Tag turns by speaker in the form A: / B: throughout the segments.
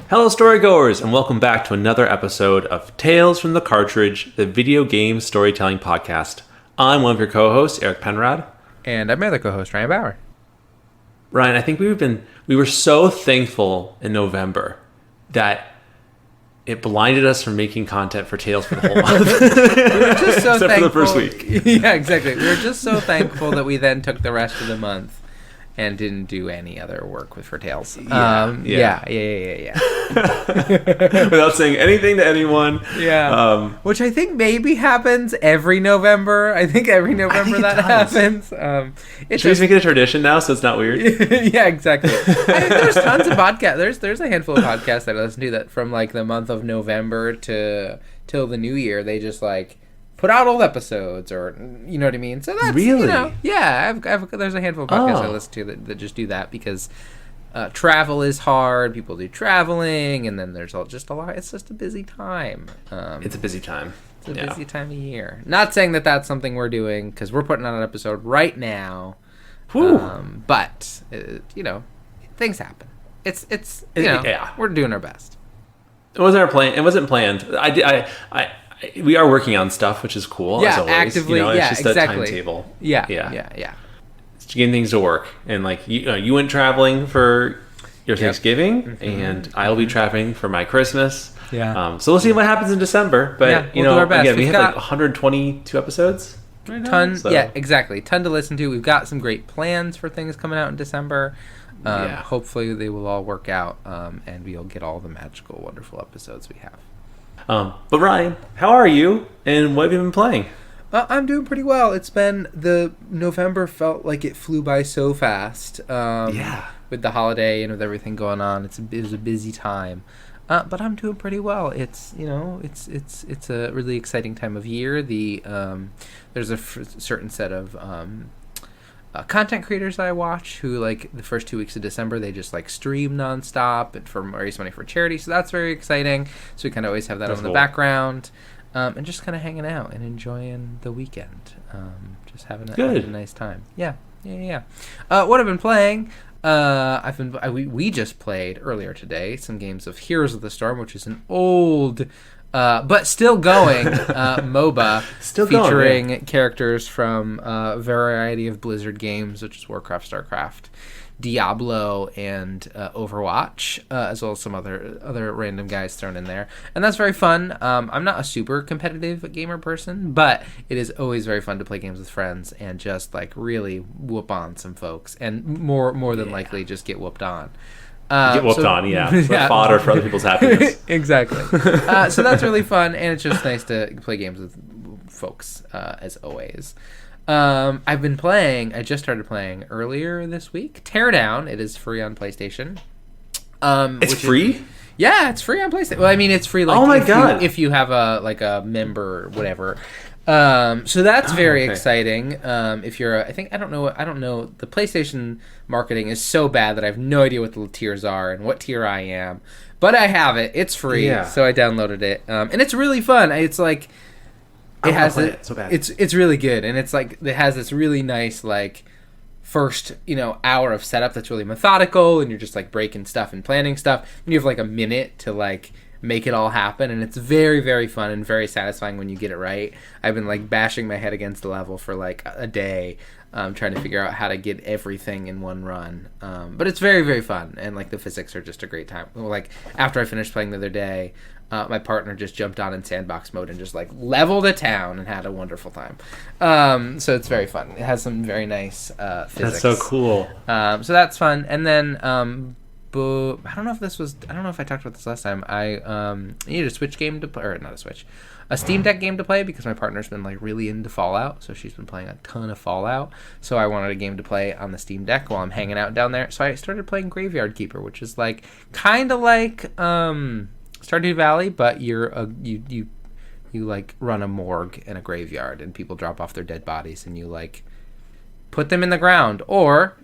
A: Hello, storygoers, and welcome back to another episode of Tales from the Cartridge, the video game storytelling podcast. I'm one of your co-hosts, Eric Penrod.
B: And I'm my other co-host, Ryan Bauer.
A: Ryan, I think we were so thankful in November that it blinded us from making content for Tales for the whole month.
B: We were just so
A: Except
B: thankful.
A: for the first week.
B: Yeah, exactly. We were just so thankful that we then took the rest of the month and didn't do any other work for Tales. Yeah.
A: Without saying anything to anyone.
B: Yeah. Which I think maybe happens every November. I think every November that happens.
A: Should we make it a tradition now so it's not weird?
B: Yeah, exactly. I think there's tons of podcasts. There's a handful of podcasts that I listen to that from like the month of November to till the new year, they just like put out old episodes, or you know what I mean. So that's
A: really,
B: yeah. There's a handful of podcasts I listen to that just do that because travel is hard. People do traveling, and then there's just a lot. It's just a busy time.
A: It's a busy time.
B: It's a busy time of year. Not saying that that's something we're doing because we're putting out an episode right now. But things happen. It's we're doing our best.
A: It wasn't our plan. It wasn't planned. We are working on stuff, which is cool.
B: Yeah,
A: as always.
B: actively.
A: It's just
B: exactly.
A: a timetable.
B: Yeah.
A: It's getting things to work, and like you went traveling for your Thanksgiving, and I'll be traveling for my Christmas.
B: Yeah.
A: So we'll see what happens in December. But
B: we'll do our best.
A: Again, we have like 122 episodes.
B: Right now, Yeah, exactly. Ton to listen to. We've got some great plans for things coming out in December. Hopefully they will all work out, and we'll get all the magical, wonderful episodes we have.
A: But Ryan, how are you, and what have you been playing?
B: I'm doing pretty well. The November felt like it flew by so fast. With the holiday and with everything going on, it was a busy time. But I'm doing pretty well. It's a really exciting time of year. There's a certain set of content creators that I watch who, like, the first 2 weeks of December, they just like stream nonstop and raise money for charity. So that's very exciting. So we kind of always have that on the background, and just kind of hanging out and enjoying the weekend. Just having a nice time. Yeah. What I've been playing. We just played earlier today some games of Heroes of the Storm, which is an old but still going MOBA, featuring characters from a variety of Blizzard games, such as Warcraft, StarCraft, Diablo, and Overwatch, as well as some other random guys thrown in there. And that's very fun. I'm not a super competitive gamer person, but it is always very fun to play games with friends and just like really whoop on some folks, and more than likely just get whooped on.
A: Fodder for other people's happiness.
B: Exactly. So that's really fun, and it's just nice to play games with folks, as always. I just started playing earlier this week, Teardown. It is free on PlayStation.
A: It's free?
B: It's free on PlayStation. Well, I mean, it's free if you have a member or whatever. So that's very exciting. If you're, I don't know. The PlayStation marketing is so bad that I have no idea what the tiers are and what tier I am. But I have it. It's free, so I downloaded it, and it's really fun. It's like it's really good, and it's like it has this really nice like first hour of setup that's really methodical, and you're just like breaking stuff and planning stuff, and you have like a minute to like make it all happen, and it's very, very fun and very satisfying when you get it right. I've been like bashing my head against the level for like a day, trying to figure out how to get everything in one run. But it's very, very fun, and like the physics are just a great time. Like after I finished playing the other day, my partner just jumped on in sandbox mode and just like leveled a town and had a wonderful time. So it's very fun. It has some very nice physics.
A: That's so cool.
B: So that's fun. And then but I don't know if I talked about this last time. I needed a Switch game to play, or not a Switch, a Steam Deck game to play, because my partner's been like really into Fallout, so she's been playing a ton of Fallout. So I wanted a game to play on the Steam Deck while I'm hanging out down there. So I started playing Graveyard Keeper, which is like kind of like Stardew Valley, but you like run a morgue in a graveyard, and people drop off their dead bodies, and you like put them in the ground, or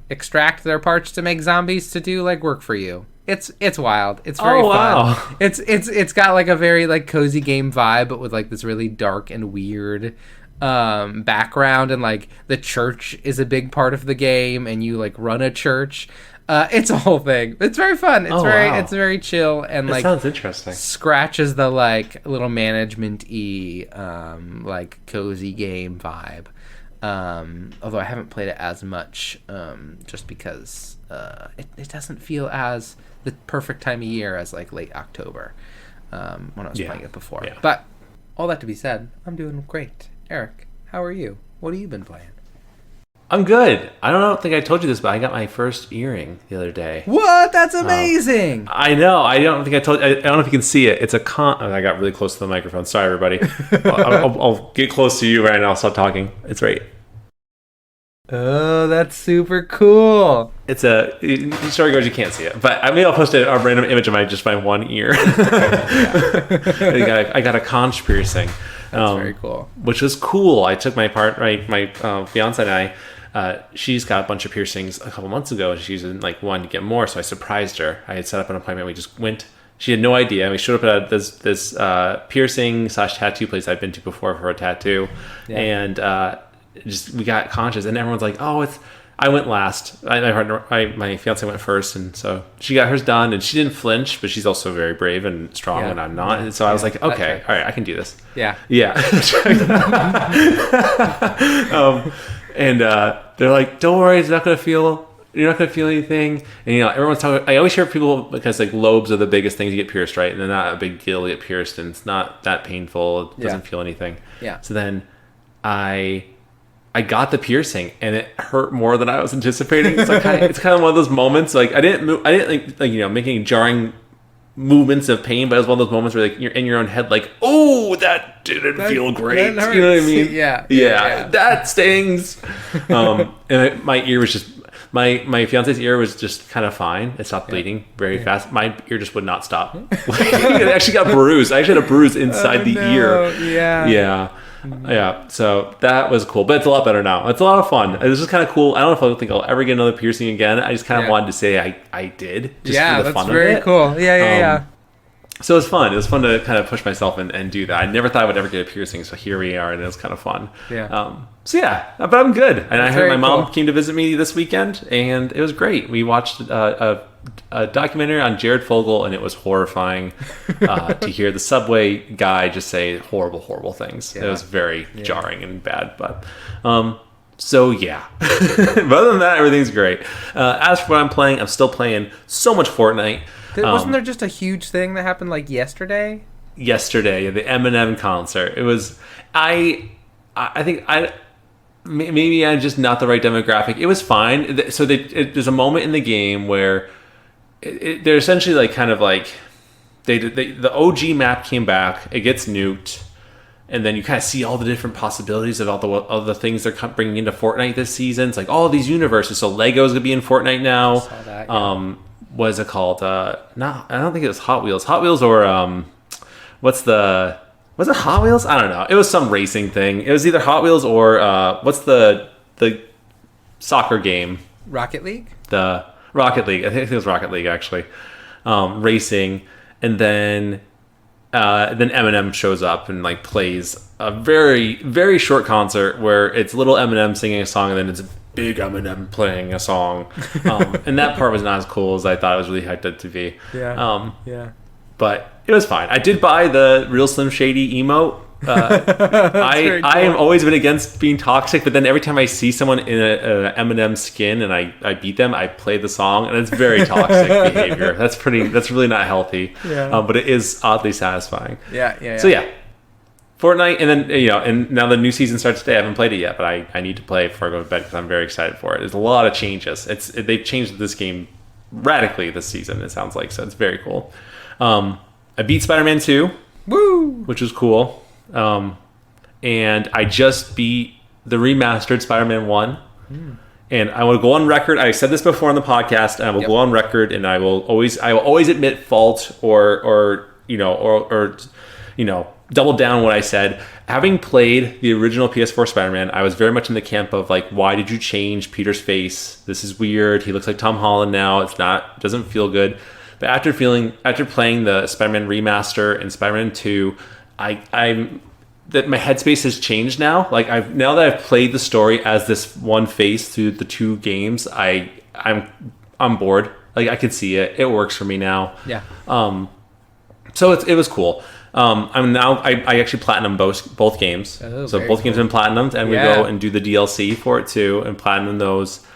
B: extract their parts to make zombies to do like work for you. It's wild. It's very fun.
A: Wow.
B: It's got like a very like cozy game vibe, but with like this really dark and weird background, and like the church is a big part of the game, and you like run a church. It's a whole thing. It's very fun. It's very chill and
A: That sounds interesting.
B: Scratches the like little management-y, like cozy game vibe. Although I haven't played it as much, just because it doesn't feel as the perfect time of year as like late October, when I was playing it before.
A: Yeah.
B: But all that to be said, I'm doing great. Eric, how are you? What have you been playing?
A: I'm good. I don't think I told you this, but I got my first earring the other day.
B: What? That's amazing.
A: I know. I don't think I told. I don't know if you can see it. It's a I got really close to the microphone. Sorry, everybody. I'll get close to you right now. I'll stop talking. It's right.
B: Oh, that's super cool.
A: It's the story goes you can't see it, but I'll post a random image of my one ear. I got a conch piercing.
B: That's very cool.
A: Which was cool. I took my fiance and I. She's got a bunch of piercings a couple months ago, and she's wanting to get more. So I surprised her. I had set up an appointment. We just went. She had no idea. We showed up at this piercing / tattoo place I've been to before for a tattoo, and we got conches, and everyone's like, "Oh, it's." I went last. My fiance went first, and so she got hers done, and she didn't flinch, but she's also very brave and strong, and I'm not. And so I was like, okay, all right, I can do this. Yeah. And they're like, don't worry, you're not gonna feel anything. And everyone's talking. I always hear people, because lobes are the biggest things you get pierced, right? And they're not a big deal to get pierced, and it's not that painful. It doesn't feel anything. Yeah. So then I got the piercing, and it hurt more than I was anticipating. It's it's kind of one of those moments. I didn't making jarring movements of pain, but it was one of those moments where you're in your own head, oh, that didn't feel great.
B: That
A: you know what I mean?
B: Yeah.
A: That stings. And my ear was just my fiance's ear was just kind of fine. It stopped bleeding very fast. My ear just would not stop. It actually got bruised. I actually had a bruise inside the ear. Yeah, so that was cool, but it's a lot better now. It's a lot of fun. It was just kind of cool. I don't know if I'll ever get another piercing again. I just kind of wanted to say I did. Just for the fun of it.
B: That's very cool. Yeah.
A: So it was fun. It was fun to kind of push myself and do that. I never thought I would ever get a piercing, so here we are, and it was kind of fun. Yeah. But I'm good. And I heard my mom came to visit me this weekend, and it was great. We watched a documentary on Jared Fogle, and it was horrifying to hear the subway guy just say horrible, horrible things. It was very jarring and bad. But but other than that, everything's great. As for what I'm playing, I'm still playing so much Fortnite.
B: Wasn't there just a huge thing that happened yesterday?
A: Yesterday, the Eminem concert. It was I think maybe I'm just not the right demographic. It was fine. So there's a moment in the game where they're essentially the OG map came back. It gets nuked, and then you kind of see all the different possibilities of all the things they're bringing into Fortnite this season. It's all these universes. So Lego's gonna be in Fortnite now. I saw that, yeah. What is it called? I don't think it was Hot Wheels. Hot Wheels or was it Hot Wheels? I don't know. It was some racing thing. It was either Hot Wheels or what's the soccer game?
B: Rocket League?
A: The Rocket League. I think it was Rocket League, actually. Racing. And then Eminem shows up and plays a very, very short concert where it's little Eminem singing a song, and then it's big Eminem playing a song. And that part was not as cool as I thought it was really hyped up to be.
B: Yeah.
A: But it was fine. I did buy the Real Slim Shady emote. I am always been against being toxic, but then every time I see someone in a Eminem skin and I beat them, I play the song, and it's very toxic behavior. That's really not healthy. Yeah. But it is oddly satisfying.
B: Yeah.
A: So Fortnite, and then and now the new season starts today. I haven't played it yet, but I need to play it before I go to bed because I'm very excited for it. There's a lot of changes. They've changed this game radically this season. It sounds like, so it's very cool. I beat Spider-Man 2, which was cool. And I just beat the remastered Spider-Man 1. And I will go on record. I said this before on the podcast, and I will go on record, and I will always admit fault or double down on what I said. Having played the original PS4 Spider-Man, I was very much in the camp of why did you change Peter's face? This is weird. He looks like Tom Holland now. It doesn't feel good. But after playing the Spider-Man remaster and Spider-Man 2, I'm that my headspace has changed now. Now that I've played the story as this one face through the two games, I'm on board. Like I could see it. It works for me now.
B: Yeah.
A: So it was cool. I'm now I actually platinum both games.
B: Oh,
A: so
B: very
A: both games
B: cool.
A: have been platinumed, and we go and do the DLC for it too, and platinum those.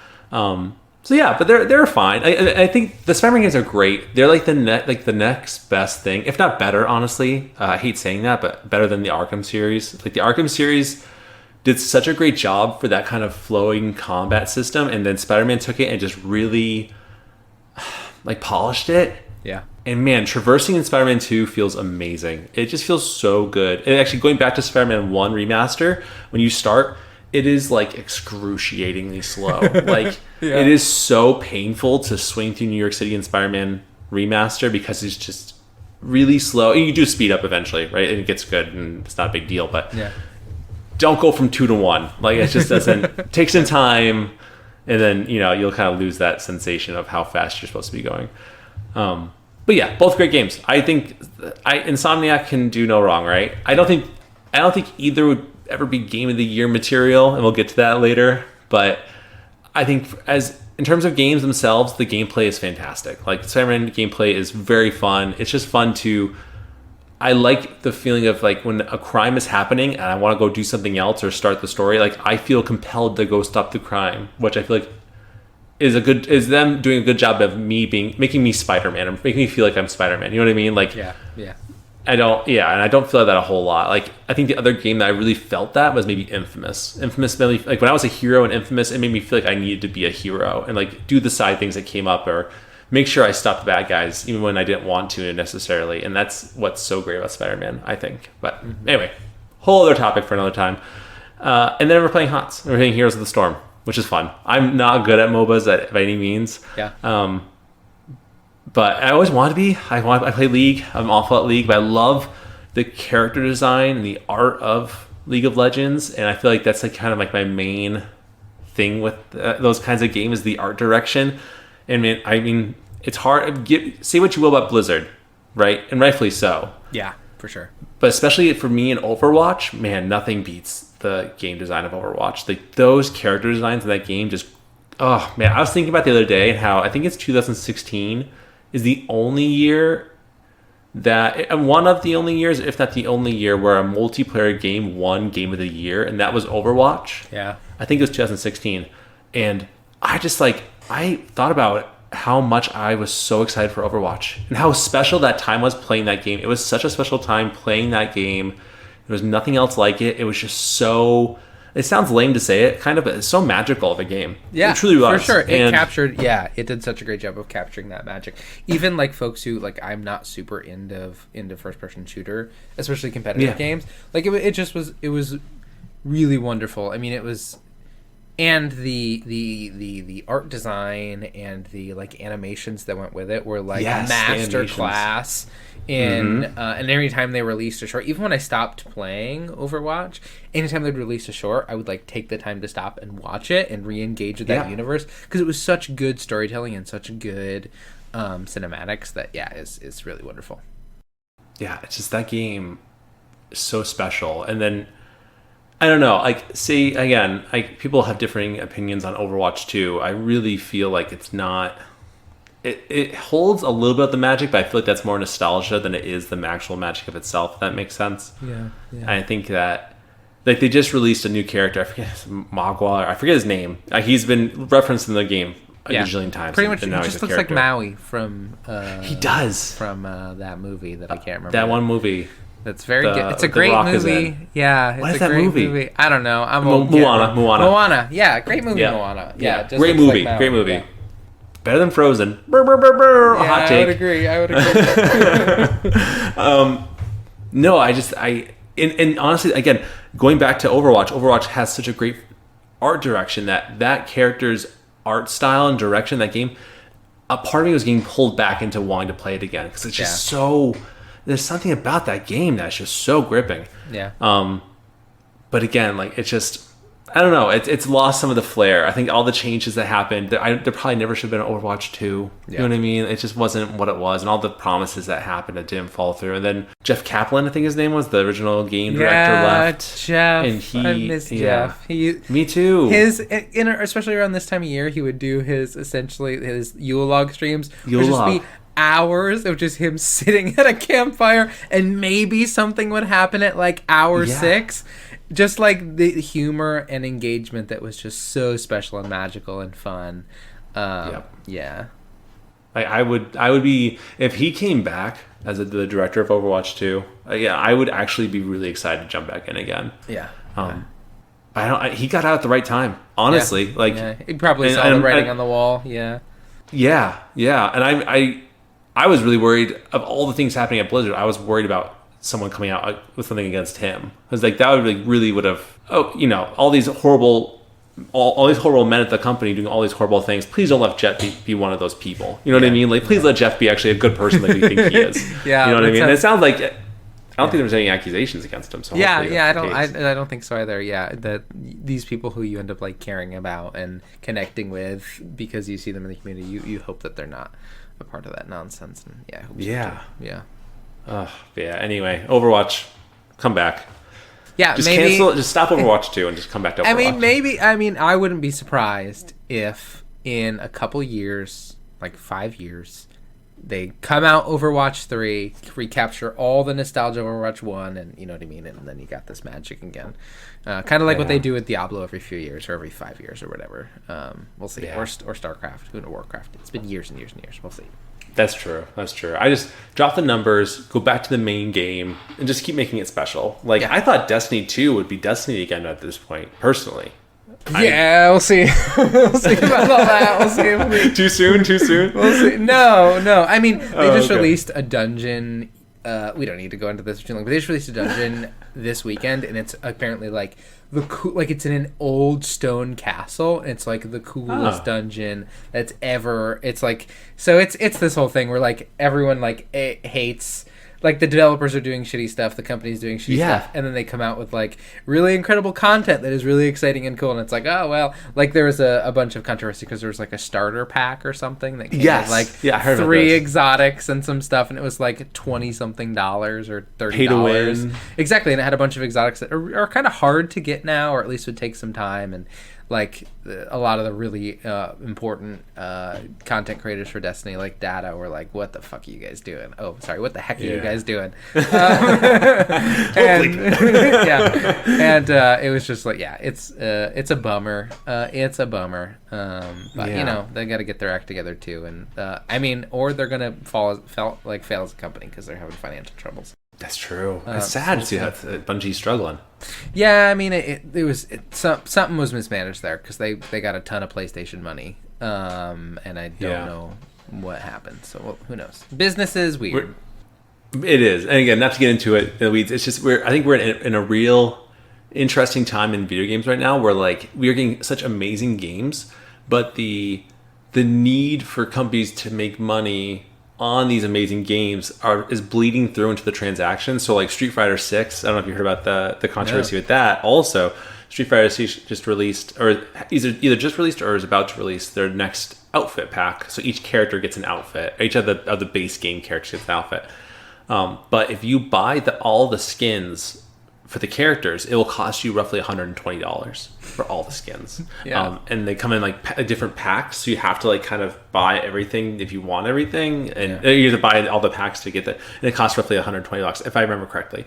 A: So yeah, but they're fine. I think the Spider-Man games are great. They're like the next best thing, if not better. Honestly, I hate saying that, but better than the Arkham series. Like the Arkham series did such a great job for that kind of flowing combat system, and then Spider-Man took it and just really like polished it.
B: Yeah.
A: And man, traversing in Spider-Man 2 feels amazing. It just feels so good. And actually, going back to Spider-Man 1 remaster, when you start, it is like excruciatingly slow. Like it is so painful to swing through New York City in Spider-Man remaster because it's just really slow. And you do speed up eventually, right? And it gets good, and it's not a big deal. But don't go from 2 to 1. Like it just doesn't. Take some time, and then you'll kind of lose that sensation of how fast you're supposed to be going. But yeah, both great games. I think Insomniac can do no wrong, right? I don't think either would ever be Game of the Year material, and we'll get to that later. But I think in terms of games themselves, the gameplay is fantastic. Like Spider-Man gameplay is very fun. It's just fun I like the feeling of like when a crime is happening and I want to go do something else or start the story. Like I feel compelled to go stop the crime, which I feel like is them doing a good job of making me Spider-Man, or making me feel like I'm Spider-Man. You know what I mean? Like and I don't feel like that a whole lot. Like I think the other game that I really felt that was maybe Infamous. Infamous made me, like when I was a hero in Infamous, it made me feel like I needed to be a hero and like do the side things that came up, or make sure I stopped the bad guys even when I didn't want to necessarily. And that's what's so great about Spider-Man, I think. But anyway, whole other topic for another time. And then we're playing HOTS. We're playing Heroes of the Storm, which is fun. I'm not good at MOBAs by any means.
B: Yeah.
A: But I always want to be. I play League. I'm awful at League, but I love the character design and the art of League of Legends, and I feel like that's like kind of like my main thing with those kinds of games, is the art direction. And I mean, it's hard. Say what you will about Blizzard, right? And rightfully so.
B: Yeah, for sure.
A: But especially for me in Overwatch, man, nothing beats the game design of Overwatch. Like those character designs in that game just, oh man, I was thinking about the other day how I think it's 2016 is the only year one of the only years, if not the only year, where a multiplayer game won Game of the Year, and that was Overwatch.
B: Yeah.
A: I think it was 2016. And I just I thought about how much I was so excited for Overwatch and how special that time was playing that game. It was such a special time playing that game. There was nothing else like it. It was just so... It sounds lame to say it, kind of, but it's so magical of a game.
B: Yeah,
A: it truly was.
B: For sure. It did such a great job of capturing that magic. Even like folks who, like, I'm not super into first-person shooter, especially competitive games. Like, it was really wonderful. I mean, it was... And the art design and the like animations that went with it were like master class. And every time they released a short, even when I stopped playing Overwatch, anytime they'd release a short, I would like take the time to stop and watch it and re-engage with that universe, because it was such good storytelling and such good cinematics that it's really wonderful. Yeah,
A: it's just that game is so special. And then I don't know, like, see, again, people have differing opinions on Overwatch 2. I really feel like it's not... It holds a little bit of the magic, but I feel like that's more nostalgia than it is the actual magic of itself, if that makes sense.
B: Yeah.
A: And I think that, like, they just released a new character. I forget Magua, I forget his name. He's been referenced in the game a gajillion times.
B: Pretty much, he just looks like Maui from...
A: he does.
B: From that movie that I can't remember.
A: That one movie.
B: That's very good. It's a great movie. Yeah,
A: what is that movie?
B: I don't know.
A: Moana.
B: Yeah, great movie. Moana. Yeah,
A: great movie.
B: Like
A: great movie.
B: Yeah.
A: Better than Frozen. Brr, brr, brr, brr.
B: Yeah,
A: hot take.
B: I would agree.
A: No, and honestly, again, going back to Overwatch has such a great art direction that character's art style and direction, that game, a part of me was getting pulled back into wanting to play it again, because it's just so... There's something about that game that's just so gripping.
B: Yeah.
A: But again, like, it's just... I don't know. It's lost some of the flair. I think all the changes that happened, there probably never should have been Overwatch 2. You know what I mean? It just wasn't what it was. And all the promises that happened, it didn't fall through. And then Jeff Kaplan, I think his name was, the original game director, left.
B: Jeff.
A: And
B: I miss Jeff.
A: Me too.
B: Especially around this time of year, he would do his Yule log streams. Which just be hours of just him sitting at a campfire, and maybe something would happen at like hour 6. Just like the humor and engagement that was just so special and magical and fun. Yeah.
A: I would be, if he came back as the director of Overwatch 2, I would actually be really excited to jump back in again.
B: Yeah.
A: He got out at the right time, honestly.
B: He probably saw the writing on the wall. Yeah.
A: And I was really worried of all the things happening at Blizzard. I was worried about someone coming out with something against him. I was like, that would have all these horrible men at the company doing all these horrible things. Please don't let Jeff be one of those people. You know what I mean? Like, please let Jeff be actually a good person like we think he is. You know what I mean? And it sounds like, I don't think there's any accusations against him. So
B: I don't think so either. Yeah, that these people who you end up like caring about and connecting with because you see them in the community, you hope that they're not a part of that nonsense. And I hope so too.
A: Anyway, Overwatch, come back.
B: Yeah,
A: just
B: maybe
A: cancel. Just stop Overwatch 2 and just come back to Overwatch.
B: I mean, I wouldn't be surprised if in a couple years, like 5 years, they come out Overwatch 3, recapture all the nostalgia of Overwatch 1, and you know what I mean, and then you got this magic again. Kind of like what they do with Diablo every few years or every 5 years or whatever. We'll see. Or StarCraft, who knows, Warcraft. It's been years and years and years. We'll see.
A: That's true. I just drop the numbers, go back to the main game, and just keep making it special. I thought Destiny 2 would be Destiny again at this point, personally.
B: We'll see. We'll see about all that. We'll see.
A: Too soon?
B: We'll see. No. I mean, they just released a dungeon. We don't need to go into this for too long, but they just released a dungeon this weekend, and it's apparently like it's in an old stone castle, and it's like the coolest dungeon that's ever. It's like, so it's this whole thing where like everyone like hates. Like, the developers are doing shitty stuff, the company's doing shitty stuff, and then they come out with, like, really incredible content that is really exciting and cool, and it's like, oh, well, like, there was a bunch of controversy because there was, like, a starter pack or something that came with, like, 3 exotics and some stuff, and it was, like, $20-something or $30.
A: Pay to win.
B: Exactly, and it had a bunch of exotics that are kind of hard to get now, or at least would take some time, and like a lot of the really important content creators for Destiny, like Data, were like, "What the fuck are you guys doing? Oh, sorry, what the heck are you guys doing?" And it was just like, it's a bummer. It's a bummer. But they got to get their act together too, and or they're gonna fail as a company because they're having financial troubles.
A: That's true. It's sad to see that Bungie's struggling.
B: Yeah, I mean, something was mismanaged there because they got a ton of PlayStation money, and I don't know what happened. So who knows? Business is weird.
A: It is, and again, not to get into it in the weeds. It's just I think we're in a real interesting time in video games right now, where like we are getting such amazing games, but the need for companies to make money on these amazing games is bleeding through into the transactions. So like Street Fighter 6, I don't know if you heard about the controversy with that. Also, Street Fighter 6 just released, or either just released or is about to release their next outfit pack. So each character gets an outfit. Each of the base game characters gets an outfit. But if you buy all the skins for the characters, it will cost you roughly $120 for all the skins. And they come in like different packs, so you have to like kind of buy everything if you want everything, and you have to buy all the packs to get that, and it costs roughly $120 if I remember correctly.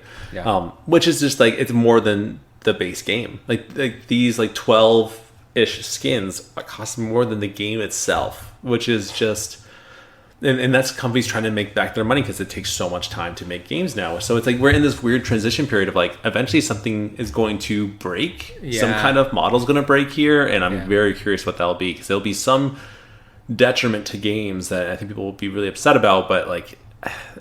A: Which is just like, it's more than the base game. Like these like 12-ish skins cost more than the game itself, which is just. And that's companies trying to make back their money because it takes so much time to make games now. So it's like we're in this weird transition period of like eventually something is going to break. Some kind of model is going to break here, and I'm very curious what that'll be, because there'll be some detriment to games that I think people will be really upset about. But like,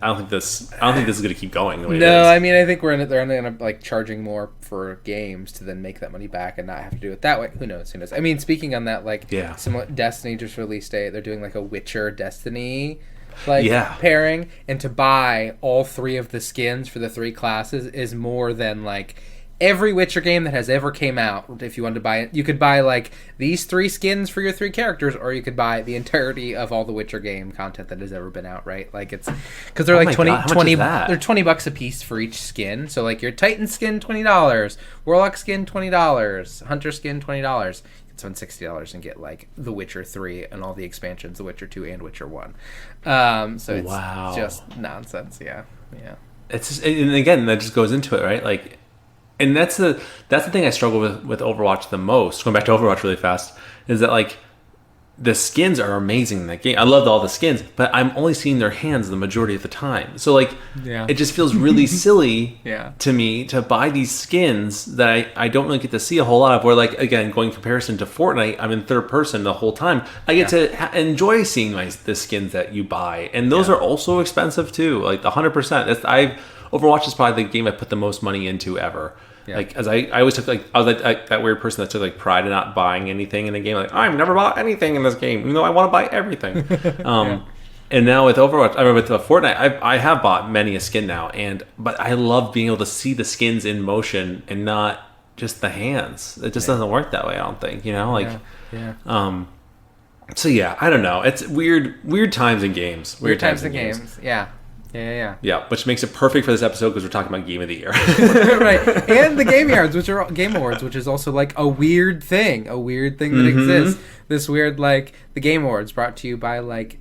A: I don't think this is going to keep going the way it is.
B: I mean, I think they're only going to like charging more for games to then make that money back and not have to do it that way. Who knows? I mean, speaking on that, like, similar, Destiny just released they're doing like a Witcher Destiny pairing, and to buy all 3 of the skins for the 3 classes is more than like every Witcher game that has ever came out. If you wanted to buy it, you could buy like these 3 skins for your 3 characters, or you could buy the entirety of all the Witcher game content that has ever been out, right? Like it's because they're like 20 they're $20 a piece for each skin. So like your Titan skin $20, Warlock skin $20, Hunter skin $20. You can spend $60 and get like The Witcher 3 and all the expansions, The Witcher 2 and Witcher 1. So it's just nonsense. Yeah.
A: It's just, and again, that just goes into it, right? Like, and that's the thing I struggle with Overwatch the most. Going back to Overwatch really fast, is that like the skins are amazing in that game. I loved all the skins, but I'm only seeing their hands the majority of the time. So like, it just feels really silly to me to buy these skins that I don't really get to see a whole lot of. Where like, again, going in comparison to Fortnite, I'm in third person the whole time. I get to enjoy seeing the skins that you buy, and those are also expensive too. Like 100%. Overwatch is probably the game I put the most money into ever. Yeah. Like, as I always took, like, I was like that weird person that took like pride in not buying anything in the game. Like, I've never bought anything in this game, even though I want to buy everything. And now with Overwatch, I remember with Fortnite, I have bought many a skin now, but I love being able to see the skins in motion and not just the hands. It just doesn't work that way, I don't think. You know, like, so yeah, I don't know. It's weird times in games. Weird times in games. Yeah, which makes it perfect for this episode because we're talking about Game of the Year.
B: Right. And the Game Awards, which are Game Awards, which is also like a weird thing that exists. This weird, like, the Game Awards brought to you by, like,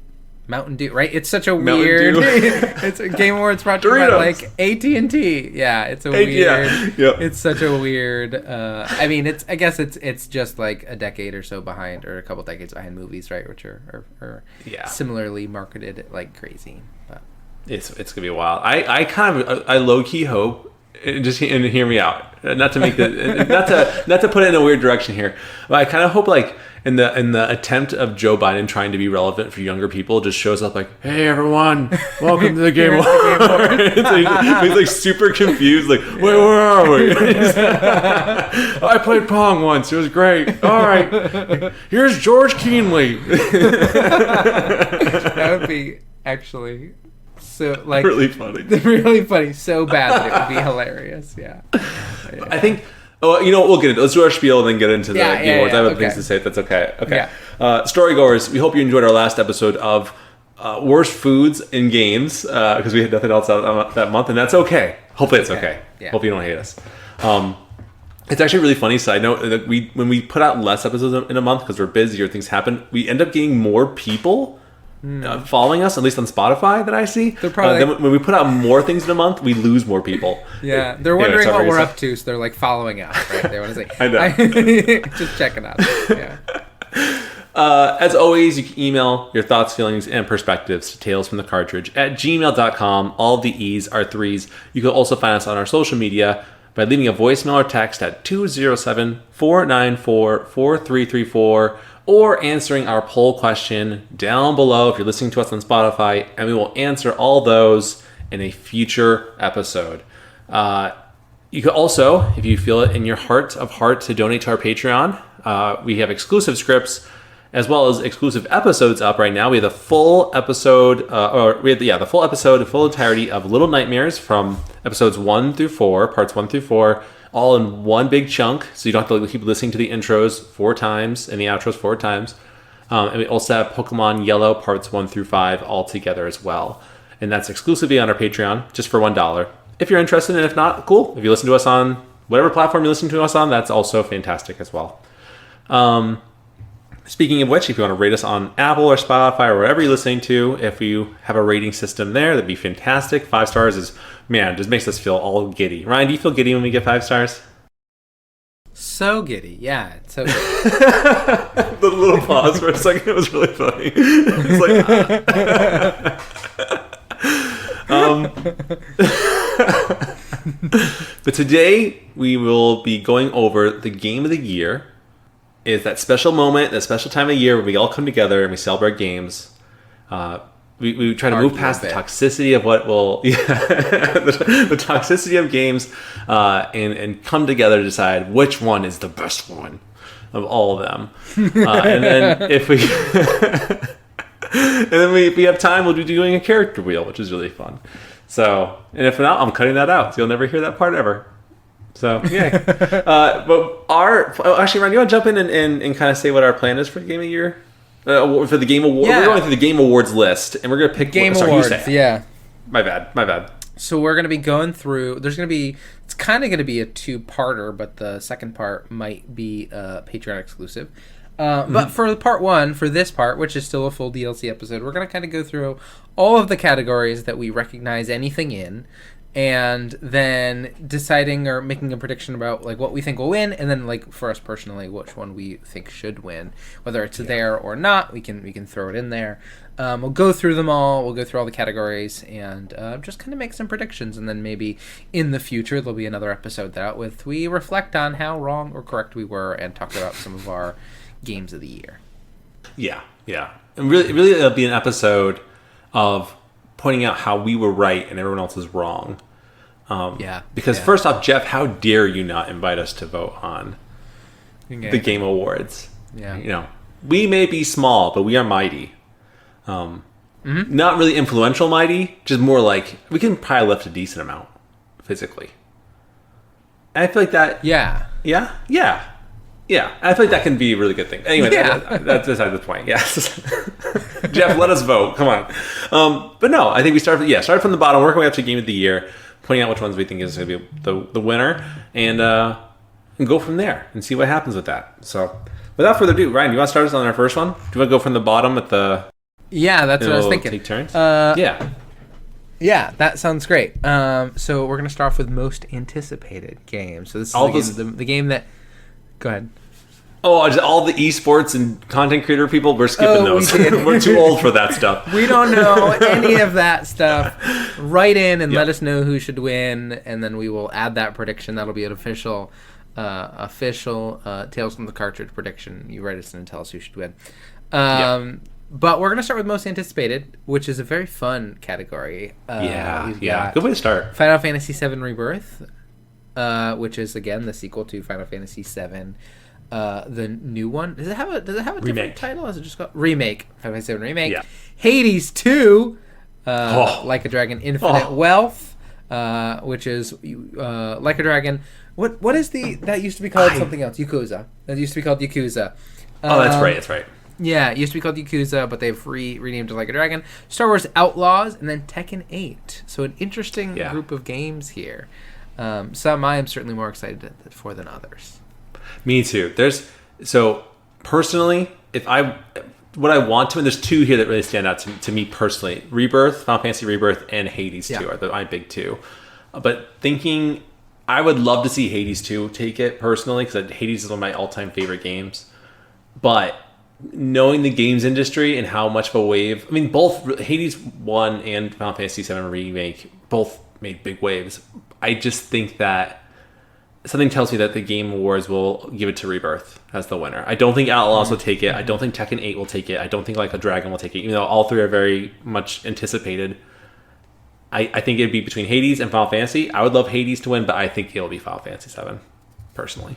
B: Mountain Dew, right? It's such a weird... It's a Game Awards brought to you by, like, AT&T. Yeah, it's a weird... It's such a weird... I mean, I guess it's just, like, a decade or so behind, or a couple decades behind movies, right? Which are similarly marketed like crazy, but...
A: It's gonna be wild. I low key hope, and hear me out. Not to make not to put it in a weird direction here, but I kind of hope like in the attempt of Joe Biden trying to be relevant for younger people, just shows up like, hey everyone, welcome to the Game Awards. He's like super confused, like, wait, where are we? I played Pong once. It was great. All right, here's George Keenly.
B: That would be actually. So like
A: really funny,
B: so bad that it would be hilarious.
A: I think. Oh, you know what? We'll get into. Let's do our spiel and then get into the Game Awards. I have things to say. If that's okay. Okay. Storygoers, we hope you enjoyed our last episode of worst foods in games because we had nothing else out that month, and that's okay. Hopefully, it's okay. Hope you don't hate us. It's actually really funny. Side note that when we put out less episodes in a month because we're busy or things happen, we end up getting more people. Following us, at least on Spotify, that I see. They're probably then when we put out more things in a month, we lose more people.
B: Yeah, they're wondering what we're up to, so they're like following us. Right? They want to say,
A: I know.
B: Just checking out. Yeah.
A: As always, you can email your thoughts, feelings, and perspectives to talesfromthecartridge@gmail.com. All the E's are threes. You can also find us on our social media by leaving a voicemail or text at 207-494-4334. Or answering our poll question down below if you're listening to us on Spotify, and we will answer all those in a future episode. You could also, if you feel it in your heart of heart, to donate to our Patreon. We have exclusive scripts as well as exclusive episodes up right now. We have the full episode, the full episode, the full entirety of Little Nightmares from episodes 1 through 4, parts 1 through 4. All in one big chunk, so you don't have to keep listening to the intros 4 times and the outros 4 times. And we also have Pokemon Yellow parts 1 through 5 all together as well. And that's exclusively on our Patreon, just for $1. If you're interested, and if not, cool. If you listen to us on whatever platform you listen to us on, that's also fantastic as well. Speaking of which, if you want to rate us on Apple or Spotify or wherever you're listening to, if you have a rating system there, that'd be fantastic. 5 stars is, man, just makes us feel all giddy. Ryan, do you feel giddy when we get 5 stars?
B: So giddy, yeah. It's so giddy.
A: The little pause for a second, it was really funny. It's like, but today we will be going over the Game of the Year. Is that special moment, that special time of year where we all come together and we celebrate games. We try to move past the toxicity of what will, the toxicity of games, and come together to decide which one is the best one of all of them. And then if we have time, we'll be doing a character wheel, which is really fun. So, and if not, I'm cutting that out, so you'll never hear that part ever. So yeah, but actually, Ron, you want to jump in and kind of say what our plan is for the game of the year, for the game award?
B: Yeah.
A: We're going through the game awards list, and we're gonna pick
B: Game
A: sorry,
B: awards.
A: You say it.
B: Yeah.
A: My bad.
B: So we're gonna be going through. It's kind of gonna be a two-parter, but the second part might be Patreon exclusive. But for part one, for this part, which is still a full DLC episode, we're gonna kind of go through all of the categories that we recognize anything in, and then deciding or making a prediction about like what we think will win, and then like for us personally, which one we think should win, whether it's there or not. We can throw it in there. We'll go through them all. We'll go through all the categories and just kind of make some predictions, and then maybe in the future there'll be another episode that we reflect on how wrong or correct we were and talk about some of our games of the year.
A: Yeah, and really, it'll be an episode of pointing out how we were right and everyone else is wrong. Because first off, Jeff, how dare you not invite us to vote on the Game Awards? Yeah, we may be small, but we are mighty. Not really influential mighty, just more like we can probably lift a decent amount physically. And I feel like that. Yeah. I feel like that can be a really good thing. Anyway, that's beside the point. Yes. Jeff, let us vote. Come on. But no, I think we start from the bottom, working our way up to Game of the Year, pointing out which ones we think is going to be the winner, and go from there and see what happens with that. So, without further ado, Ryan, do you want to start us on our first one? Do you want to go from the bottom at the...
B: Yeah, that's what I was thinking.
A: Take turns?
B: Yeah, that sounds great. So we're going to start off with most anticipated games. So this is the game that... Go ahead.
A: Oh, just all the esports and content creator people, we're skipping those. We're too old for that stuff.
B: We don't know any of that stuff. Write in and let us know who should win, and then we will add that prediction. That'll be an official Tales from the Cartridge prediction. You write us in and tell us who should win. But we're going to start with most anticipated, which is a very fun category.
A: Good way to start.
B: Final Fantasy VII Rebirth, which is, again, the sequel to Final Fantasy VII. The new one, does it have a different title? Is it just called Remake? Final Fantasy VII Remake. Yeah. Hades 2, Like a Dragon Infinite Wealth, which is Like a Dragon. What is that used to be called something else? Yakuza. That used to be called Yakuza.
A: That's right.
B: Yeah, it used to be called Yakuza, but they've renamed it Like a Dragon. Star Wars Outlaws, and then Tekken 8. So an interesting group of games here. Some I am certainly more excited for than others.
A: Me too. Personally, what I want to, and there's two here that really stand out to me personally. Rebirth, Final Fantasy Rebirth, and Hades 2 are my big two. But I would love to see Hades 2 take it personally, because Hades is one of my all-time favorite games. But knowing the games industry and how much of a wave, both Hades 1 and Final Fantasy VII Remake both made big waves. I just think that something tells me that the Game Awards will give it to Rebirth as the winner. I don't think Outlaws will take it. I don't think Tekken 8 will take it. I don't think Like a Dragon will take it, even though all three are very much anticipated. I think it'd be between Hades and Final Fantasy. I would love Hades to win, but I think it'll be Final Fantasy VII, personally.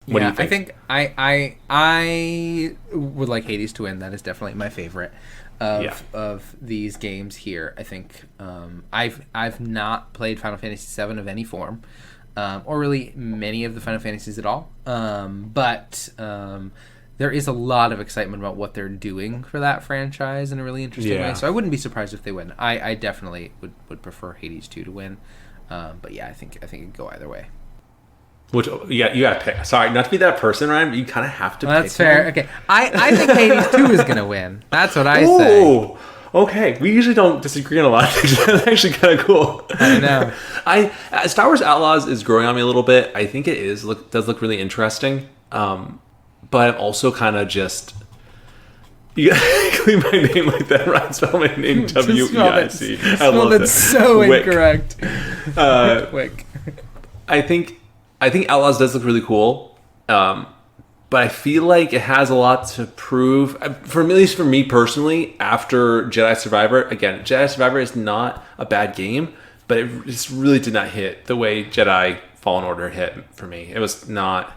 A: What do you think?
B: I think I would like Hades to win. That is definitely my favorite of these games here. I think I've not played Final Fantasy VII of any form. Or really many of the Final Fantasies at all. But there is a lot of excitement about what they're doing for that franchise in a really interesting way. So I wouldn't be surprised if they win. I definitely would prefer Hades 2 to win. But yeah, I think it could go either way.
A: Which you got to pick. Sorry, not to be that person, Ryan, but you kind of have to pick.
B: That's fair. One. Okay. I think Hades 2 is going to win. That's what I say.
A: Okay, we usually don't disagree on a lot of things. That's actually kind of cool.
B: I know.
A: Star Wars Outlaws is growing on me a little bit. I think it does look really interesting. But I'm also kind of just... You gotta clean my name like that, right? Spell my name W-E-I-C. I love that.
B: So incorrect.
A: Wick. I think Outlaws does look really cool. But I feel like it has a lot to prove. At least for me personally, after Jedi Survivor, again, Jedi Survivor is not a bad game, but it just really did not hit the way Jedi Fallen Order hit for me. It was not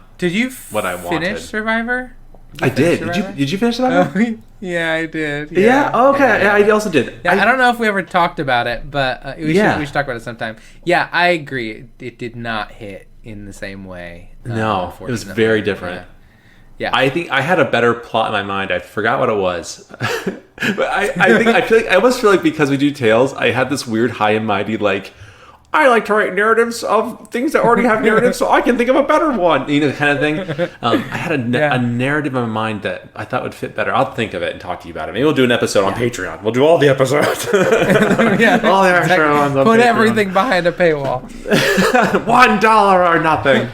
A: what I wanted.
B: Finish Survivor?
A: I did. Did you finish Survivor?
B: Yeah, I did.
A: Yeah? Oh, okay. Yeah, I also did.
B: Yeah, I don't know if we ever talked about it, but we should talk about it sometime. Yeah, I agree. It did not hit in the same way.
A: No, it was very different.
B: Yeah.
A: I think I had a better plot in my mind. I forgot what it was. But I feel like I almost feel like because we do Tales, I had this weird high and mighty like I like to write narratives of things that already have narratives, so I can think of a better one, kind of thing. I had a narrative in my mind that I thought would fit better. I'll think of it and talk to you about it. Maybe we'll do an episode on Patreon. We'll do all the episodes. All the extra ones on
B: Put
A: Patreon.
B: everything behind a paywall.
A: $1 or nothing,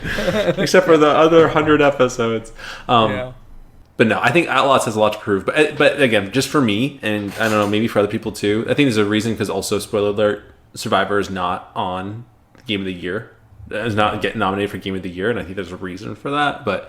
A: except for the other 100 episodes. But no, I think Outlaws has a lot to prove. But again, just for me, and I don't know, maybe for other people too, I think there's a reason because also, spoiler alert, Survivor is not on Game of the Year. Is not getting nominated for Game of the Year, and I think there's a reason for that. But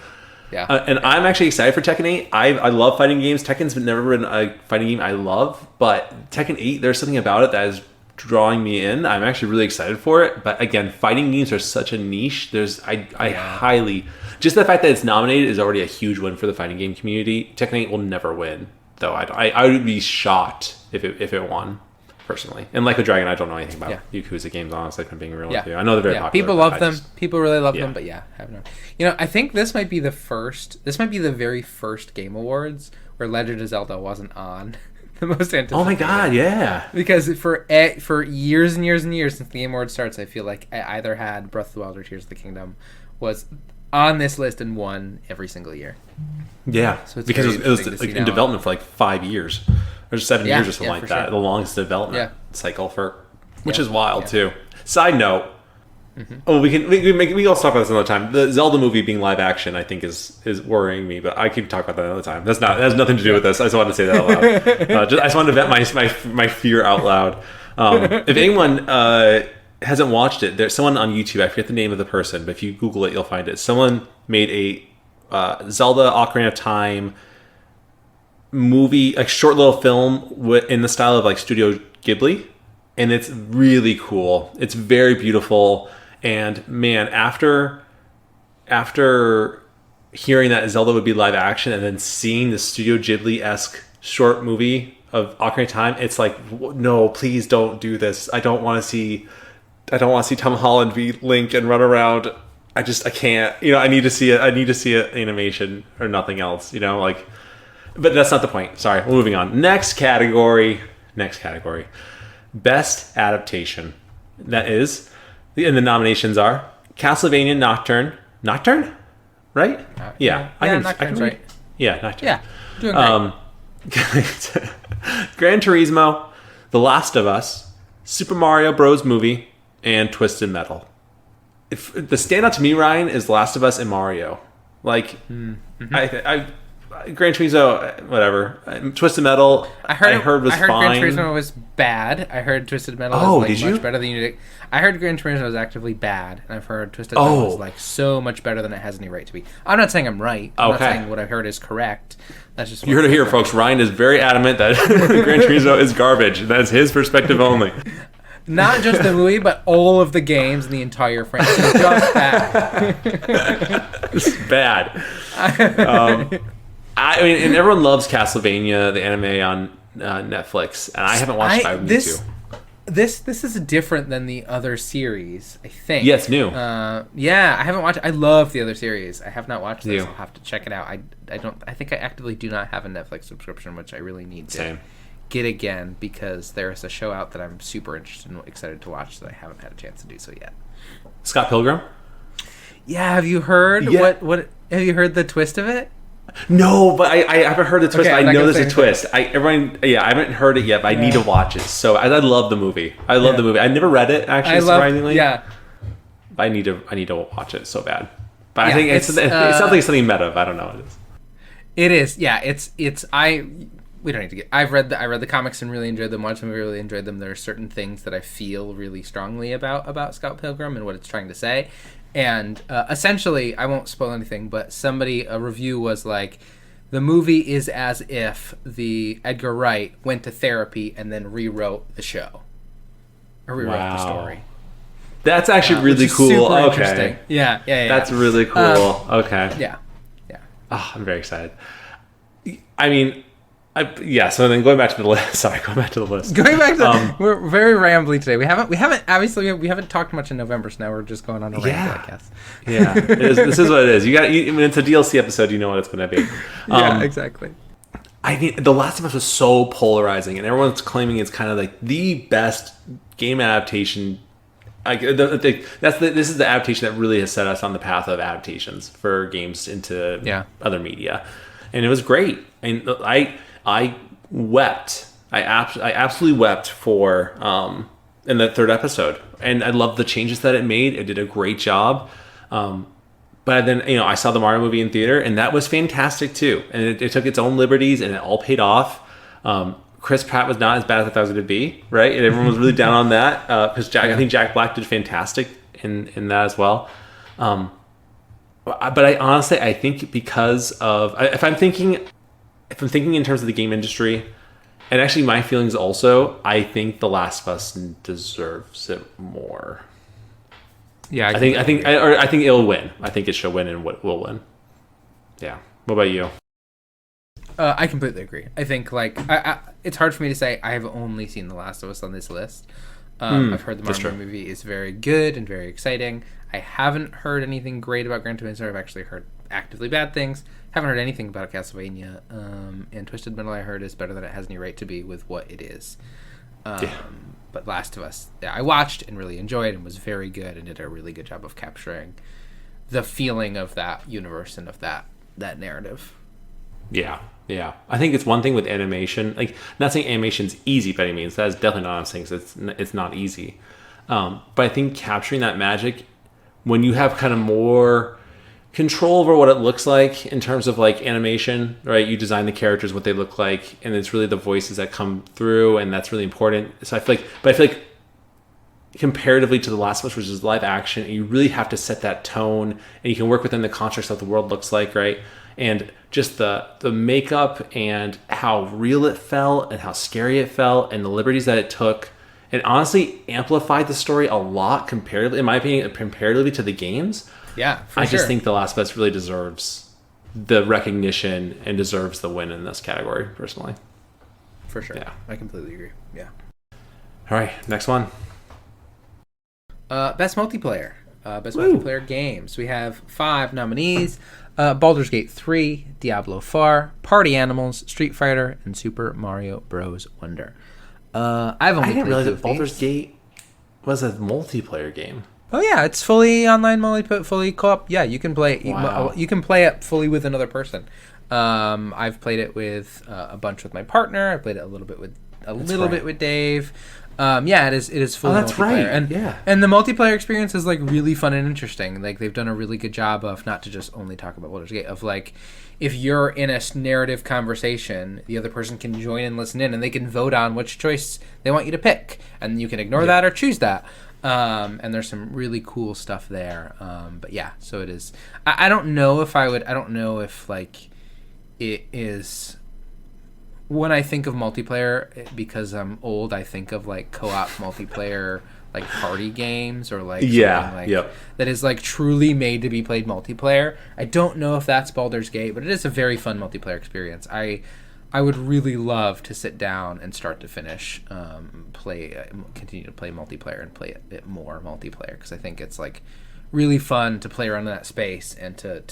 A: and I'm actually excited for Tekken 8. I love fighting games. Tekken's never been a fighting game I love, but Tekken 8, there's something about it that is drawing me in. I'm actually really excited for it. But again, fighting games are such a niche. I highly, just the fact that it's nominated is already a huge win for the fighting game community. Tekken 8 will never win, though. I would be shocked if it won. Personally, and like the Dragon, I don't know anything about Yakuza games. Honestly, if I'm being real with you, I know they're very popular.
B: People love them. People really love them, but have no. I think this might be the first. This might be the very first Game Awards where Legend of Zelda wasn't on the most anticipated.
A: Oh my god, yeah!
B: Because for years and years and years since the Game Awards starts, I feel like I either had Breath of the Wild or Tears of the Kingdom was on this list and won every single year.
A: Yeah, so because it was like in development for like 5 years. Or 7 years or something like that. Sure. The longest development cycle which is wild too. Side note. We can also talk about this another time. The Zelda movie being live action, I think, is worrying me, but I can talk about that another time. That has nothing to do with this. I just wanted to say that out loud. I just wanted to vent my fear out loud. If anyone hasn't watched it, there's someone on YouTube. I forget the name of the person, but if you Google it, you'll find it. Someone made a Zelda Ocarina of Time movie, a short little film in the style of like Studio Ghibli, and it's really cool. It's very beautiful, and man, after hearing that Zelda would be live action and then seeing the Studio Ghibli-esque short movie of Ocarina of Time, it's like, no, please don't do this. I don't want to see Tom Holland be Link and run around. I can't. I need to see it. I need to see it animation or nothing else. But that's not the point. Sorry, we're moving on. Next category. Best adaptation. That is, and the nominations are Castlevania Nocturne. Nocturne? Right?
B: Nocturne's right.
A: Yeah, Nocturne.
B: Yeah, doing great.
A: Gran Turismo, The Last of Us, Super Mario Bros. Movie, and Twisted Metal. If the standout to me, Ryan, is The Last of Us and Mario. Gran Turismo, whatever. Twisted Metal, I heard was fine.
B: Gran Turismo was bad. I heard Twisted Metal was much better than you did. I heard Gran Turismo was actively bad, and I've heard Twisted Metal was so much better than it has any right to be. I'm not saying I'm right. I'm not saying what I heard is correct. That's just
A: you heard it here, folks. Ryan is very adamant that Gran Turismo is garbage. That's his perspective only.
B: Not just the movie, but all of the games in the entire franchise. Just bad.
A: It's bad. I mean, and everyone loves Castlevania, the anime on Netflix, and I haven't watched it. I need to.
B: This is different than the other series, I think.
A: Yeah, it's new.
B: I haven't watched it. I love the other series. I have not watched this. I'll have to check it out. I think I actively do not have a Netflix subscription, which I really need to get again, because there's a show out that I'm super interested and excited to watch that I haven't had a chance to do so yet.
A: Scott Pilgrim?
B: Yeah, have you heard what have you heard the twist of it?
A: No, but I haven't heard the twist. Okay, I know there's a twist. I haven't heard it yet, but I need to watch it. So I love the movie. I love the movie. I never read it, actually, surprisingly.
B: Yeah.
A: But I need to watch it so bad. But I think it sounds like something meta. I don't know what it is.
B: It is. Yeah, we don't need to get. I read the comics and really enjoyed them. Watched them, really enjoyed them. There are certain things that I feel really strongly about Scott Pilgrim and what it's trying to say. And essentially, I won't spoil anything, but a review was like, the movie is as if the Edgar Wright went to therapy and then rewrote the show. Or rewrote the story.
A: That's actually really cool.
B: Super interesting. Yeah.
A: That's really cool. Okay.
B: Yeah.
A: Oh, I'm very excited. I mean, So then going back to the list. Sorry, going back to the list.
B: Going back to we're very rambly today. We haven't talked much in November, so now we're just going on a rant, I guess.
A: Yeah, this is what it is. When it's a DLC episode, you know what it's going to be.
B: Yeah, exactly.
A: I mean, The Last of Us was so polarizing, and everyone's claiming it's kind of like the best game adaptation. This is the adaptation that really has set us on the path of adaptations for games into other media, and it was great. And I wept. I absolutely wept for in the third episode, and I loved the changes that it made. It did a great job. But then, I saw the Mario movie in theater, and that was fantastic too. And it took its own liberties, and it all paid off. Chris Pratt was not as bad as I thought it was going to be, right? And everyone was really down on that because I think Jack Black did fantastic in that as well. But I think because of if I'm thinking in terms of the game industry, and actually my feelings also, I think The Last of Us deserves it more.
B: Yeah,
A: I think it'll win. I think it should win and will win. Yeah. What about you?
B: I completely agree. I think it's hard for me to say. I have only seen The Last of Us on this list. I've heard the Mario movie is very good and very exciting. I haven't heard anything great about Gran Turismo. I've actually heard actively bad things. Haven't heard anything about Castlevania. And Twisted Metal I heard is better than it has any right to be with what it is. But Last of Us, I watched and really enjoyed and was very good and did a really good job of capturing the feeling of that universe and of that narrative.
A: Yeah. I think it's one thing with animation. Like, not saying animation's easy by any means. That is definitely not what I'm saying. It's not easy. But I think capturing that magic when you have kind of more control over what it looks like in terms of like animation, right? You design the characters, what they look like, and it's really the voices that come through, and that's really important. So I feel like comparatively to The Last of Us, which is live action, you really have to set that tone, and you can work within the constructs that the world looks like, right? And just the makeup and how real it felt and how scary it felt and the liberties that it took, and honestly amplified the story a lot comparatively, in my opinion, comparatively to the games.
B: Yeah,
A: I just think The Last of Us really deserves the recognition and deserves the win in this category, personally.
B: For sure.
A: Yeah.
B: I completely agree. Yeah.
A: All right, next one.
B: Best multiplayer. Best multiplayer games. We have 5 nominees. Baldur's Gate 3, Diablo 4, Party Animals, Street Fighter, and Super Mario Bros. Wonder. I didn't
A: realize that Baldur's Gate was a multiplayer game.
B: Oh yeah, it's fully online, fully co-op. Yeah, you can play.
A: Wow.
B: You can play it fully with another person. I've played it with a bunch with my partner. I played it a little bit with Dave. Yeah, it is fully.
A: Oh, that's
B: multiplayer.
A: right.
B: And the multiplayer experience is like really fun and interesting. Like they've done a really good job of not to just only talk about Baldur's Gate, of like if you're in a narrative conversation, the other person can join and listen in, and they can vote on which choice they want you to pick, and you can ignore that or choose that. And there's some really cool stuff there. But yeah, so it is. I don't know if like it is. When I think of multiplayer, because I'm old, I think of like co-op multiplayer, like party games or like that is like truly made to be played multiplayer. I don't know if that's Baldur's Gate, but it is a very fun multiplayer experience. I would really love to sit down and start to finish continue to play multiplayer and play it more multiplayer, because I think it's like really fun to play around in that space and to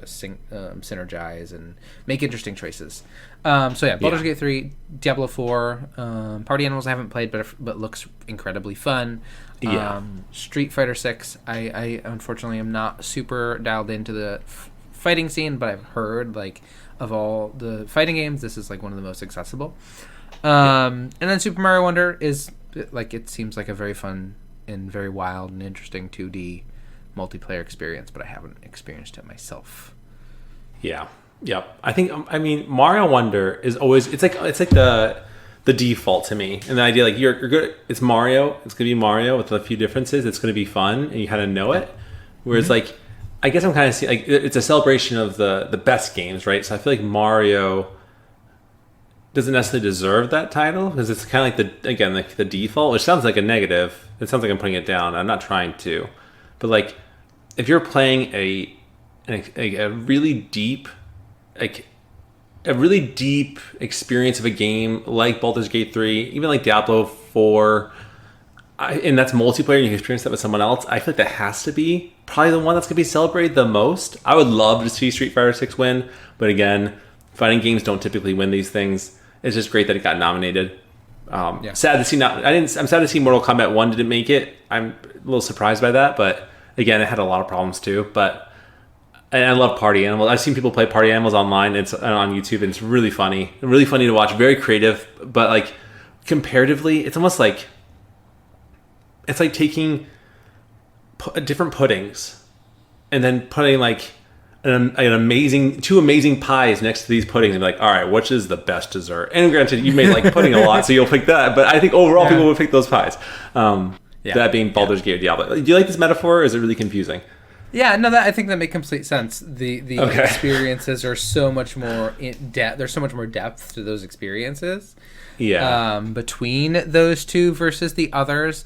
B: synergize and make interesting choices. Baldur's Gate 3, Diablo 4, Party Animals I haven't played, but looks incredibly fun. Street Fighter 6, I unfortunately am not super dialed into the fighting scene, but I've heard like of all the fighting games, this is like one of the most accessible. And then Super Mario Wonder is like, it seems like a very fun and very wild and interesting 2D multiplayer experience, but I haven't experienced it myself.
A: Yeah. Yep. I mean Mario Wonder is always it's like the default to me, and the idea like you're good, it's Mario, it's gonna be Mario with a few differences, it's gonna be fun and you kind of know it, whereas like I guess I'm kind of seeing like it's a celebration of the best games, right? So I feel like Mario doesn't necessarily deserve that title because it's kind of like the default, which sounds like a negative. It sounds like I'm putting it down. I'm not trying to, but like if you're playing a really deep, like a really deep experience of a game like Baldur's Gate 3, even like Diablo 4, and that's multiplayer and you can experience that with someone else, I feel like that has to be probably the one that's going to be celebrated the most. I would love to see Street Fighter 6 win, but again, fighting games don't typically win these things. It's just great that it got nominated. Sad to see I'm sad to see Mortal Kombat 1 didn't make it. I'm a little surprised by that, but again, it had a lot of problems too. And I love Party Animals. I've seen people play Party Animals online. It's on YouTube, and it's really funny to watch. Very creative, but like comparatively, it's almost like it's like taking different puddings and then putting like two amazing pies next to these puddings and be like, all right, which is the best dessert? And granted, you may like pudding a lot, so you'll pick that. But I think overall, people would pick those pies. That being Baldur's Gate or Diablo. Do you like this metaphor, or is it really confusing?
B: Yeah, no, I think that makes complete sense. The experiences are so much more in depth. There's so much more depth to those experiences.
A: Yeah.
B: Between those two versus the others,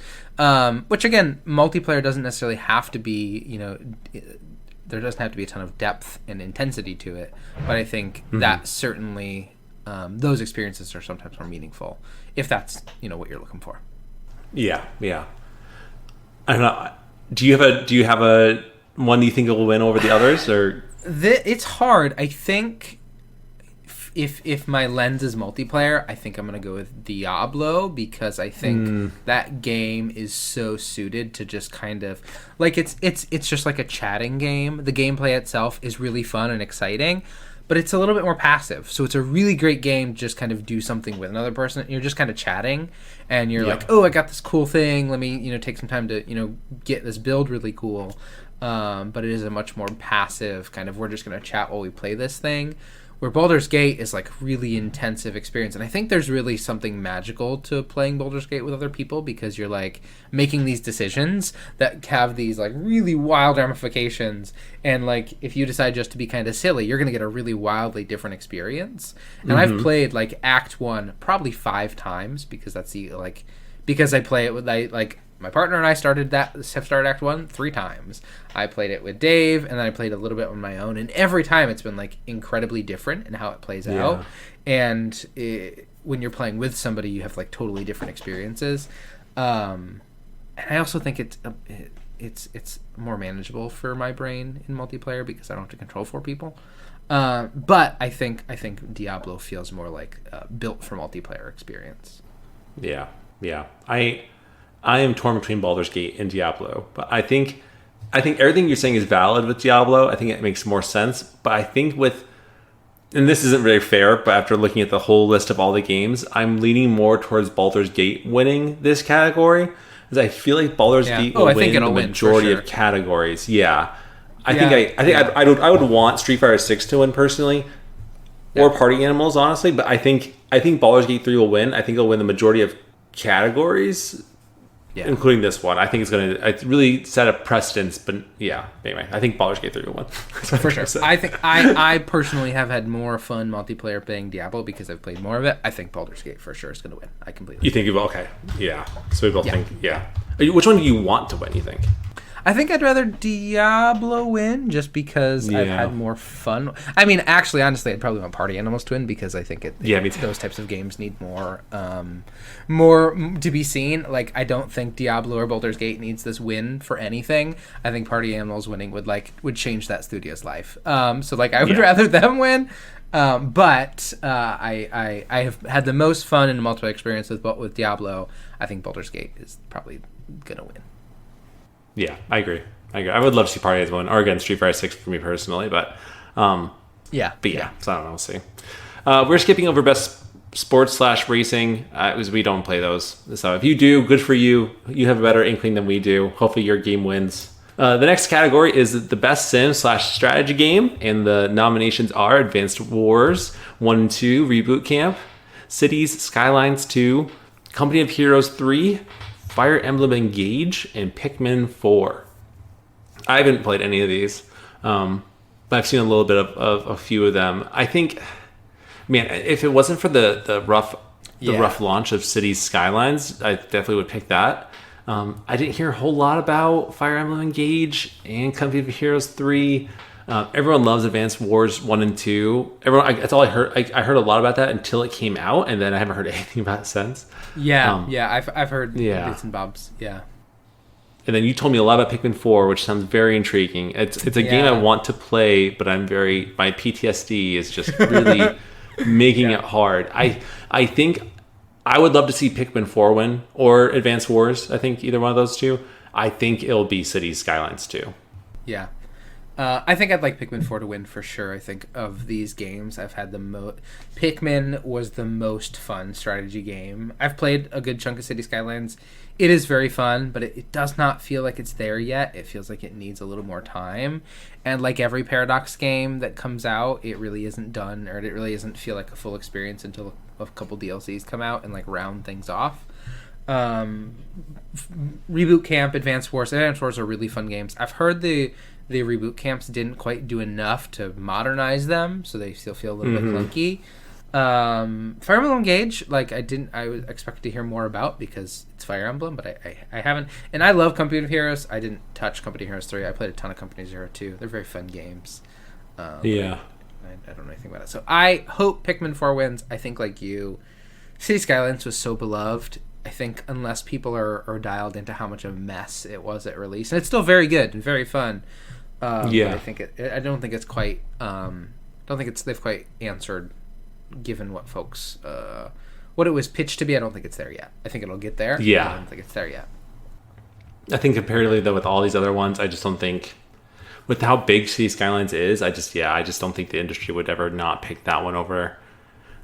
B: which again, multiplayer doesn't necessarily have to be. There doesn't have to be a ton of depth and intensity to it. But I think that certainly those experiences are sometimes more meaningful if that's what you're looking for.
A: Yeah. I don't know. Do you have a one you think will win over the others, or
B: it's hard. I think if my lens is multiplayer, I think I'm gonna go with Diablo because I think that game is so suited to just kind of like it's just like a chatting game. The gameplay itself is really fun and exciting, but it's a little bit more passive. So it's a really great game to just kind of do something with another person. You're just kind of chatting and you're like, oh, I got this cool thing. Let me, take some time to, get this build really cool. But it is a much more passive kind of, we're just going to chat while we play this thing. Where Baldur's Gate is like really intensive experience. And I think there's really something magical to playing Baldur's Gate with other people because you're like making these decisions that have these like really wild ramifications. And like if you decide just to be kind of silly, you're going to get a really wildly different experience. And I've played like Act 1 probably 5 times because because I play it with my partner and I have started Act 1 3 times. I played it with Dave, and then I played a little bit on my own. And every time it's been, like, incredibly different in how it plays out. And when you're playing with somebody, you have, like, totally different experiences. And I also think it's more manageable for my brain in multiplayer because I don't have to control 4 people. But I think Diablo feels more like built for multiplayer experience.
A: Yeah. I am torn between Baldur's Gate and Diablo, but I think everything you're saying is valid with Diablo. I think it makes more sense, but I think and this isn't very fair, but after looking at the whole list of all the games, I'm leaning more towards Baldur's Gate winning this category, because I feel like Baldur's Gate will win the majority of categories. Yeah, I would want Street Fighter 6 to win personally, or Party Animals, honestly, but I think Baldur's Gate 3 will win. I think it'll win the majority of categories. Yeah. Including this one. I think it's going to really set a precedence, but anyway, I think Baldur's Gate 3 will win.
B: For sure. I think I personally have had more fun multiplayer playing Diablo because I've played more of it. I think Baldur's Gate for sure is going to win. I completely
A: agree. Okay. Yeah. So we both think, Which one do you want to win, you think?
B: I think I'd rather Diablo win just because I've had more fun. I mean, actually, honestly, I'd probably want Party Animals to win because I think those types of games need more to be seen. Like, I don't think Diablo or Baldur's Gate needs this win for anything. I think Party Animals winning would change that studio's life. I would rather them win. But I have had the most fun in a multiplayer experience with Diablo. I think Baldur's Gate is probably gonna win.
A: Yeah, I agree. I would love to see Party Animals win, or again, Street Fighter 6 for me personally, but so I don't know, we'll see. We're skipping over best sports/racing, because we don't play those. So if you do, good for you. You have a better inkling than we do. Hopefully your game wins. The next category is the best sim/strategy game, and the nominations are Advanced Wars 1 and 2, Reboot Camp, Cities Skylines 2, Company of Heroes 3, Fire Emblem Engage, and Pikmin 4. I haven't played any of these, but I've seen a little bit of a few of them. I think, man, if it wasn't for the rough launch of Cities Skylines, I definitely would pick that. I didn't hear a whole lot about Fire Emblem Engage and Company of Heroes 3. Everyone loves Advance Wars 1 and 2. That's all I heard. I heard a lot about that until it came out, and then I haven't heard anything about it since.
B: I've heard bits and bobs. Yeah.
A: And then you told me a lot about Pikmin 4, which sounds very intriguing. It's a game I want to play, but my PTSD is just really making it hard. I think I would love to see Pikmin 4 win or Advance Wars. I think either one of those two. I think it'll be Cities Skylines 2.
B: Yeah. I think I'd like Pikmin 4 to win for sure. I think of these games, I've had the most... Pikmin was the most fun strategy game. I've played a good chunk of City Skylines. It is very fun, but it does not feel like it's there yet. It feels like it needs a little more time. And like every Paradox game that comes out, it really isn't done, or it really doesn't feel like a full experience until a couple DLCs come out and like round things off. Reboot Camp, Advance Wars are really fun games. I've heard the reboot camps didn't quite do enough to modernize them, so they still feel a little bit clunky. Fire Emblem Engage, I was expected to hear more about because it's Fire Emblem, but I haven't. And I love Company of Heroes. I didn't touch Company of Heroes 3. I played a ton of Company of Heroes 2. They're very fun games. I don't know anything about it. So I hope Pikmin 4 wins. I think, like you, City Skylines was so beloved. I think unless people are dialed into how much of a mess it was at release, and it's still very good and very fun. But I don't think it's quite. They've quite answered, given what folks, what it was pitched to be. I don't think it's there yet. I think it'll get there.
A: Yeah,
B: I don't think it's there yet.
A: I think comparatively though, with all these other ones, I just don't think, with how big City Skylines is, I just don't think the industry would ever not pick that one over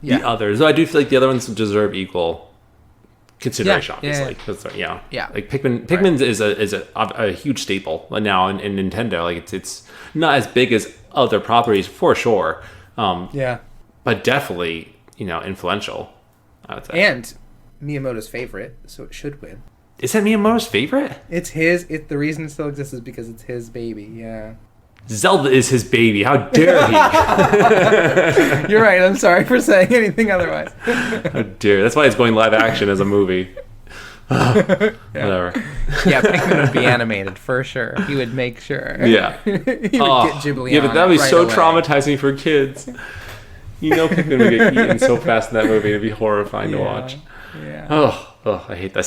A: the others. Though I do feel like the other ones deserve equal consideration, obviously. Like Pikmin is a huge staple now in Nintendo. Like it's not as big as other properties for sure. But definitely influential, I would say.
B: And Miyamoto's favorite, so it should win.
A: Is that Miyamoto's favorite?
B: It's his. The reason it still exists is because it's his baby. Yeah.
A: Zelda is his baby. How dare he?
B: You're right. I'm sorry for saying anything otherwise.
A: How dare. That's why it's going live action as a movie. Whatever.
B: Yeah, Pikmin would be animated for sure. He would make sure.
A: Yeah.
B: He would get Ghibli.
A: Yeah, but that would be
B: right
A: so
B: away.
A: Traumatizing for kids. Pikmin would get eaten so fast in that movie. It'd be horrifying to watch.
B: Yeah.
A: Oh, I hate that.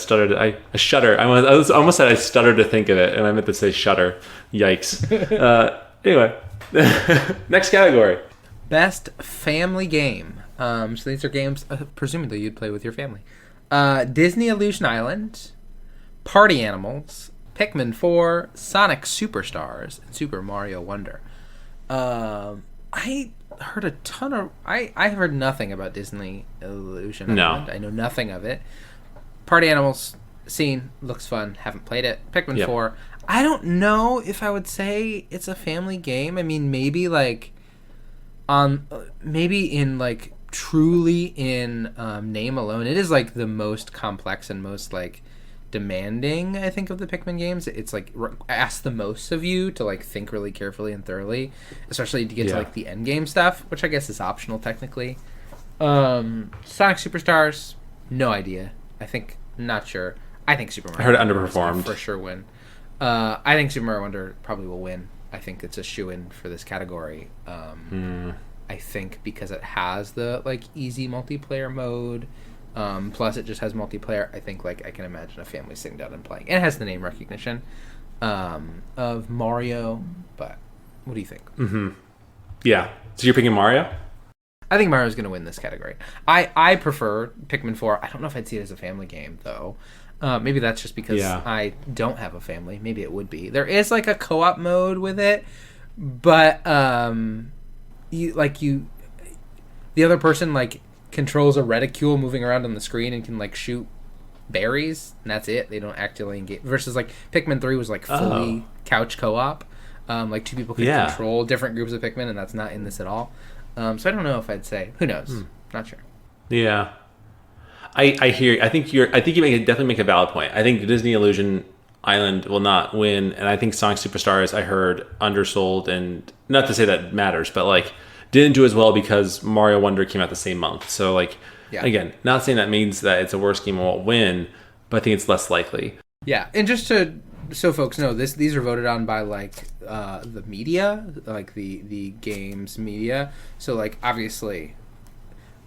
A: I shudder. I almost said I stuttered to think of it, and I meant to say shudder. Yikes. Anyway, next category.
B: Best family game. So these are games, presumably you'd play with your family. Disney Illusion Island, Party Animals, Pikmin 4, Sonic Superstars, and Super Mario Wonder. I heard a ton of... I heard nothing about Disney Illusion Island. I know nothing of it. Party Animals, seen, looks fun, haven't played it. Pikmin 4, I don't know if I would say it's a family game. I mean, maybe truly in name alone, it is like the most complex and most like demanding, I think, of the Pikmin games. It's like asks the most of you to like think really carefully and thoroughly, especially to get to like the end game stuff, which I guess is optional technically. Sonic Superstars, no idea. Not sure. I think Super Mario.
A: I heard it underperformed.
B: For sure win. I think Super Mario Wonder probably will win. I think it's a shoo-in for this category. I think because it has the like easy multiplayer mode, plus it just has multiplayer. I think like I can imagine a family sitting down and playing. And it has the name recognition of Mario. But what do you think?
A: Yeah. So you're picking Mario?
B: I think Mario's going to win this category. I prefer Pikmin 4. I don't know if I'd see it as a family game though. Maybe that's just because I don't have a family. Maybe it would be. There is like a co-op mode with it, but the other person like controls a reticule moving around on the screen and can like shoot berries, and that's it. They don't actively engage. Versus like Pikmin 3 was like fully couch co-op. Like two people could control different groups of Pikmin, and that's not in this at all. So I don't know if I'd say. Who knows? Not sure.
A: Yeah. I hear. I think you definitely make a valid point. I think Disney Illusion Island will not win, and I think Sonic Superstars, I heard, undersold, and not to say that matters, but like didn't do as well because Mario Wonder came out the same month. So like again, not saying that means that it's a worse game and won't win, but I think it's less likely.
B: Yeah, and just so folks know, these are voted on by like the media, like the games media. So like obviously,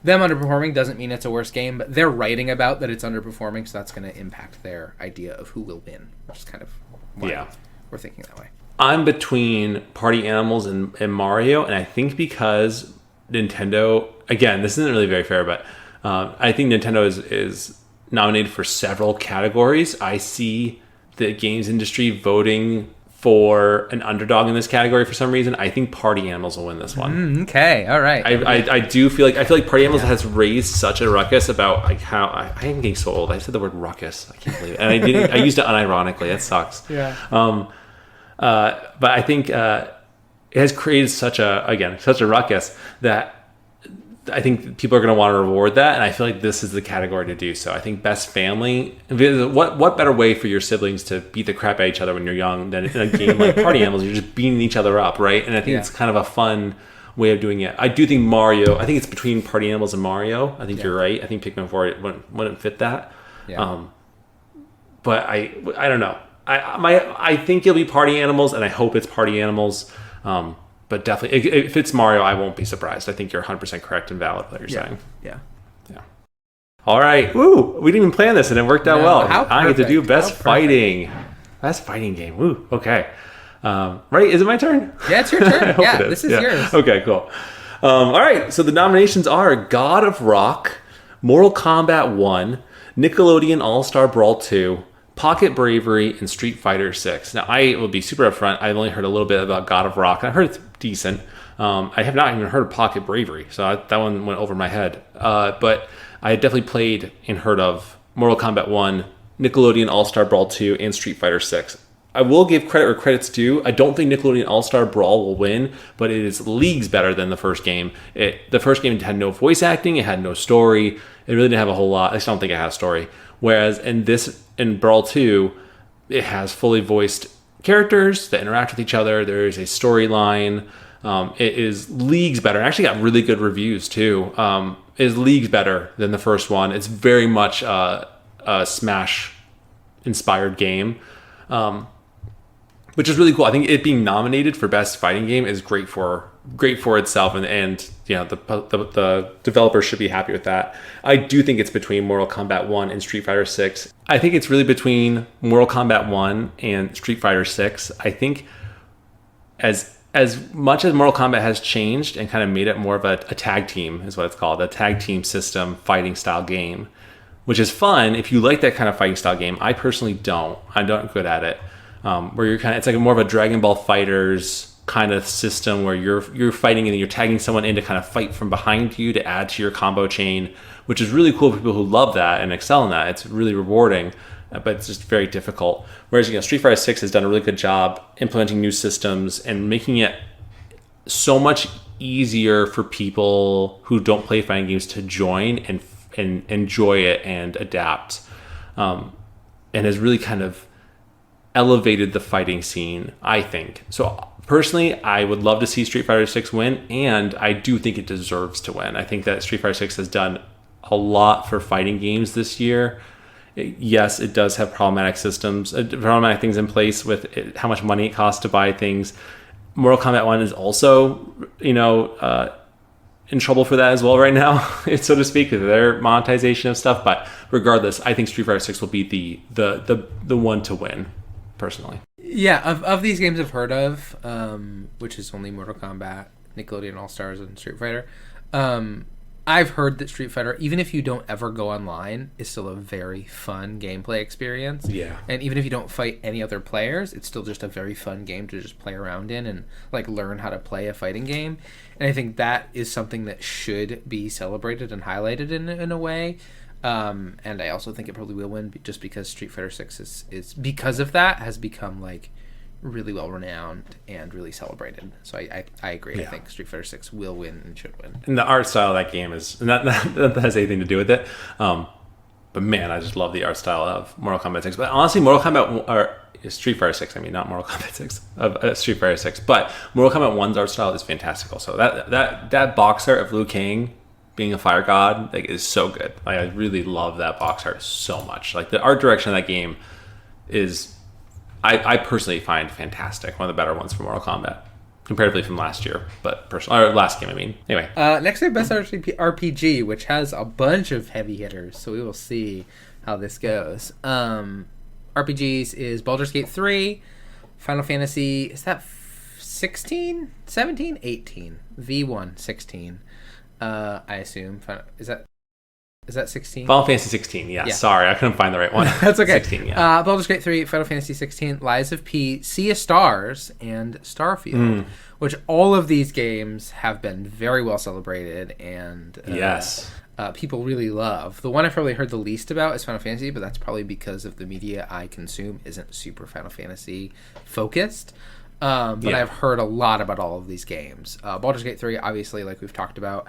B: them underperforming doesn't mean it's a worse game, but they're writing about that it's underperforming, so that's going to impact their idea of who will win, which is kind of why we're thinking that way.
A: I'm between Party Animals and Mario, and I think because Nintendo, again, this isn't really very fair, but I think Nintendo is nominated for several categories. I see the games industry voting for an underdog in this category for some reason. I think Party Animals will win this one.
B: Okay, all right.
A: I do feel like Party Animals has raised such a ruckus about like how I am getting so old. I said the word ruckus. I can't believe it, and I used it unironically. That sucks.
B: Yeah.
A: But I think it has created such a ruckus that I think people are going to want to reward that, and I feel like this is the category to do so. I think best family. What better way for your siblings to beat the crap out of each other when you're young than in a game like Party Animals? You're just beating each other up, right? And I think it's kind of a fun way of doing it. I do think Mario. I think it's between Party Animals and Mario. I think you're right. I think Pikmin 4 wouldn't fit that. Yeah. But I don't know. I think it'll be Party Animals, and I hope it's Party Animals. But definitely, if it's Mario, I won't be surprised. I think you're 100% correct and valid what you're saying.
B: Yeah.
A: All right. Woo! We didn't even plan this, and it worked out well. I get to do best fighting. Best fighting game. Woo! Okay. Right? Is it my turn?
B: Yeah, it's your turn. Yeah, this is yours.
A: Okay, cool. All right. So the nominations are God of Rock, Mortal Kombat 1, Nickelodeon All-Star Brawl 2, Pocket Bravery, and Street Fighter 6. Now, I will be super upfront. I've only heard a little bit about God of Rock. I heard it's decent. I have not even heard of Pocket Bravery, so that one went over my head. But I had definitely played and heard of Mortal Kombat 1, Nickelodeon All-Star Brawl 2, and Street Fighter 6. I will give credit where credit's due. I don't think Nickelodeon All-Star Brawl will win, but it is leagues better than the first game. The first game had no voice acting. It had no story. It really didn't have a whole lot. I just don't think it had a story. Whereas in Brawl 2, it has fully voiced characters that interact with each other. There is a storyline. It is leagues better. It actually got really good reviews too. It is leagues better than the first one. It's very much a Smash-inspired game, which is really cool. I think it being nominated for Best Fighting Game is great for itself, and you know the developers should be happy with that. I do think it's between Mortal Kombat 1 and Street Fighter 6. I think it's really between Mortal Kombat 1 and Street Fighter 6. I think as much as Mortal Kombat has changed and kind of made it more of a tag team, is what it's called, a tag team system fighting style game, which is fun if you like that kind of fighting style game. I personally don't. I'm not good at it. Where you're it's like more of a Dragon Ball Fighters kind of system where you're fighting and you're tagging someone in to kind of fight from behind you to add to your combo chain, which is really cool for people who love that and excel in that. It's really rewarding, but it's just very difficult. Whereas Street Fighter 6 has done a really good job implementing new systems and making it so much easier for people who don't play fighting games to join and enjoy it and adapt, and has really kind of elevated the fighting scene, I think. So personally, I would love to see Street Fighter 6 win, and I do think it deserves to win. I think that Street Fighter 6 has done a lot for fighting games this year. Yes, it does have problematic things in place with how much money it costs to buy things. Mortal Kombat 1 is also, in trouble for that as well right now, so to speak, with their monetization of stuff. But regardless, I think Street Fighter 6 will be the one to win, personally.
B: Yeah, of these games I've heard of, which is only Mortal Kombat, Nickelodeon All-Stars, and Street Fighter, I've heard that Street Fighter, even if you don't ever go online, is still a very fun gameplay experience.
A: Yeah.
B: And even if you don't fight any other players, it's still just a very fun game to just play around in and like learn how to play a fighting game. And I think that is something that should be celebrated and highlighted in a way. And I also think it probably will win just because Street Fighter 6 is because of that has become like really well renowned and really celebrated. So I agree. Yeah. I think Street Fighter 6 will win and should win.
A: And the art style of that game is not that has anything to do with it. But man, I just love the art style of Mortal Kombat 6. But honestly, Street Fighter 6. I mean, not Mortal Kombat 6 of Street Fighter 6. But Mortal Kombat 1's art style is fantastical. So that box art of Liu Kang being a fire god is so good. Like, I really love that box art so much. Like the art direction of that game is, I personally find fantastic. One of the better ones from Mortal Kombat. Comparatively from last year, but or last game, I mean. Anyway.
B: Next we have Best RPG, which has a bunch of heavy hitters, so we will see how this goes. RPGs is Baldur's Gate 3, Final Fantasy, is that 16? 17? 18. V1, 16. I assume. Is that 16?
A: Final Fantasy 16, yeah. Sorry, I couldn't find the right one.
B: That's okay.
A: 16, yeah.
B: Baldur's Gate 3, Final Fantasy 16, Lies of P, Sea of Stars, and Starfield, which all of these games have been very well celebrated and
A: yes.
B: People really love. The one I've probably heard the least about is Final Fantasy, but that's probably because of the media I consume isn't super Final Fantasy focused. But I've heard a lot about all of these games. Baldur's Gate 3, obviously, like we've talked about,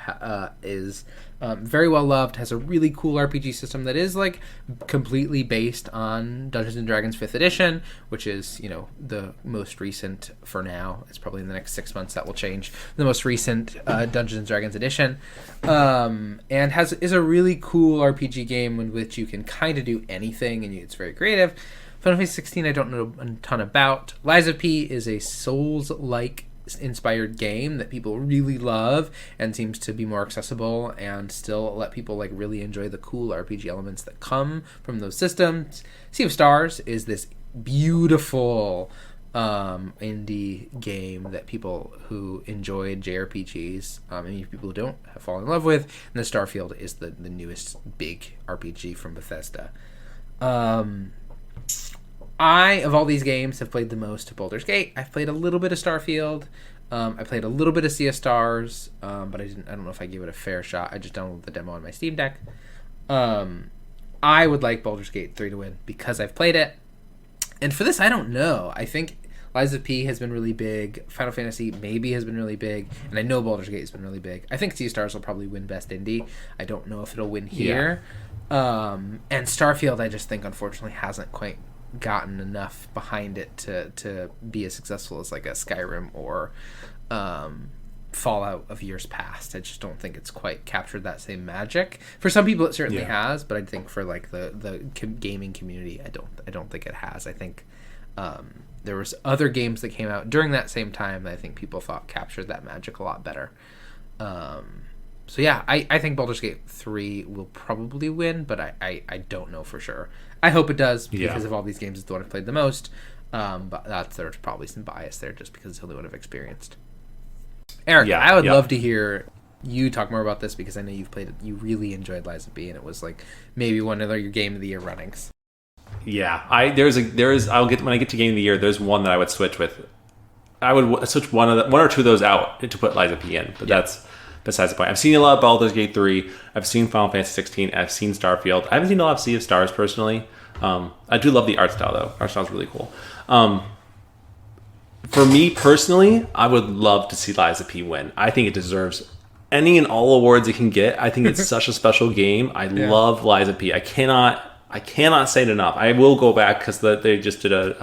B: is very well loved, has a really cool RPG system that is like completely based on Dungeons & Dragons 5th edition, which is, the most recent for now. It's probably in the next 6 months that will change. The most recent Dungeons & Dragons edition. And is a really cool RPG game in which you can kind of do anything, and it's very creative. Final Fantasy 16 I don't know a ton about. Lies of P is a Souls-like inspired game that people really love and seems to be more accessible and still let people like really enjoy the cool RPG elements that come from those systems. Sea of Stars is this beautiful indie game that people who enjoyed JRPGs and people who don't have fallen in love with. And then Starfield is the newest big RPG from Bethesda. I, of all these games, have played the most Baldur's Gate. I've played a little bit of Starfield. I played a little bit of Sea of Stars, but I don't know if I gave it a fair shot. I just downloaded the demo on my Steam Deck. I would like Baldur's Gate 3 to win because I've played it. And for this, I don't know. I think Lies of P has been really big. Final Fantasy maybe has been really big. And I know Baldur's Gate has been really big. I think Sea of Stars will probably win Best Indie. I don't know if it'll win here. Yeah. And Starfield, I just think, unfortunately, hasn't quite gotten enough behind it to be as successful as like a Skyrim or Fallout of years past. I just don't think it's quite captured that same magic. For some people it certainly has, but I think for like the gaming community I don't think it has. I think there was other games that came out during that same time that I think people thought captured that magic a lot better. So yeah, I think Baldur's Gate 3 will probably win, but I don't know for sure. I hope it does because of all these games. It's the one I've played the most. But there's probably some bias there just because it's the only one I've experienced. Eric, I would love to hear you talk more about this because I know you've played it. You really enjoyed Lies of P, and it was like maybe one of your Game of the Year runnings.
A: Yeah, I'll get when I get to Game of the Year. There's one that I would switch with. I would switch one or two of those out to put Lies of P in, but that's besides the point. I've seen a lot of Baldur's Gate 3. I've seen Final Fantasy 16. I've seen Starfield. I haven't seen a lot of Sea of Stars personally. I do love the art style though. Art style is really cool. For me personally, I would love to see Lies of P win. I think it deserves any and all awards it can get. I think it's such a special game. I love Lies of P. I cannot say it enough. I will go back because they just did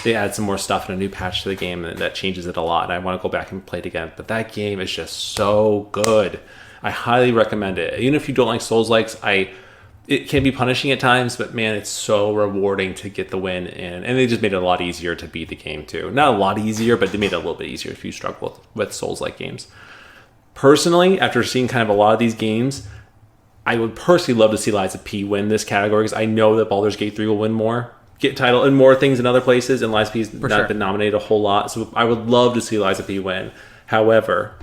A: they added some more stuff in a new patch to the game that changes it a lot. And I want to go back and play it again. But that game is just so good. I highly recommend it. Even if you don't like Souls-likes, it can be punishing at times, but man, it's so rewarding to get the win. And they just made it a lot easier to beat the game too. Not a lot easier, but they made it a little bit easier if you struggle with Souls-like games. Personally, after seeing kind of a lot of these games, I would personally love to see Lies of P win this category because I know that Baldur's Gate 3 will win more. Get title and more things in other places, and Lies of P has been nominated a whole lot, so I would love to see Lies of P win. However,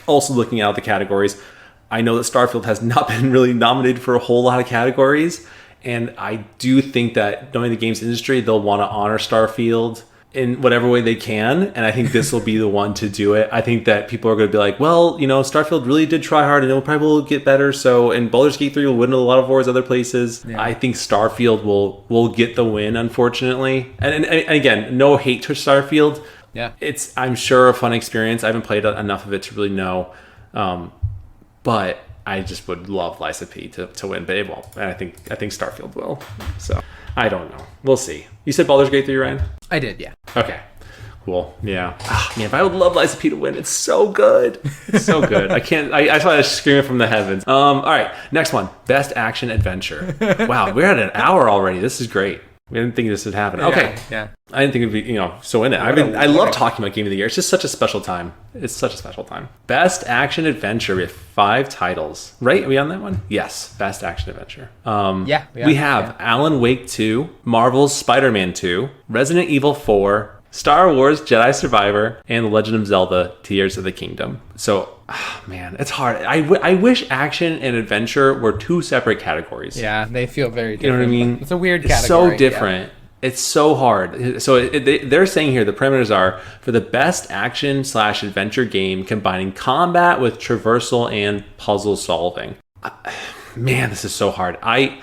A: also looking at the categories, I know that Starfield has not been really nominated for a whole lot of categories, and I do think that knowing the games industry, they'll want to honor Starfield in whatever way they can, and I think this will be the one to do it. I think that people are going to be like, well, Starfield really did try hard, and it will probably get better, and Baldur's Gate 3 will win a lot of awards other places. Yeah. I think Starfield will get the win, unfortunately. And again, no hate to Starfield.
B: Yeah,
A: it's, I'm sure, a fun experience. I haven't played enough of it to really know, but I just would love Lies of P to win, but it won't. And I think Starfield will. So I don't know. We'll see. You said Baldur's Gate 3, Ryan?
B: I did, yeah.
A: Okay. Cool. Yeah. Man, if I would love Lies of P to win. It's so good. It's so good. I just want to scream it from the heavens. All right. Next one. Best Action Adventure. Wow. We're at an hour already. This is great. We didn't think this would happen.
B: Yeah,
A: Okay.
B: yeah.
A: I didn't think it'd be, so in it. I love talking about Game of the Year. It's just such a special time. It's such a special time. Best Action Adventure. We have 5 titles. Right? Are we on that one? Yes. Best Action Adventure.
B: Yeah.
A: We have Alan Wake 2, Marvel's Spider-Man 2, Resident Evil 4, Star Wars Jedi Survivor, and The Legend of Zelda Tears of the Kingdom. So, man, it's hard. I wish action and adventure were 2 separate categories.
B: Yeah, they feel very different.
A: You know what I mean?
B: It's a weird category.
A: It's so different. Yeah. It's so hard. So they're saying here the parameters are for the best action/adventure game combining combat with traversal and puzzle solving. Man, this is so hard. I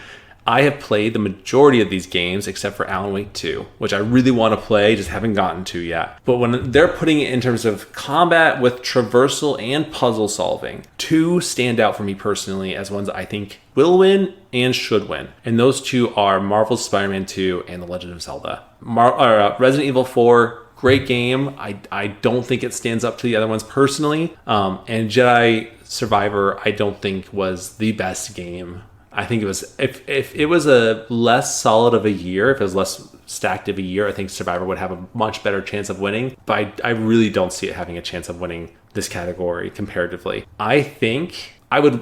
A: have played the majority of these games except for Alan Wake 2, which I really want to play, just haven't gotten to yet. But when they're putting it in terms of combat with traversal and puzzle solving, 2 stand out for me personally as ones I think will win and should win. And those 2 are Marvel's Spider-Man 2 and The Legend of Zelda. Resident Evil 4, great game. I don't think it stands up to the other ones personally. And Jedi Survivor, I don't think was the best game. I think it was, if it was a less solid of a year, if it was less stacked of a year, I think Survivor would have a much better chance of winning. But I really don't see it having a chance of winning this category comparatively. I think I would,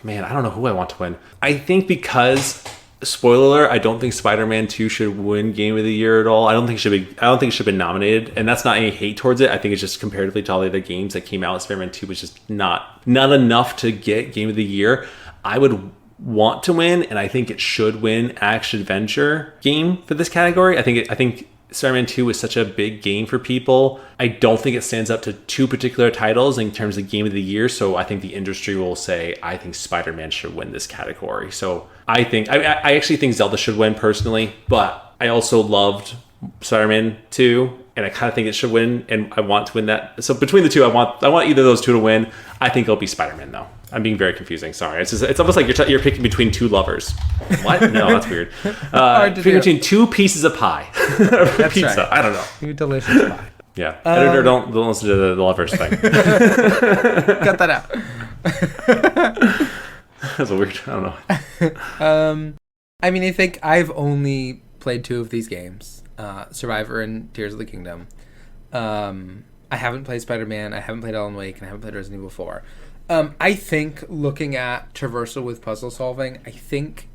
A: man, I don't know who I want to win. I think because, spoiler alert, I don't think Spider-Man 2 should win Game of the Year at all. I don't think it should be nominated. And that's not any hate towards it. I think it's just comparatively to all the other games that came out, Spider-Man 2 was just not enough to get Game of the Year. I would want to win, and I think it should win action adventure game for this category. I think Spider-Man 2 is such a big game for people. I don't think it stands up to 2 particular titles in terms of Game of the Year, so I think the industry will say, I think Spider-Man should win this category. So I actually think Zelda should win personally, but I also loved Spider-Man 2, and I kind of think it should win, and I want to win that. So between the 2, I want either of those 2 to win. I think it'll be Spider-Man, though. I'm being very confusing. Sorry. It's almost like you're picking between 2 lovers. What? No, that's weird. Picking between 2 pieces of pie. That's pizza. Right. I don't know.
B: 2 delicious pie.
A: Yeah. Editor, don't listen to the lovers thing.
B: Cut that out.
A: That's a weird. I don't know.
B: I mean, I think I've only played 2 of these games, Survivor and Tears of the Kingdom. I haven't played Spider-Man, I haven't played Alan Wake, and I haven't played Resident Evil 4. I think looking at traversal with puzzle solving, I think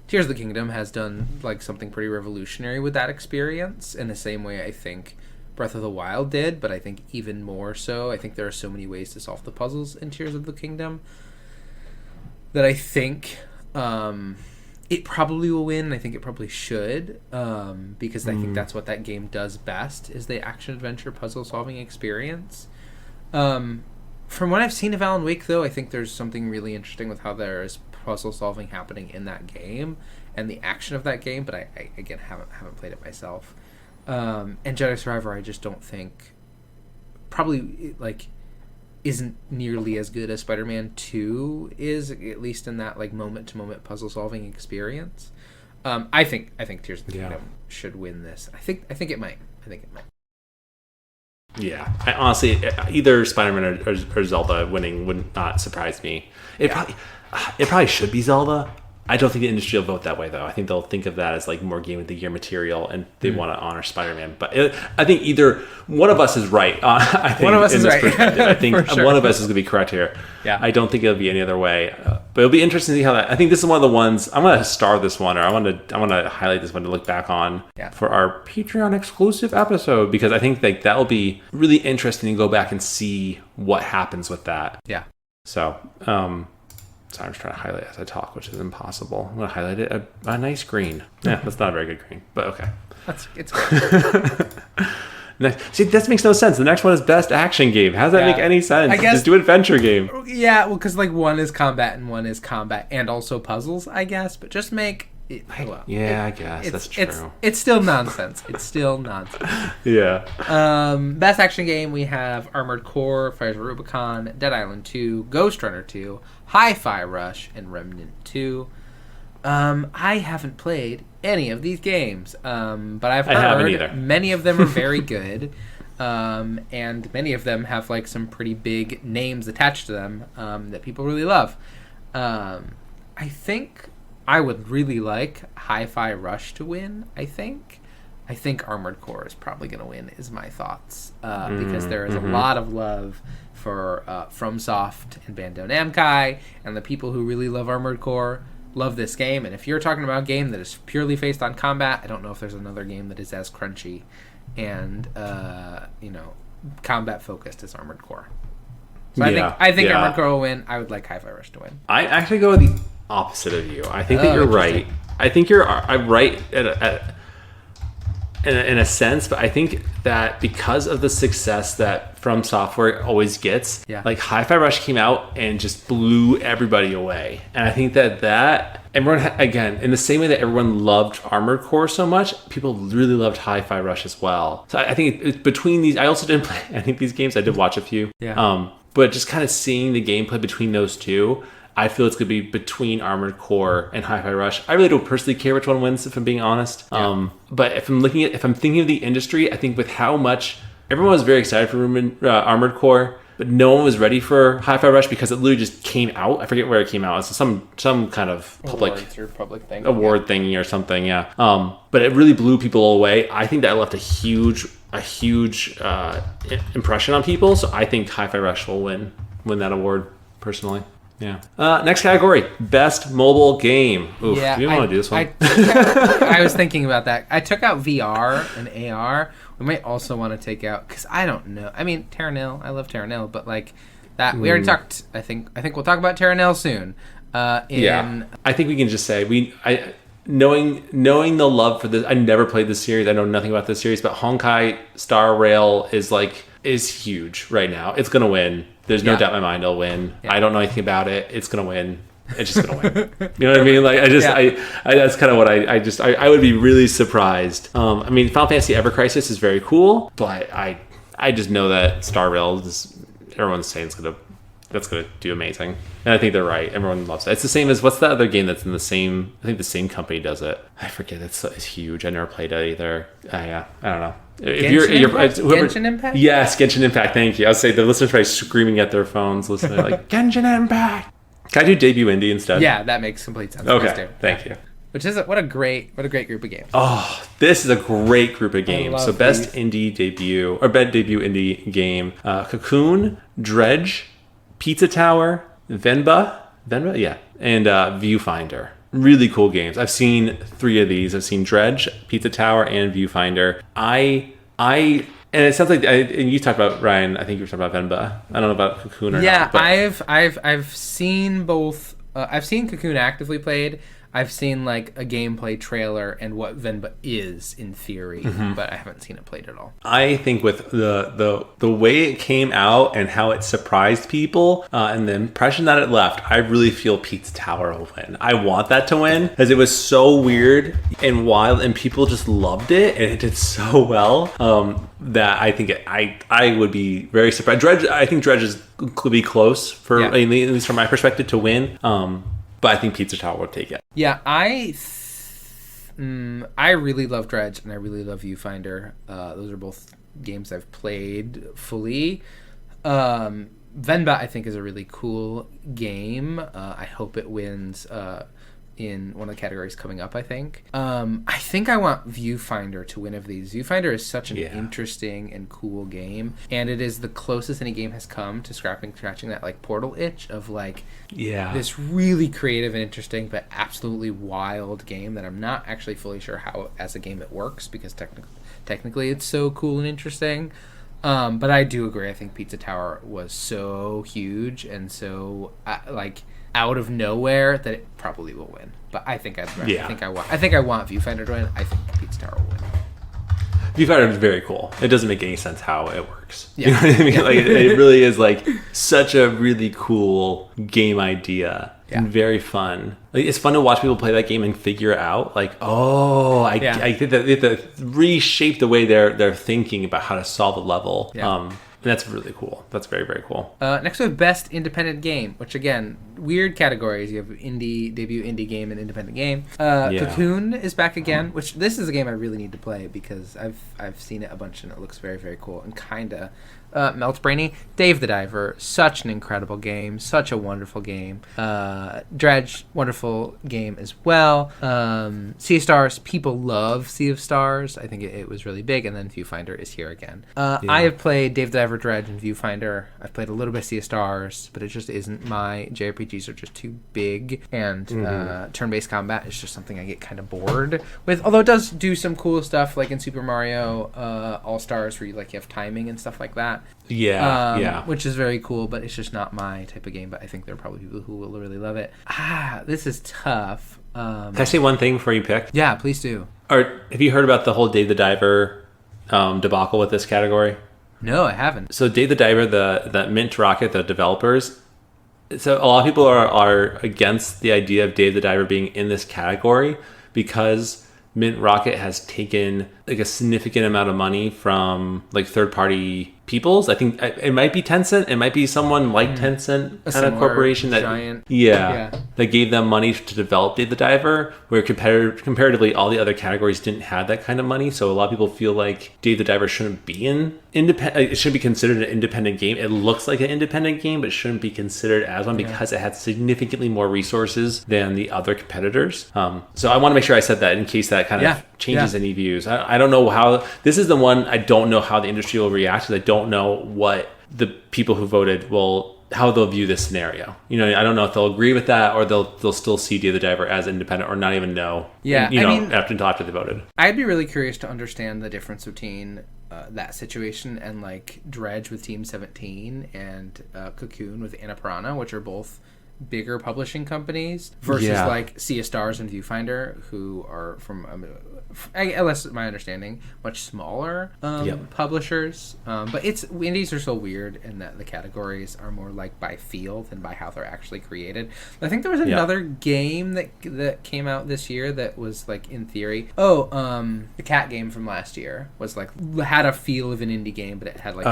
B: Tears of the Kingdom has done like something pretty revolutionary with that experience in the same way I think Breath of the Wild did, but I think even more so. I think there are so many ways to solve the puzzles in Tears of the Kingdom that I think it probably will win. I think it probably should, because I think that's what that game does best, is the action-adventure puzzle-solving experience. From what I've seen of Alan Wake, though, I think there's something really interesting with how there is puzzle-solving happening in that game and the action of that game, but I again, haven't played it myself. And Jedi Survivor, I just don't think probably, like, isn't nearly as good as Spider-Man 2 is, at least in that like moment-to-moment puzzle-solving experience. I think Tears of the Kingdom should win this. I think it might.
A: Yeah, honestly, either Spider-Man or Zelda winning would not surprise me. It probably should be Zelda. I don't think the industry will vote that way, though. I think they'll think of that as like more Game of the Year material, and they want to honor Spider-Man. But I think either one of us is right. I think
B: one of us is right.
A: I think
B: sure.
A: One of us is going to be correct here.
B: Yeah.
A: I don't think it'll be any other way. But it'll be interesting to see how that. I think this is one of the ones I'm going to star this one, or I want to highlight this one to look back on for our Patreon exclusive episode, because I think like that'll be really interesting to go back and see what happens with that.
B: Yeah.
A: So. Sorry, I'm just trying to highlight as I talk, which is impossible. I'm going to highlight it a nice green. Yeah, that's not a very good green, but okay.
B: It's great.
A: See, this makes no sense. The next one is best action game. How does that make any sense?
B: I guess,
A: just do adventure game.
B: Yeah, well, because like one is combat and one is combat and also puzzles, I guess. But just make it. Well,
A: I guess that's true.
B: It's still nonsense.
A: Yeah.
B: Best action game, we have Armored Core, Fires of Rubicon, Dead Island 2, Ghost Runner 2, Hi-Fi Rush, and Remnant 2. I haven't played any of these games, but I've heard many of them are very good, and many of them have like some pretty big names attached to them that people really love. I think I would really like Hi-Fi Rush to win, I think. I think Armored Core is probably going to win, is my thoughts. Because there is a lot of love for FromSoft and Bandai Namco, and the people who really love Armored Core love this game. And if you're talking about a game that is purely based on combat, I don't know if there's another game that is as crunchy and, combat-focused as Armored Core. So I think Armored Core will win. I would like Hi-Fi Rush to win.
A: I actually go the opposite of you. I think that you're right. I think I'm right in a sense, but I think that because of the success that From Software always gets, like Hi-Fi Rush came out and just blew everybody away. And I think that everyone, again, in the same way that everyone loved Armored Core so much, people really loved Hi-Fi Rush as well. So I think it's between these, I also didn't play any of these games. I did watch a few. But just kind of seeing the gameplay between those two, I feel it's going to be between Armored Core and Hi-Fi Rush. I really don't personally care which one wins, if I'm being honest. But if I'm thinking of the industry, I think with how much everyone was very excited for Armored Core, but no one was ready for Hi-Fi Rush because it literally just came out. I forget where it came out. It's some kind of public
B: thing,
A: award thingy or something. But it really blew people away. I think that left a huge impression on people. So I think Hi-Fi Rush will win that award personally. Next category, best mobile game. Oof, you didn't want to do this one.
B: I was thinking about that. I took out VR and AR. We might also want to take out, because I don't know. I mean, Terra Nil. I love Terra Nil, but like that, we already talked. I think we'll talk about Terra Nil soon. I think we can just say knowing the love for this. I never played this series. I know nothing about this series, but Honkai Star Rail is huge right now. It's gonna win. There's no doubt in my mind it'll win. I don't know anything about it. It's gonna win. It's just gonna win. You know what I mean? Like that's kind of what I would be really surprised. I mean, Final Fantasy Ever Crisis is very cool, but I just know that Star Rail everyone's saying that's gonna do amazing, and I think they're right. Everyone loves it. It's the same as what's that other game that's in the same? I think the same company does it. I forget. It's huge. I never played it either. I don't know. Genshin Impact?
A: Yes, Genshin Impact. Thank you. I would say the listeners are probably screaming at their phones, listening like Genshin Impact. Can I do debut indie instead?
B: Yeah, that makes complete sense.
A: Okay, thank you.
B: Which is what a great group of games.
A: Oh, this is a great group of games. So best indie debut or best debut indie game: Cocoon, Dredge, Pizza Tower, Venba, yeah, and Viewfinder. Really cool games. I've seen 3 of these. I've seen Dredge, Pizza Tower, and Viewfinder. And it sounds like, and you talked about, Ryan, I think you were talking about Venba. I don't know about Cocoon or not.
B: Yeah, I've seen both. I've seen Cocoon actively played. I've seen like a gameplay trailer and what Venba is in theory, but I haven't seen it played at all.
A: I think with the way it came out and how it surprised people and the impression that it left, I really feel Pizza Tower will win. I want that to win because it was so weird and wild, and people just loved it, and it did so well that I think I would be very surprised. I think Dredge could be close for at least from my perspective to win. But I think Pizza Tower will take it. Yeah,
B: I really love Dredge and I really love Viewfinder. Those are both games I've played fully. Venba, I think, is a really cool game. I hope it wins in one of the categories coming up, I think. I think I want Viewfinder to win of these. Viewfinder is such an interesting and cool game, and it is the closest any game has come to scratching that like Portal itch of like this really creative and interesting but absolutely wild game that I'm not actually fully sure how as a game it works, because technically it's so cool and interesting. But I do agree. I think Pizza Tower was so huge and so out of nowhere that it probably will win. But I think I want Viewfinder to win. I think Pizza Tower will win.
A: Viewfinder is very cool. It doesn't make any sense how it works. You know what I mean? Like it really is like such a really cool game idea and very fun. Like it's fun to watch people play that game and figure out like, I think that they have to reshape the way they're thinking about how to solve a level. And that's really cool. That's very, very cool.
B: Next we have Best Independent Game, which again, weird categories. You have debut indie game, and independent game. Cocoon is back again, which this is a game I really need to play because I've seen it a bunch and it looks very, very cool and kinda Melts Brainy. Dave the Diver, such an incredible game, such a wonderful game. Dredge, wonderful game as well. Sea of Stars, people love Sea of Stars. I think it was really big, and then Viewfinder is here again. I have played Dave the Diver, Dredge, and Viewfinder. I've played a little bit of Sea of Stars, but it just isn't my JRPGs are just too big, and turn-based combat is just something I get kind of bored with. Although it does do some cool stuff, like in Super Mario All-Stars, where you have timing and stuff like that. Which is very cool, but it's just not my type of game. But I think there are probably people who will really love it. This is tough.
A: Can I say one thing before you pick?
B: Yeah, please do.
A: Or have you heard about the whole Dave the Diver debacle with this category?
B: No, I haven't.
A: So Dave the Diver, the Mint Rocket, the developers. So a lot of people are against the idea of Dave the Diver being in this category because Mint Rocket has taken a significant amount of money from third-party peoples. I think it might be Tencent. It might be someone like Tencent kind of corporation that that gave them money to develop Dave the Diver, where comparatively all the other categories didn't have that kind of money. So a lot of people feel like Dave the Diver shouldn't be it should be considered an independent game. It looks like an independent game, but it shouldn't be considered as one because it had significantly more resources than the other competitors. So I want to make sure I said that in case that kind of changes any views. I don't know how this is the one. I don't know how the industry will react because I don't know what the people who voted how they'll view this scenario. I don't know if they'll agree with that or they'll still see Dave the Diver as independent or not even know. Until after they voted.
B: I'd be really curious to understand the difference between that situation and Dredge with Team 17 and Cocoon with Annapurna, which are both bigger publishing companies, versus Sea of Stars and Viewfinder, who are from unless my understanding, much smaller publishers. But indies are so weird in that the categories are more by feel than by how they're actually created. I think there was another game that came out this year that was in theory. The cat game from last year was had a feel of an indie game, but it had a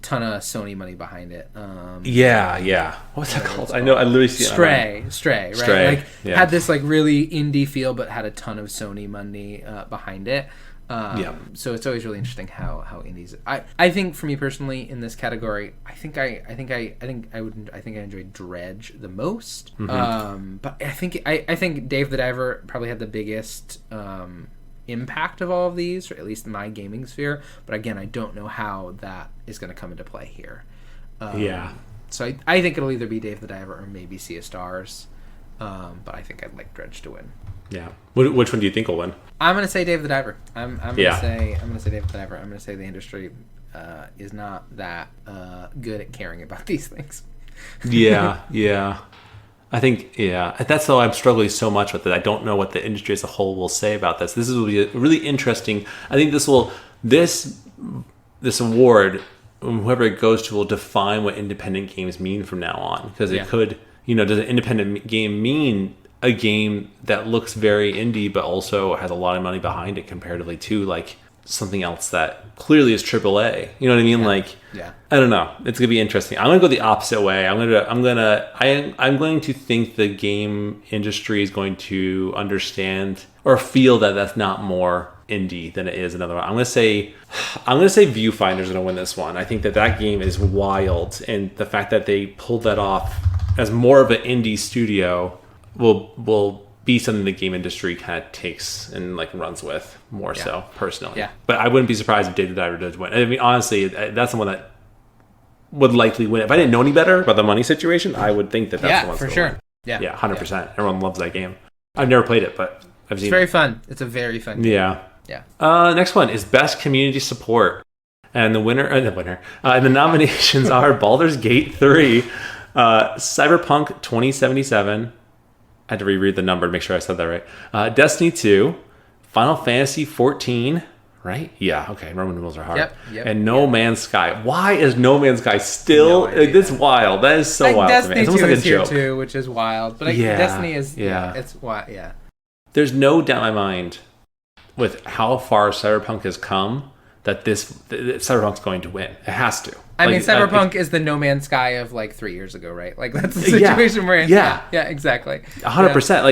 B: ton of Sony money behind it.
A: What's that called? I know. I literally see
B: Stray, right?
A: Stray,
B: had this really indie feel, but had a ton of Sony money behind it. So it's always really interesting how indies. I think for me personally in this category, I think I enjoyed Dredge the most. But I think Dave the Diver probably had the biggest impact of all of these, or at least in my gaming sphere. But again, I don't know how that is going to come into play here. So I think it'll either be Dave the Diver or maybe Sea of Stars. But I think I'd like Dredge to win.
A: Yeah. Which one do you think will win?
B: I'm gonna say Dave the Diver. I'm gonna say Dave the Diver. I'm gonna say the industry is not that good at caring about these things.
A: Yeah. I think that's why I'm struggling so much with it. I don't know what the industry as a whole will say about this. This will be really interesting. I think this award, whoever it goes to, will define what independent games mean from now on, because it could. Does an independent game mean a game that looks very indie but also has a lot of money behind it comparatively to something else that clearly is AAA? You know what I mean? I don't know. It's gonna be interesting. I'm gonna go the opposite way. I'm going to think the game industry is going to understand or feel that that's not more indie than it is another one. I'm gonna say Viewfinder's gonna win this one. I think that game is wild, and the fact that they pulled that off as more of an indie studio will be something the game industry kind of takes and runs with more so personally. But I wouldn't be surprised if Dave the Diver does win. I mean, honestly, that's the one that would likely win. If I didn't know any better about the money situation, I would think that's the one for sure. Win. Yeah, 100%. Everyone loves that game. I've never played it, but I've seen it.
B: It's very fun. It's a very fun game. Yeah.
A: Next one is Best Community Support, and the nominations are Baldur's Gate 3, Cyberpunk 2077. I had to reread the number to make sure I said that right. Destiny 2, Final Fantasy 14, right? Yeah, okay. Roman numerals are hard.
B: Yep.
A: And No Man's Sky. Why is No Man's Sky still? This wild. That is so wild
B: Destiny
A: to me. It's almost
B: 2 is here too, which is wild. But Destiny is it's wild. Yeah.
A: There's no doubt in my mind with how far Cyberpunk has come that Cyberpunk's going to win. It has to.
B: I mean, Cyberpunk is the No Man's Sky of 3 years ago, right? That's the situation we're in. Yeah, exactly.
A: 100%.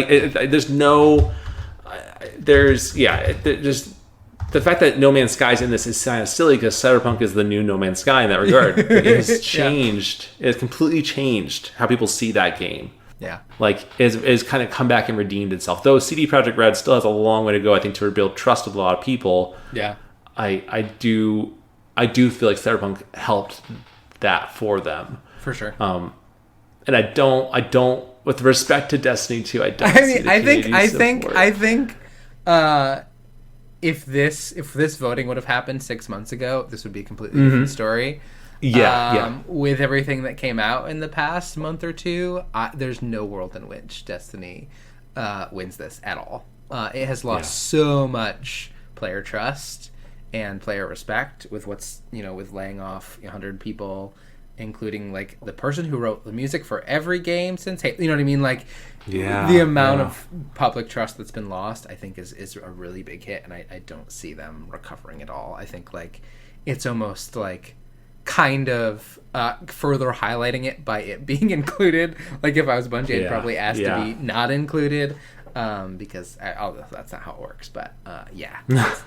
A: the fact that No Man's Sky is in this is kind of silly because Cyberpunk is the new No Man's Sky in that regard. Like, it has changed. It has completely changed how people see that game.
B: Yeah.
A: Like, it's kind of come back and redeemed itself. Though CD Projekt Red still has a long way to go, I think, to rebuild trust with a lot of people.
B: Yeah.
A: I do feel like Cyberpunk helped that for them.
B: For sure.
A: And I don't, with respect to Destiny 2, I don't see the
B: I think if this voting would have happened 6 months ago, this would be a completely different story. With everything that came out in the past month or two, there's no world in which Destiny wins this at all. It has lost so much player trust and player respect with with laying off 100 people, including like the person who wrote the music for every game since you know what I mean, like the amount of public trust that's been lost, I think is a really big hit, and I don't see them recovering at all. I think like it's almost like kind of further highlighting it by it being included. Like if I was Bungie, I'd probably ask to be not included, because that's not how it works. But
A: Can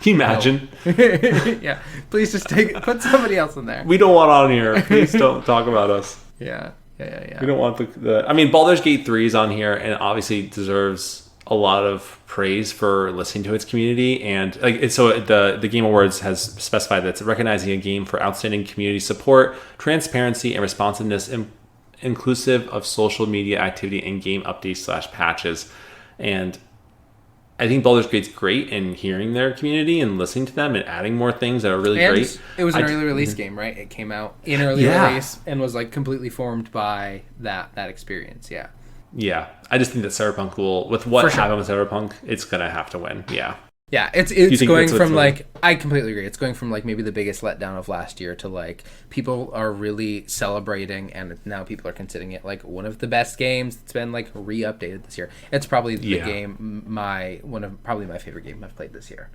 A: you imagine?
B: Yeah, please just put somebody else in there.
A: We don't want on here. Please don't talk about us.
B: Yeah.
A: We don't want the. I mean, Baldur's Gate 3 is on here, and obviously deserves a lot of praise for listening to its community. And the Game Awards has specified that it's recognizing a game for outstanding community support, transparency, and responsiveness, inclusive of social media activity and game updates / patches. And I think Baldur's Gate's great in hearing their community and listening to them and adding more things that are really great.
B: It was an early release game, right? It came out in early release and was like completely formed by that experience. Yeah.
A: Yeah. I just think that Cyberpunk will, with what happened with Cyberpunk, it's going to have to win. Yeah.
B: Yeah, it's going from like, I completely agree. It's going from like maybe the biggest letdown of last year to like people are really celebrating, and now people are considering it like one of the best games that's been like re-updated this year. It's probably the game, probably my favorite game I've played this year.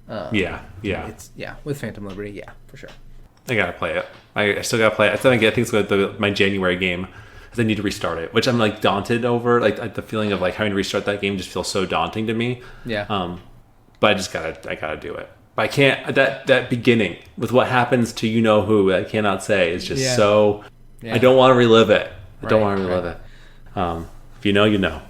B: It's with Phantom Liberty, yeah, for sure.
A: I gotta play it. I still gotta play it. I think it's my January game. I need to restart it, which I'm like daunted over. Like the feeling of like having to restart that game just feels so daunting to me.
B: Yeah.
A: But I gotta do it. But I can't. That beginning with what happens to who I cannot say is just so. Yeah. I don't want to relive it. I don't want to relive it. If you know, you know.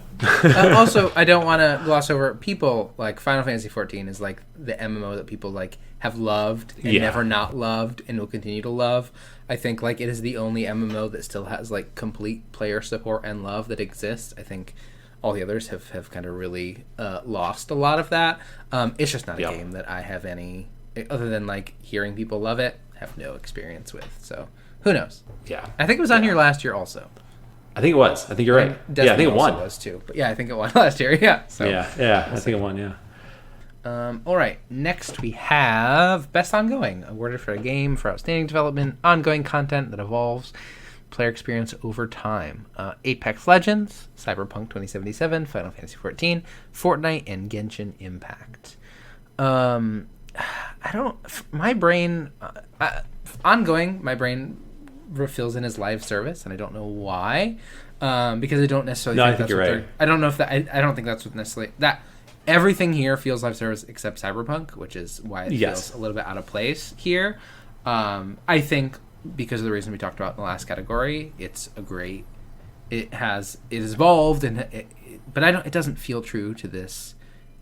B: Also, I don't want to gloss over people like Final Fantasy 14 is like the MMO that people like have loved and never not loved and will continue to love. I think like it is the only MMO that still has like complete player support and love that exists. I think all the others have kind of really lost a lot of that. It's just not a game that I have any, other than like hearing people love it, have no experience with. So who knows?
A: Yeah,
B: I think it was on here last year also.
A: I think it was. I think you're right. I think it won.
B: Was too. But I think it won last year. Yeah. So
A: I think it won. Yeah.
B: All right. Next we have Best Ongoing, awarded for a game for outstanding development, ongoing content that evolves player experience over time. Apex Legends, Cyberpunk 2077, Final Fantasy 14, Fortnite, and Genshin Impact. My brain fills in as live service, and I don't know why, because I don't necessarily think that's what you're right. I don't know if that I don't think that's what necessarily that everything here feels live service except Cyberpunk, which is why it feels a little bit out of place here. I think because of the reason we talked about in the last category, it has evolved, but it doesn't feel true to this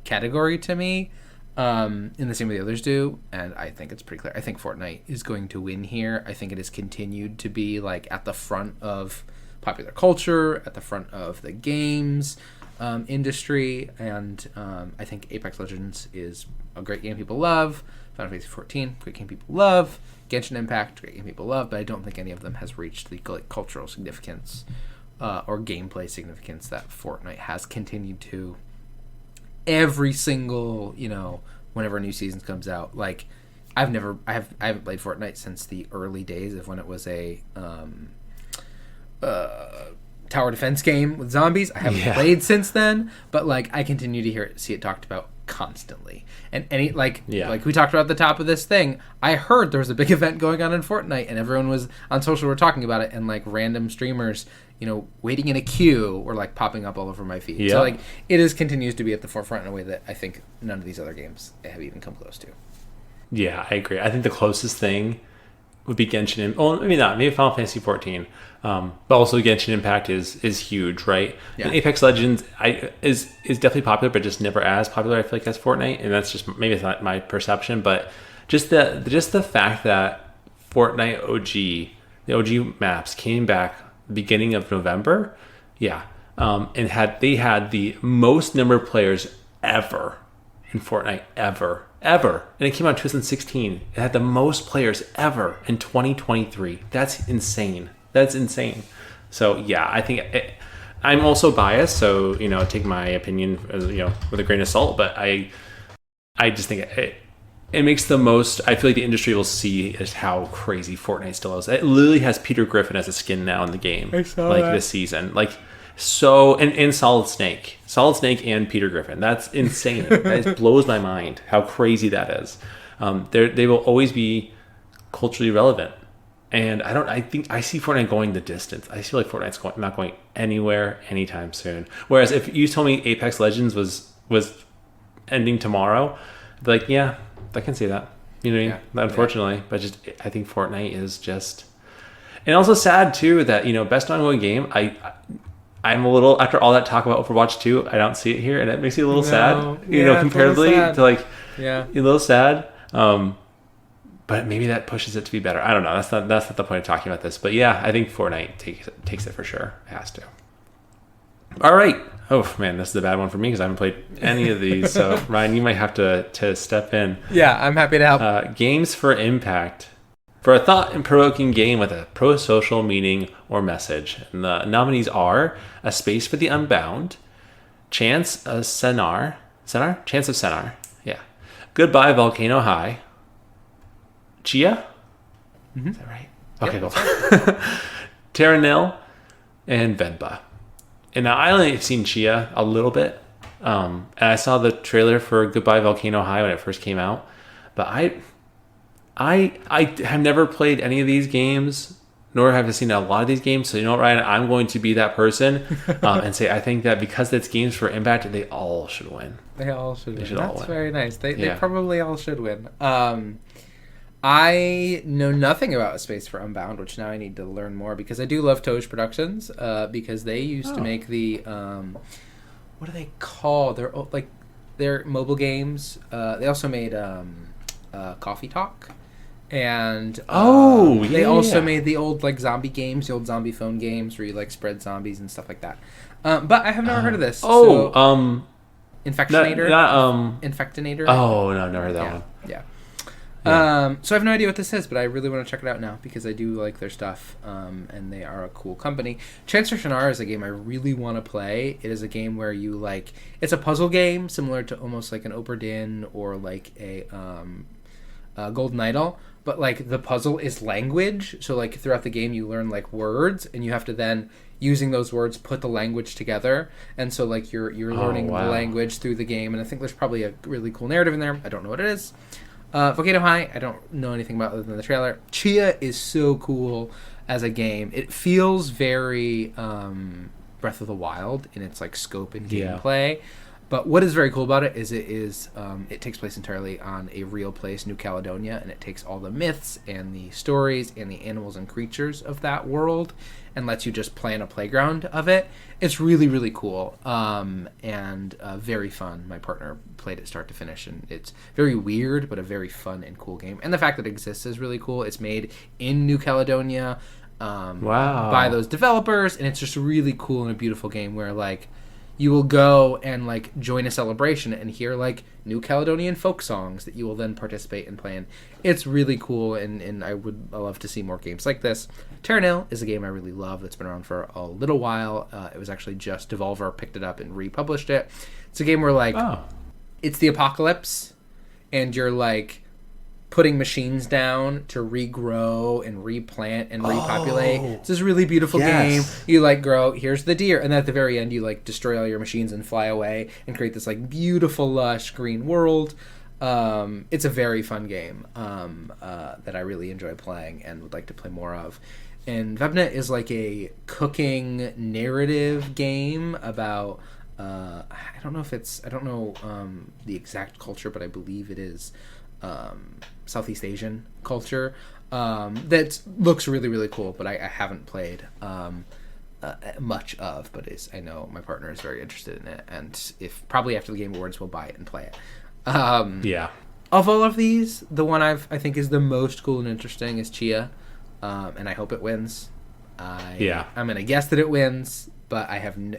B: category to me, in the same way the others do, and I think it's pretty clear. I think Fortnite is going to win here. I think it has continued to be like at the front of popular culture, at the front of the games industry, and I think Apex Legends is a great game people love. Final Fantasy 14, great game people love. Genshin Impact, great game people love, but I don't think any of them has reached the cultural significance or gameplay significance that Fortnite has continued to. Every single, whenever a new season comes out, like I haven't played Fortnite since the early days of when it was a tower defense game with zombies. I haven't played since then, but like I continue to see it talked about constantly. And like we talked about at the top of this thing, I heard there was a big event going on in Fortnite, and everyone was on social were talking about it, and like random streamers, waiting in a queue were like popping up all over my feed. So like it continues to be at the forefront in a way that I think none of these other games have even come close to.
A: Yeah, I agree. I think the closest thing would be Genshin. Oh, maybe not. Maybe Final Fantasy 14. But also Genshin Impact is huge, right?
B: Yeah.
A: And Apex Legends is definitely popular, but just never as popular. I feel like as Fortnite, and that's just maybe it's not my perception, but just the fact that Fortnite OG, the OG maps came back beginning of November, yeah, and they had the most number of players ever in Fortnite ever, and it came out in 2016. It had the most players ever in 2023. That's insane. So yeah, I think I'm also biased, so take my opinion as, with a grain of salt. But I just think it makes the most. I feel like the industry will see is how crazy Fortnite still is. It literally has Peter Griffin as a skin now in the game,
B: I saw that.
A: this season, So and Solid Snake and Peter Griffin. That's insane. That just blows my mind how crazy that is. They will always be culturally relevant, and I think I see Fortnite going the distance. I feel like Fortnite's not going anywhere anytime soon. Whereas if you told me Apex Legends was ending tomorrow, I'd be like, yeah, I can see that. You know what I mean? Unfortunately, but I think Fortnite is just, and also sad too that best ongoing game. I'm a little, after all that talk about Overwatch 2, I don't see it here, and it makes me a little sad, comparatively to a little sad. But maybe that pushes it to be better. I don't know. That's not the point of talking about this. But yeah, I think Fortnite takes it for sure. It has to. All right. Oh man, this is a bad one for me because I haven't played any of these. So Ryan, you might have to step in.
B: Yeah, I'm happy to help.
A: Games for impact. For a thought-provoking game with a pro-social meaning or message. And the nominees are A Space for the Unbound, Chance of Senar, yeah, Goodbye Volcano High, Chia? Mm-hmm. Is that right? Okay, cool. Terranil, and Venba. And now I only have seen Chia a little bit. And I saw the trailer for Goodbye Volcano High when it first came out. But I have never played any of these games, nor have I seen a lot of these games. So you know what, Ryan? I'm going to be that person and say I think that because it's games for impact, they all should win.
B: They all should win. That's very nice. They probably all should win. I know nothing about A Space for Unbound, which now I need to learn more because I do love Toge Productions because they used to make the what do they call their mobile games. They also made Coffee Talk. And they also made the old zombie games, the old zombie phone games where you spread zombies and stuff like that. But I have never heard of this. Infectinator. Infectinator.
A: Oh no, never heard that one.
B: Yeah. So I have no idea what this is, but I really want to check it out now because I do like their stuff, and they are a cool company. Chance of Shannara is a game I really want to play. It is a game where you it's a puzzle game similar to almost like an Obra Dinn or a Golden Idol, but the puzzle is language. So throughout the game you learn words, and you have to then using those words put the language together. And so you're learning the language through the game. And I think there's probably a really cool narrative in there. I don't know what it is. Volcano High, I don't know anything about other than the trailer. Chia is so cool as a game. It feels very Breath of the Wild in its scope and gameplay. But what is very cool about it is it takes place entirely on a real place, New Caledonia, and it takes all the myths and the stories and the animals and creatures of that world and lets you just play in a playground of it. It's really, really cool and very fun. My partner played it start to finish, and it's very weird, but a very fun and cool game. And the fact that it exists is really cool. It's made in New Caledonia by those developers, and it's just really cool and a beautiful game where you will go and join a celebration and hear New Caledonian folk songs that you will then participate and play in. It's really cool, and I would love to see more games like this. Terranil is a game I really love that's been around for a little while. It was actually just Devolver picked it up and republished it. It's a game where it's the apocalypse, and you're putting machines down to regrow and replant and repopulate. It's this really beautiful game. You grow, here's the deer, and then at the very end you destroy all your machines and fly away and create this beautiful lush green world. It's a very fun game that I really enjoy playing and would like to play more of. And Vebna is a cooking narrative game about I don't know the exact culture, but I believe it is Southeast Asian culture that looks really, really cool, but I haven't played much of, but I know my partner is very interested in it, and if probably after the Game Awards we'll buy it and play it.
A: Yeah.
B: Of all of these, the one I think is the most cool and interesting is Chia, and I hope it wins. I'm gonna guess that it wins, but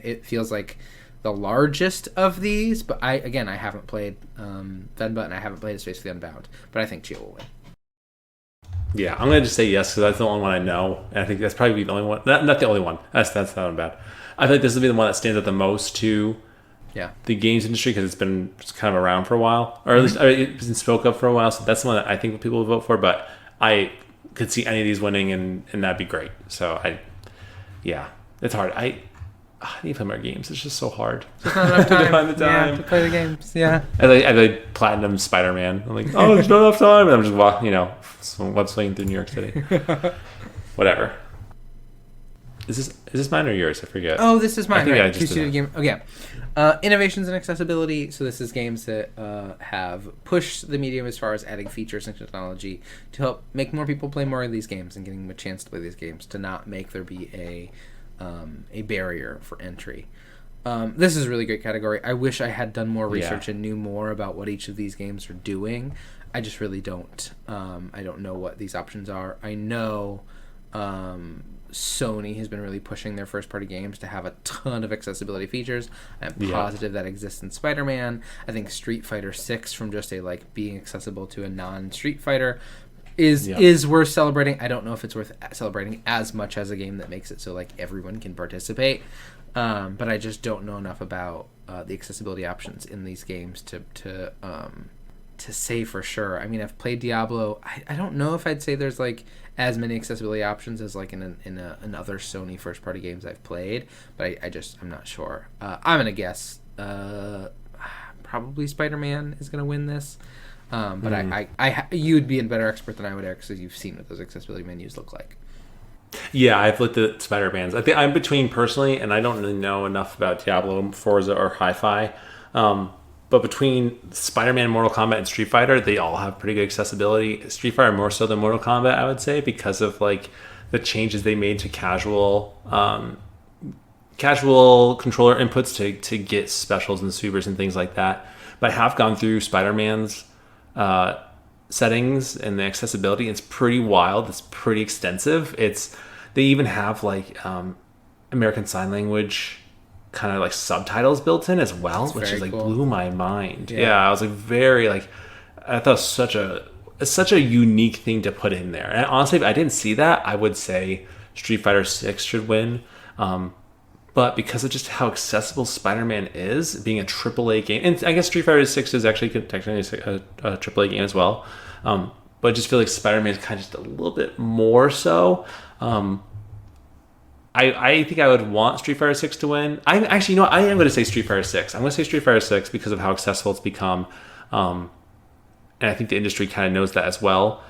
B: it feels like the largest of these. But I haven't played Venba, and I haven't played Space for the Unbound, but I think Chia will win.
A: Yeah, I'm gonna just say yes because that's the only one I know, and I think that's probably the only one. Not the only one. That's not bad. I feel like this will be the one that stands out the most to the games industry because it's been just kind of around for a while, or at least it's been spoke up for a while. So that's the one that I think people will vote for. But I could see any of these winning, and that'd be great. So it's hard. I need to play more games. It's just so hard.
B: Just not enough time. To play the games. Yeah.
A: I like Platinum Spider-Man. I'm like, oh, there's not enough time, and I'm just walking, web swinging through New York City. Whatever. Is this mine or yours? I forget.
B: Oh, this is mine.
A: I think
B: right.
A: I just did
B: game. Okay. Innovations in accessibility. So this is games that have pushed the medium as far as adding features and technology to help make more people play more of these games and getting them a chance to play these games, to not make there be a barrier for entry. This is a really great category. I wish I had done more research and knew more about what each of these games are doing. I just really don't. I don't know what these options are. I know Sony has been really pushing their first-party games to have a ton of accessibility features. I'm positive that exists in Spider-Man. I think Street Fighter 6, from just being accessible to a non-Street Fighter, is worth celebrating. I don't know if it's worth celebrating as much as a game that makes it so everyone can participate. But I just don't know enough about the accessibility options in these games to say for sure. I mean, I've played Diablo. I don't know if I'd say there's as many accessibility options as in other Sony first party games I've played, but I'm not sure. I'm gonna guess probably Spider-Man is gonna win this. But you'd be a better expert than I would, because you've seen what those accessibility menus look like.
A: Yeah, I've looked at Spider-Man's. I think I'm between personally, and I don't really know enough about Diablo, Forza, or Hi-Fi. But between Spider-Man, Mortal Kombat, and Street Fighter, they all have pretty good accessibility. Street Fighter more so than Mortal Kombat, I would say, because of the changes they made to casual controller inputs to get specials and supers and things like that. But I have gone through Spider-Man's settings and the accessibility. It's pretty wild. It's pretty extensive. They even have American Sign Language kind of subtitles built in as well, which is cool. Blew my mind. Yeah, I was very I thought it was such a unique thing to put in there. And honestly, if I didn't see that, I would say Street Fighter 6 should win. But because of just how accessible Spider-Man is, being a AAA game, and I guess Street Fighter 6 is actually technically a AAA game as well, but I just feel like Spider-Man is kind of just a little bit more so. I think I would want Street Fighter 6 to win. I am going to say Street Fighter 6. I'm going to say Street Fighter 6 because of how accessible it's become, and I think the industry kind of knows that as well.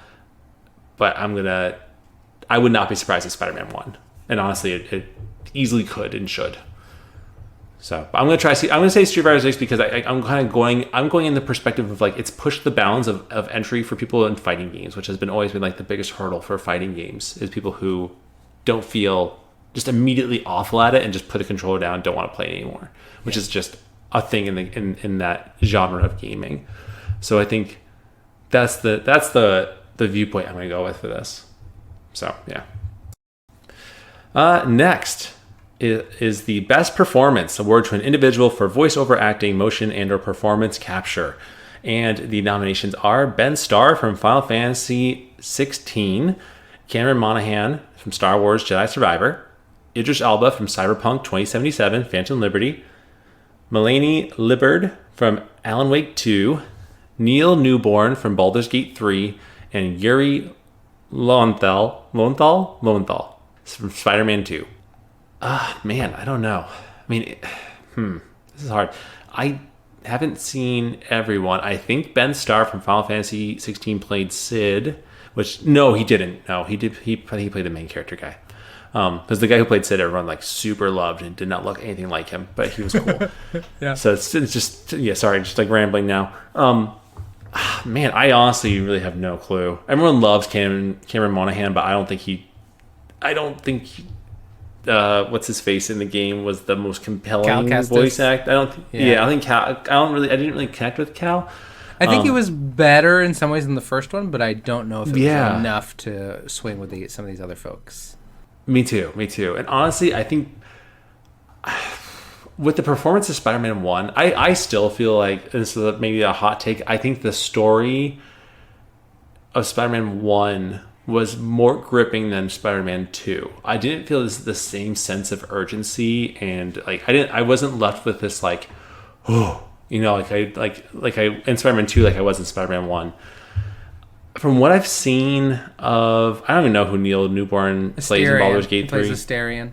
A: But I would not be surprised if Spider-Man won, and honestly, it easily could and should. So I'm going to say Street Fighter 6 because I'm kind of going in the perspective of it's pushed the bounds of entry for people in fighting games, which has always been the biggest hurdle for fighting games, is people who don't feel just immediately awful at it and just put the controller down and don't want to play it anymore, which is just a thing in that genre of gaming. So I think that's the viewpoint I'm going to go with for this. So yeah. Next is the Best Performance award to an individual for voiceover acting, motion, and/or performance capture. And the nominations are Ben Starr from Final Fantasy XVI, Cameron Monaghan from Star Wars Jedi Survivor, Idris Elba from Cyberpunk 2077, Phantom Liberty, Melanie Liburd from Alan Wake 2, Neil Newborn from Baldur's Gate 3, and Yuri Lowenthal from Spider-Man 2. Man, I don't know. I mean, this is hard. I haven't seen everyone. I think Ben Starr from Final Fantasy 16 played Sid, no, he didn't. No, he did. He played the main character guy. Because the guy who played Sid, everyone super loved and did not look anything like him, but he was cool. Yeah. So it's just sorry, just rambling now. Man, I honestly really have no clue. Everyone loves Cameron Monaghan, but I don't think what's his face in the game was the most
B: Cal
A: compelling
B: Kestis.
A: voice act. I don't.
B: Yeah.
A: I think Cal. I didn't really connect with Cal.
B: I think he was better in some ways than the first one, but I don't know if it was enough to swing with some of these other folks.
A: Me too. And honestly, I think with the performance of Spider-Man 1, I still feel like, this is maybe a hot take, I think the story of Spider-Man 1 was more gripping than Spider-Man 2. I didn't feel the same sense of urgency, and like I wasn't left with this like, oh, you know, like I in Spider-Man 2 like I was in Spider-Man 1. From what I've seen of, I don't even know who Neil Newborn plays in Baldur's Gate 3.
B: He plays Asterion.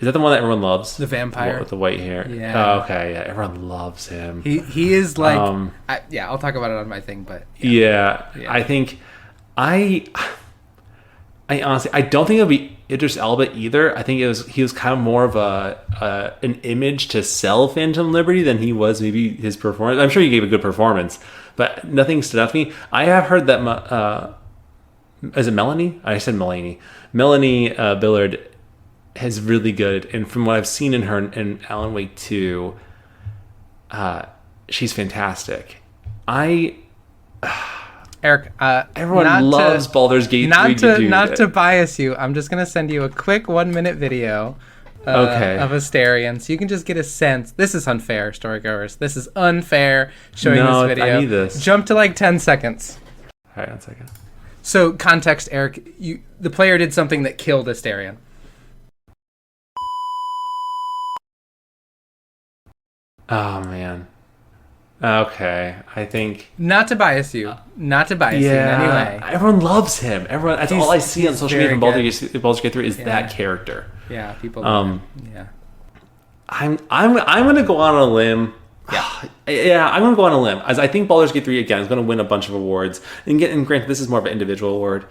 A: Is that the one that everyone loves?
B: The vampire
A: with the white hair.
B: Yeah.
A: Oh, okay. Yeah, everyone loves him.
B: He is like. I'll talk about it on my thing, but
A: yeah. I think I honestly I don't think it'll be Idris Elba either. I think he was kind of more of an image to sell Phantom Liberty than he was maybe his performance. I'm sure he gave a good performance, but nothing stood out to me. I have heard that is it Melanie? I said Melanie. Melanie Billard is really good, and from what I've seen in her in Alan Wake 2, she's fantastic.
B: Eric,
A: everyone loves Baldur's Gate 3.
B: Not to bias you, I'm just gonna send you a quick 1-minute video of Asterion, so you can just get a sense. This is unfair, storygoers. This is unfair showing this video.
A: I need this.
B: Jump to like 10 seconds.
A: All right, 1 second.
B: So, context, Eric. The player did something that killed Asterion.
A: Oh man. Okay, I think
B: not to bias you in any way.
A: Everyone loves him. That's all I see on social media from Baldur's Gate 3 is that character.
B: Yeah, people love him. Yeah.
A: I'm gonna go on a limb. Yeah, I'm gonna go on a limb, as I think Baldur's Gate 3 again is gonna win a bunch of awards. And granted, this is more of an individual award,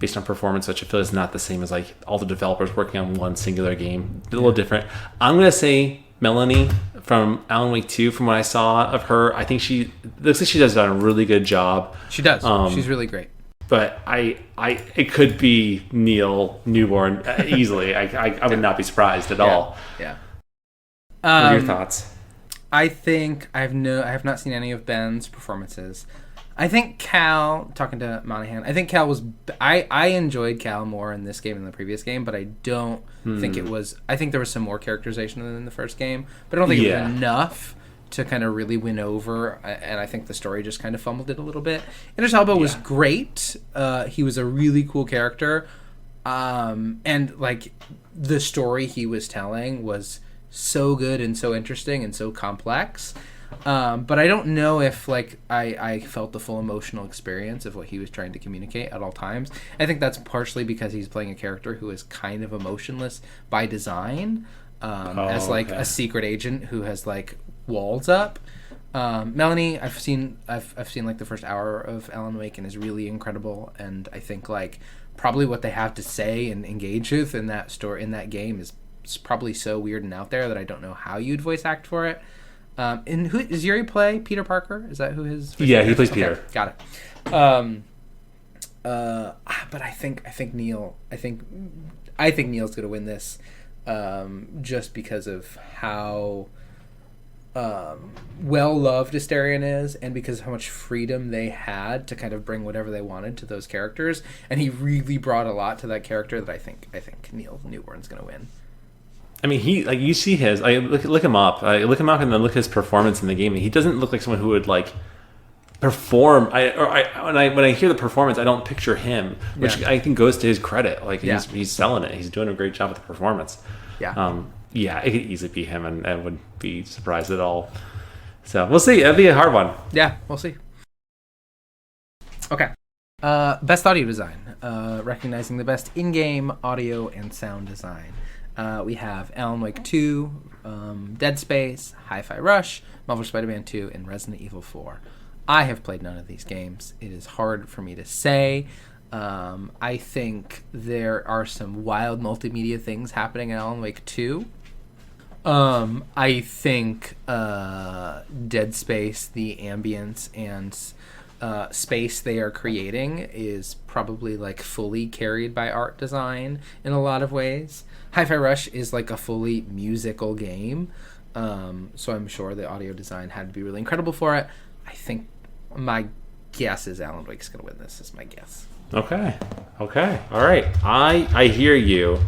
A: based on performance, which I feel is not the same as like all the developers working on one singular game. A little different. I'm gonna say Melanie from Alan Wake 2. From what I saw of her, I think looks like she does a really good job.
B: She does. She's really great.
A: But it could be Neil Newborn easily. I would not be surprised at all.
B: Yeah.
A: What are your thoughts?
B: I think I have not seen any of Ben's performances. I think Cal, talking to Monahan, I think Cal was. I enjoyed Cal more in this game than the previous game, but I don't think it was. I think there was some more characterization than in the first game, but I don't think it was enough to kind of really win over. And I think the story just kind of fumbled it a little bit. Idris Elba was great. He was a really cool character, and like the story he was telling was so good and so interesting and so complex. But I don't know if like I felt the full emotional experience of what he was trying to communicate at all times. I think that's partially because he's playing a character who is kind of emotionless by design, as like a secret agent who has like walls up. Melanie, I've seen like the first hour of Alan Wake and is really incredible, and I think like probably what they have to say and engage with in that game is probably so weird and out there that I don't know how you'd voice act for it. And who does Yuri play? Peter Parker? Is that who his?
A: Yeah, he plays Peter.
B: Got it. But I think Neil. I think Neil's gonna win this, just because of how well loved Asterion is, and because of how much freedom they had to kind of bring whatever they wanted to those characters, and he really brought a lot to that character that I think Neil Newborn's gonna win.
A: I mean, he like you see his. Look him up. Look him up, and then look at his performance in the game. He doesn't look like someone who would like perform. When I hear the performance, I don't picture him, which I think goes to his credit. Like he's selling it. He's doing a great job with the performance.
B: Yeah.
A: It could easily be him, and I wouldn't be surprised at all. So we'll see. It'll be a hard one.
B: Yeah, we'll see. Okay. Best audio design. Recognizing the best in-game audio and sound design. We have Alan Wake 2, Dead Space, Hi-Fi Rush, Marvel Spider-Man 2, and Resident Evil 4. I have played none of these games. It is hard for me to say. I think there are some wild multimedia things happening in Alan Wake 2. I think Dead Space, the ambience and space they are creating is probably like fully carried by art design in a lot of ways. Hi-Fi Rush is like a fully musical game, so I'm sure the audio design had to be really incredible for it. I think my guess is Alan Wake's going to win this, is my guess.
A: Okay. All right. I hear you.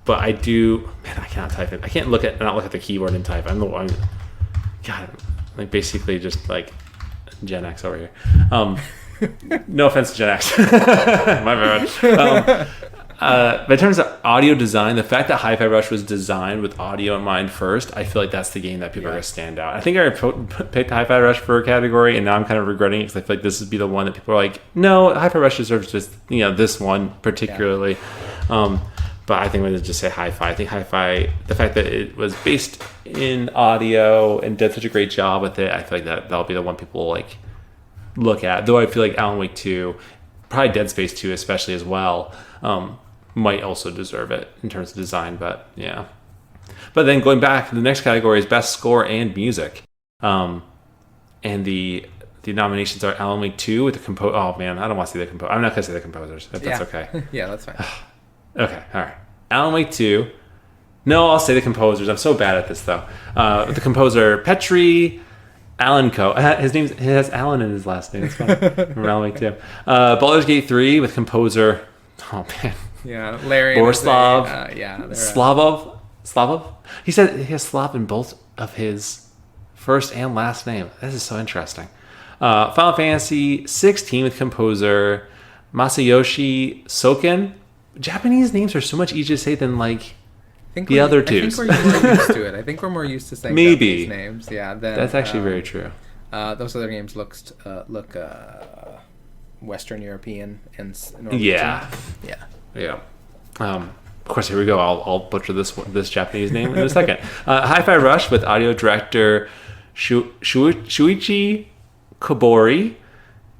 A: But I do, man, I cannot type it. I can't not look at the keyboard and type. God, like basically just like Gen X over here. No offense to Gen X. My bad. But in terms of audio design, the fact that Hi-Fi Rush was designed with audio in mind first, I feel like that's the game that people are going to stand out. I think I picked Hi-Fi Rush for a category, and now I'm kind of regretting it because I feel like this would be the one that people are like, no, Hi-Fi Rush deserves just, this one particularly. Yeah. But I think I'm going to just say Hi-Fi. I think Hi-Fi, the fact that it was based in audio and did such a great job with it, I feel like that'll be the one people like look at. Though I feel like Alan Wake 2, probably Dead Space 2 especially as well, might also deserve it in terms of design. But yeah. But then going back, the next category is Best Score and Music. And the nominations are Alan Wake 2 with the composer. Oh man, I don't want to say the composer. I'm not going to say the composers. If that's okay.
B: Yeah, that's fine.
A: Okay, all right. Alan Wake 2. No, I'll say the composers. I'm so bad at this, though. The composer, Petri Alanko. He has Alan in his last name. It's funny. From Alan Wake 2. Baldur's Gate 3 with composer, oh, man.
B: Yeah, Larry.
A: Borislav.
B: Slavov.
A: Slavov? He said he has Slav in both of his first and last name. This is so interesting. Final Fantasy 16 with composer Masayoshi Soken. Japanese names are so much easier to say than like the other two.
B: I think we're more used to it. I think we're more used to saying Japanese names. Yeah,
A: that's actually very true.
B: Those other names look Western European and Norwegian.
A: Yeah. Of course, here we go. I'll butcher this Japanese name in a second. Hi-Fi Rush with audio director Shuichi Kobori.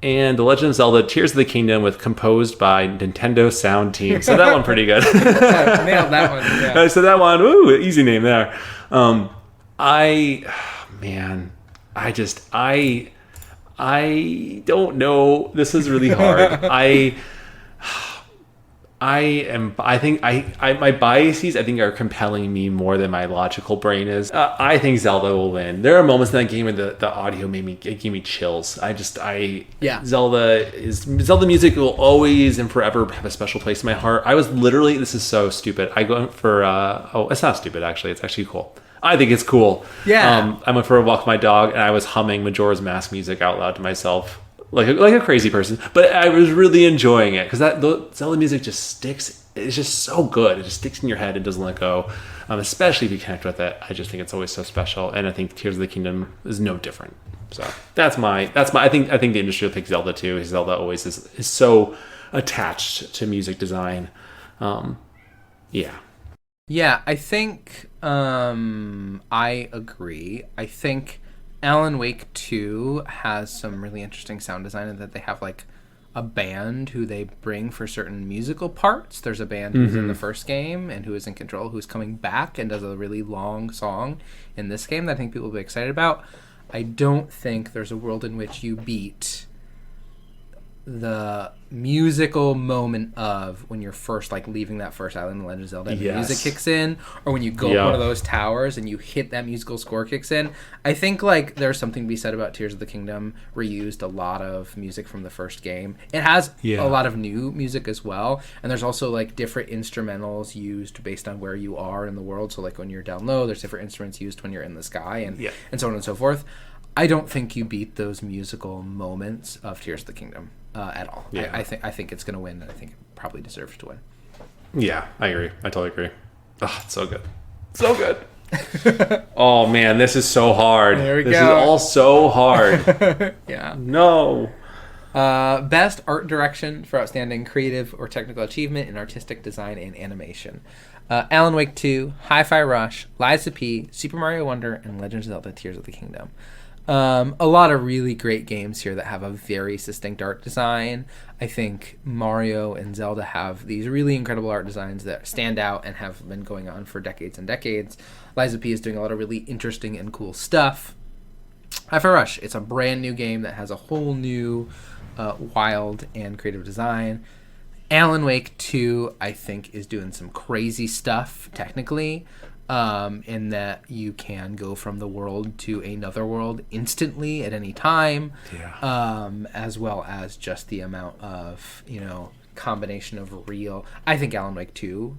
A: And The Legend of Zelda Tears of the Kingdom composed by Nintendo Sound Team. So that one pretty good.
B: Nailed that one. Yeah.
A: So that one, easy name there. I don't know. This is really hard. My biases, I think, are compelling me more than my logical brain is. I think Zelda will win. There are moments in that game where the audio gave me chills. Zelda music will always and forever have a special place in my heart. I was literally, this is so stupid. I went for, it's not stupid actually. It's actually cool. I think it's cool.
B: Yeah.
A: I went for a walk with my dog and I was humming Majora's Mask music out loud to myself. Like a crazy person, but I was really enjoying it because the Zelda music just sticks. It's just so good. It just sticks in your head and doesn't let go. Especially if you connect with it. I just think it's always so special, and I think Tears of the Kingdom is no different. So that's my. I think the industry will pick Zelda too. Zelda always is so attached to music design. Yeah.
B: Yeah, I think I agree. I think Alan Wake 2 has some really interesting sound design in that they have like a band who they bring for certain musical parts. There's a band who's in the first game and who is in control, who's coming back and does a really long song in this game that I think people will be excited about. I don't think there's a world in which you beat the musical moment of when you're first like leaving that first island in Legend of Zelda and the music kicks in, or when you go up one of those towers and you hit that musical score kicks in. I think like there's something to be said about Tears of the Kingdom reused a lot of music from the first game. It has a lot of new music as well, and there's also like different instrumentals used based on where you are in the world. So like when you're down low, there's different instruments used when you're in the sky and so on and so forth. I don't think you beat those musical moments of Tears of the Kingdom at all. Yeah. I think it's going to win, and I think it probably deserves to win.
A: Yeah, I agree. I totally agree. Oh, it's so good. So good. Oh, man, this is so hard.
B: There we
A: go.
B: This
A: is all so hard.
B: Yeah.
A: No.
B: Best art direction for outstanding creative or technical achievement in artistic design and animation. Alan Wake 2, Hi-Fi Rush, Lies of P, Super Mario Wonder, and Legend of Zelda Tears of the Kingdom. A lot of really great games here that have a very distinct art design. I think Mario and Zelda have these really incredible art designs that stand out and have been going on for decades and decades. Lies of P is doing a lot of really interesting and cool stuff. Hi-Fi Rush, it's a brand new game that has a whole new wild and creative design. Alan Wake 2, I think, is doing some crazy stuff technically, in that you can go from the world to another world instantly at any time, as well as just the amount of, combination of real. I think Alan Wake 2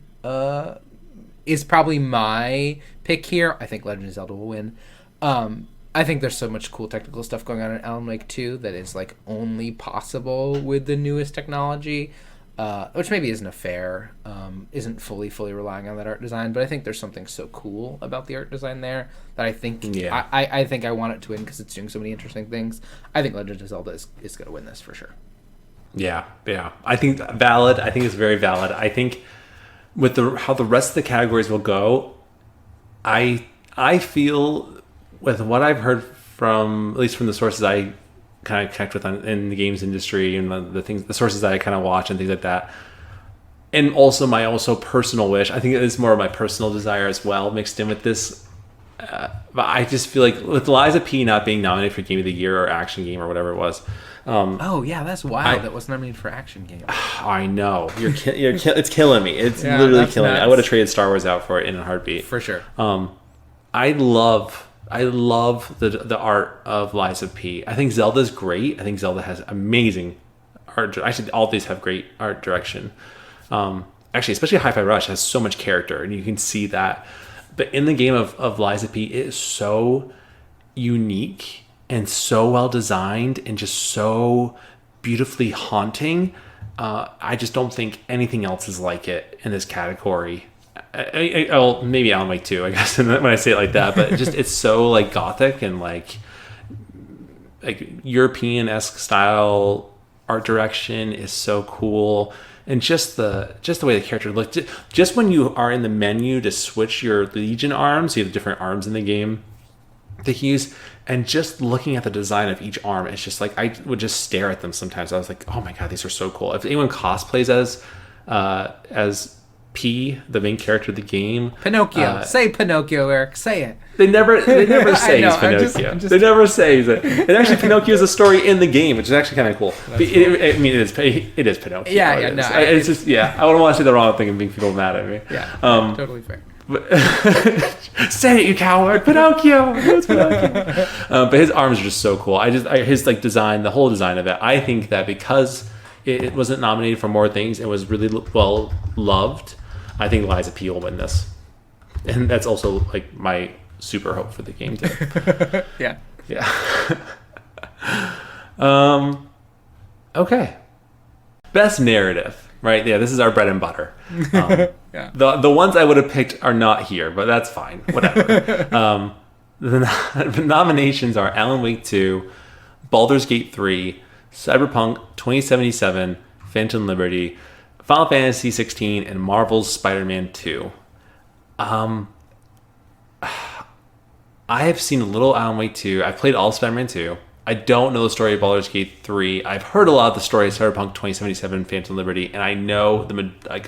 B: is probably my pick here. I think Legend of Zelda will win. I think there's so much cool technical stuff going on in Alan Wake 2 that is like only possible with the newest technology, which maybe isn't isn't fully relying on that art design, but I think there's something so cool about the art design there that I think I think I want it to win because it's doing so many interesting things. I think Legend of Zelda is going to win this for sure.
A: Yeah. I think valid. I think it's very valid. I think with how the rest of the categories will go, I feel with what I've heard from, at least from the sources I kind of connect with in the games industry and the sources that I kind of watch and things like that, and also my personal wish, I think it is more of my personal desire as well mixed in with this, but I just feel like with Lies of P not being nominated for Game of the Year or Action Game or whatever it was,
B: that's wild. That was nominated for Action Game.
A: I know it's killing me. It's literally killing me. I would have traded Star Wars out for it in a heartbeat
B: for sure.
A: I love the art of Lies of P. I think Zelda's great. I think Zelda has amazing art. Actually, all of these have great art direction. Actually, especially Hi-Fi Rush has so much character, and you can see that. But in the game of Lies of P, it is so unique and so well designed and just so beautifully haunting. I just don't think anything else is like it in this category. Well, maybe Alan Wake 2, I guess, when I say it like that, but it's so like gothic and like European-esque style art direction is so cool, and just the way the character looked. Just when you are in the menu to switch your Legion arms, you have different arms in the game that you use, and just looking at the design of each arm, it's just like I would just stare at them sometimes. I was like, oh my god, these are so cool. If anyone cosplays as P, the main character of the game,
B: Pinocchio. Say Pinocchio, Eric. Say it.
A: They never say he's Pinocchio. They never say he's and actually Pinocchio is a story in the game, which is actually kind of cool. But it is Pinocchio. It's just I wouldn't want to say the wrong thing and make people mad at me.
B: Totally fair.
A: Say it, you coward! Pinocchio. It's Pinocchio. But his arms are just so cool. His like design, the whole design of it. I think that because it wasn't nominated for more things, it was really well loved. I think Lies of P will win this, and that's also like my super hope for the game too.
B: Yeah.
A: Okay. Best narrative, right? Yeah, this is our bread and butter. The ones I would have picked are not here, but that's fine. Whatever. The nominations are Alan Wake 2, Baldur's Gate 3, Cyberpunk 2077, Phantom Liberty, Final Fantasy 16, and Marvel's Spider-Man 2. I have seen a little Alan Wake 2. I've played all Spider-Man 2. I don't know the story of Baldur's Gate 3. I've heard a lot of the story of Cyberpunk 2077, Phantom Liberty, and I know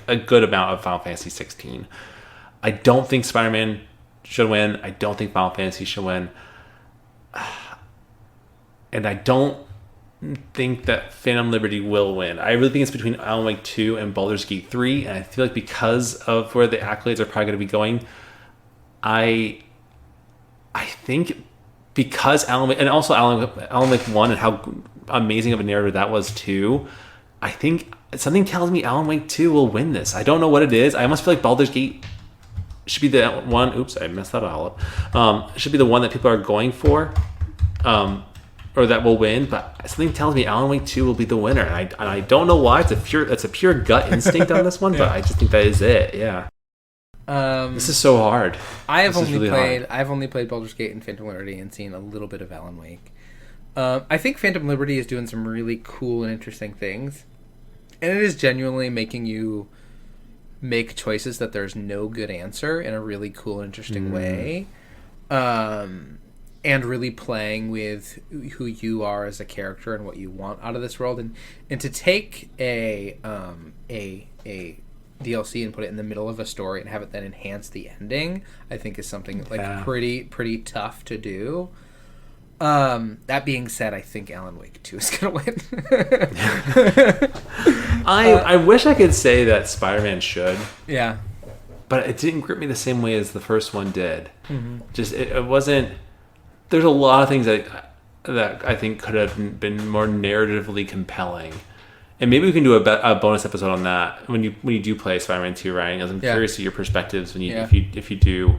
A: a good amount of Final Fantasy 16. I don't think Spider-Man should win. I don't think Final Fantasy should win. And I don't think that Phantom Liberty will win. I really think it's between Alan Wake 2 and Baldur's Gate 3, and I feel like because of where the accolades are probably going to be going, I think because Alan Wake 1 and how amazing of a narrative that was too, I think something tells me Alan Wake 2 will win this. I don't know what it is. I almost feel like Baldur's Gate should be the one. Oops, I messed that all up. Should be the one that people are going for. Or that will win, but something tells me Alan Wake 2 will be the winner. And I don't know why. It's a pure gut instinct on this one, but I just think that is it. Yeah. This is so hard.
B: I've only played Baldur's Gate and Phantom Liberty and seen a little bit of Alan Wake. I think Phantom Liberty is doing some really cool and interesting things, and it is genuinely making you make choices that there's no good answer in a really cool and interesting way. and really playing with who you are as a character and what you want out of this world, and to take a DLC and put it in the middle of a story and have it then enhance the ending, I think is something like pretty tough to do. That being said, I think Alan Wake 2 is gonna win.
A: I wish I could say that Spider-Man should.
B: Yeah.
A: But it didn't grip me the same way as the first one did.
B: Mm-hmm.
A: Just it wasn't. There's a lot of things that I think could have been more narratively compelling, and maybe we can do a bonus episode on that when you do play Spider-Man 2, Ryan. As I'm curious to your perspectives when you if you do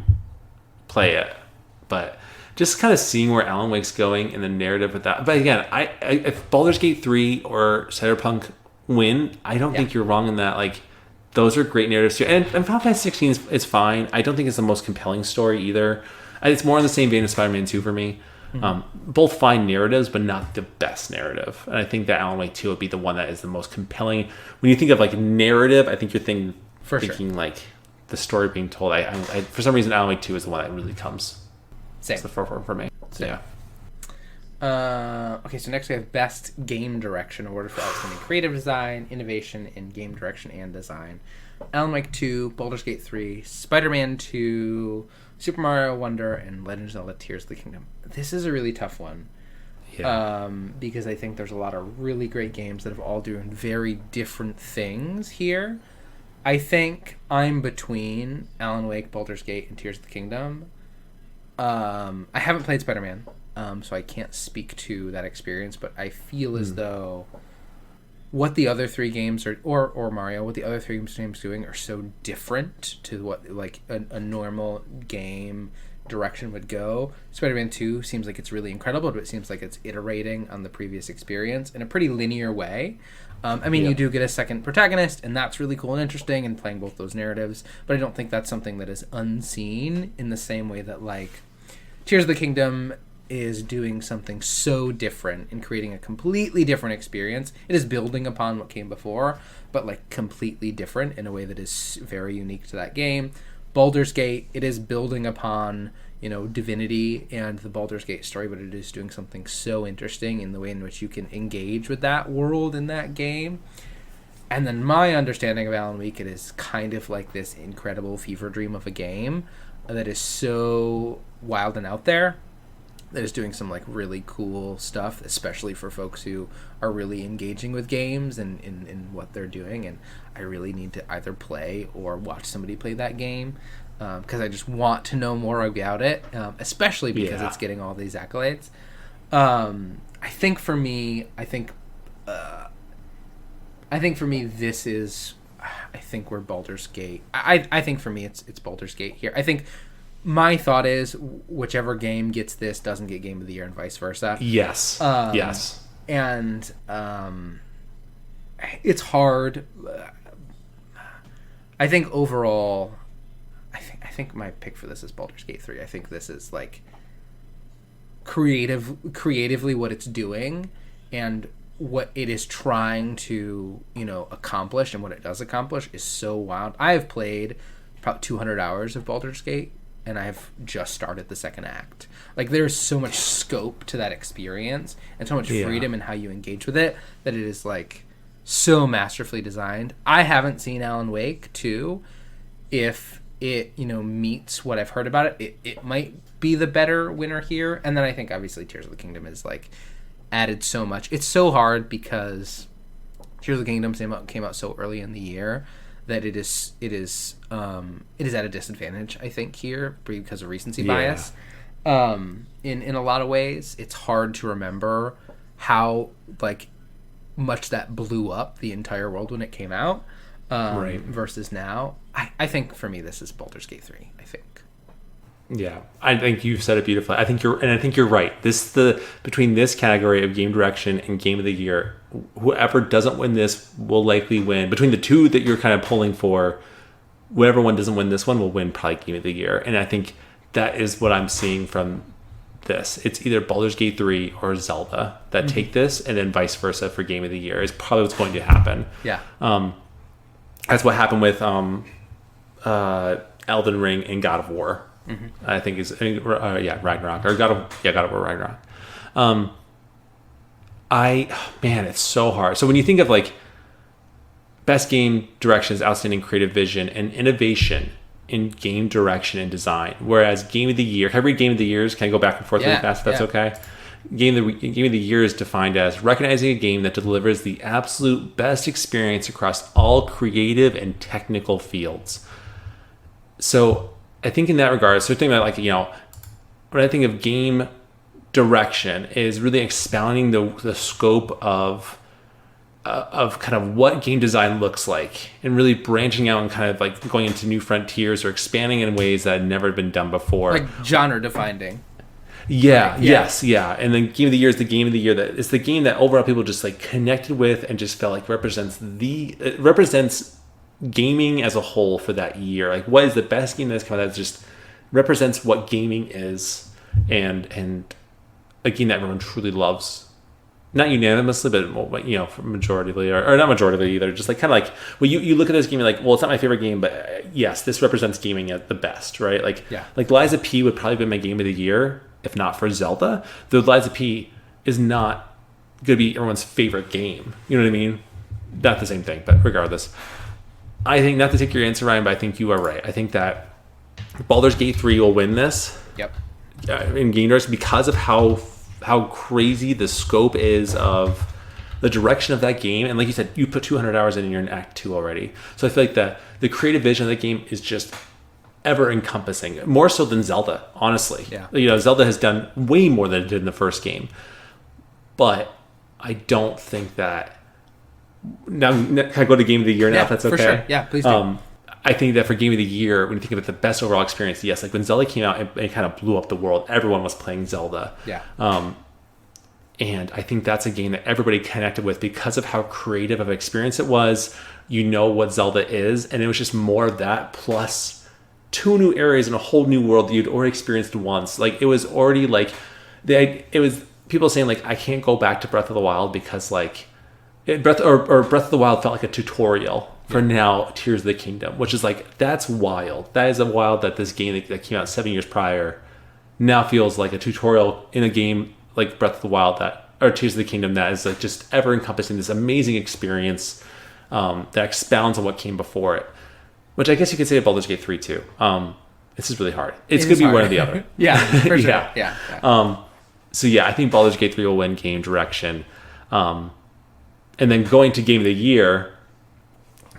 A: play it, but just kind of seeing where Alan Wake's going and the narrative with that. But again, I if Baldur's Gate 3 or Cyberpunk win, I don't think you're wrong in that. Like, those are great narratives too. And Final Fantasy 16 is fine. I don't think it's the most compelling story either. It's more in the same vein as Spider-Man 2 for me. Mm-hmm. Both fine narratives, but not the best narrative. And I think that Alan Wake 2 would be the one that is the most compelling. When you think of like narrative, I think you're thinking like the story being told. I for some reason, Alan Wake 2 is the one that really comes.
B: Same.
A: It's the forefront for me.
B: Same. Yeah. Okay, so next we have Best Game Direction awarded for outstanding creative design, innovation in game direction and design. Alan Wake 2, Baldur's Gate 3, Spider-Man 2, Super Mario Wonder, and Legend of Zelda Tears of the Kingdom. This is a really tough one. Yeah. Because I think there's a lot of really great games that have all doing very different things here. I think I'm between Alan Wake, Baldur's Gate, and Tears of the Kingdom. I haven't played Spider-Man, so I can't speak to that experience, but I feel as though what the other three games are, or Mario, what the other three games doing are so different to what like a normal game direction would go. Spider-Man 2 seems like it's really incredible, but it seems like it's iterating on the previous experience in a pretty linear way. You do get a second protagonist, and that's really cool and interesting, and playing both those narratives, but I don't think that's something that is unseen in the same way that, like, Tears of the Kingdom is doing something so different and creating a completely different experience. It is building upon what came before, but, like, completely different in a way that is very unique to that game. Baldur's Gate, it is building upon, Divinity and the Baldur's Gate story, but it is doing something so interesting in the way in which you can engage with that world in that game. And then my understanding of Alan Wake, it is kind of like this incredible fever dream of a game that is so wild and out there, that is doing some like really cool stuff, especially for folks who are really engaging with games and in what they're doing. And I really need to either play or watch somebody play that game, because I just want to know more about it, especially because it's getting all these accolades. I think for me, this is, I think we're Baldur's Gate. I think for me, it's Baldur's Gate here. I think my thought is whichever game gets this doesn't get Game of the Year and vice versa.
A: Yes. Yes.
B: And it's hard. I think overall, I think my pick for this is Baldur's Gate 3. I think this is like creatively what it's doing and what it is trying to, accomplish, and what it does accomplish is so wild. I have played about 200 hours of Baldur's Gate, and I've just started the second act. Like, there's so much scope to that experience and so much freedom in how you engage with it that it is, like, so masterfully designed. I haven't seen Alan Wake 2. If it, meets what I've heard about it, it might be the better winner here. And then I think, obviously, Tears of the Kingdom is, like, added so much. It's so hard because Tears of the Kingdom came out so early in the year that it is at a disadvantage, I think, here because of recency bias. In a lot of ways, it's hard to remember how like much that blew up the entire world when it came out, versus now. I think for me, this is Baldur's Gate 3. I think.
A: Yeah, I think you've said it beautifully. I think you're right. Between this category of game direction and game of the year, whoever doesn't win this will likely win. Between the two that you're kind of pulling for, whoever one doesn't win this one will win probably game of the year. And I think that is what I'm seeing from this. It's either Baldur's Gate 3 or Zelda that take this, and then vice versa for game of the year is probably what's going to happen.
B: Yeah.
A: That's what happened with Elden Ring and God of War. I think is Ragnarok or God of War Ragnarok. Man, it's so hard. So when you think of like best game directions, outstanding creative vision, and innovation in game direction and design, whereas game of the year, can I read game of the years? Can I go back and forth really fast if that's okay? Game of the year is defined as recognizing a game that delivers the absolute best experience across all creative and technical fields. So I think in that regard, so thinking about like, when I think of game direction is really expounding the scope of kind of what game design looks like and really branching out and kind of like going into new frontiers or expanding in ways that had never been done before.
B: Like genre defining.
A: Yes. And then game of the year is the game of the year that it's the game that overall people just like connected with and just felt like represents gaming as a whole for that year. Like what is the best game that's come out that just represents what gaming is and a game that everyone truly loves. Not unanimously, but majoritively or not majoritively either. Just like kind of like, well, you look at this game and like, well, it's not my favorite game, but yes, this represents gaming at the best, right? Like, like Liza P would probably be my game of the year if not for Zelda. Though Liza P is not going to be everyone's favorite game. You know what I mean? Not the same thing, but regardless, I think not to take your answer, Ryan, but I think you are right. I think that Baldur's Gate 3 will win this.
B: Yep.
A: In game direction because of how crazy the scope is of the direction of that game. And like you said, you put 200 hours in and you're in Act 2 already. So I feel like the creative vision of the game is just ever encompassing, more so than Zelda, honestly.
B: Yeah.
A: Zelda has done way more than it did in the first game. But I don't think that... Now, can I go to Game of the Year now, if that's okay?
B: For sure. Yeah, please do.
A: I think that for Game of the Year, when you think of it, the best overall experience, yes, like when Zelda came out, it kind of blew up the world. Everyone was playing Zelda.
B: Yeah.
A: And I think that's a game that everybody connected with because of how creative of an experience it was. You know what Zelda is, and it was just more of that plus 2 new areas in a whole new world that you'd already experienced once. Like it was already like it was people saying like I can't go back to Breath of the Wild because like Breath of the Wild felt like a tutorial for now Tears of the Kingdom, which is like that's wild. That is a wild that this game that came out 7 years prior now feels like a tutorial in a game like Breath of the Wild or Tears of the Kingdom that is like just ever encompassing this amazing experience that expounds on what came before it. Which I guess you could say of Baldur's Gate 3 too. This is really hard. It's going to be one or the other.
B: Yeah, for sure. Yeah.
A: So I think Baldur's Gate 3 will win game direction. And then going to Game of the Year,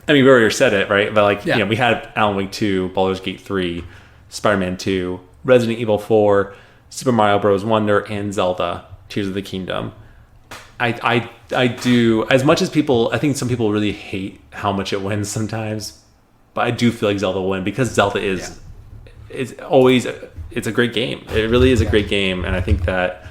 A: I mean, we already said it, right? But like, we had Alan Wake 2, Baldur's Gate 3, Spider-Man 2, Resident Evil 4, Super Mario Bros. Wonder, and Zelda, Tears of the Kingdom. I do, as much as people, I think some people really hate how much it wins sometimes, but I do feel like Zelda will win because Zelda is it's a great game. It really is a great game, and I think that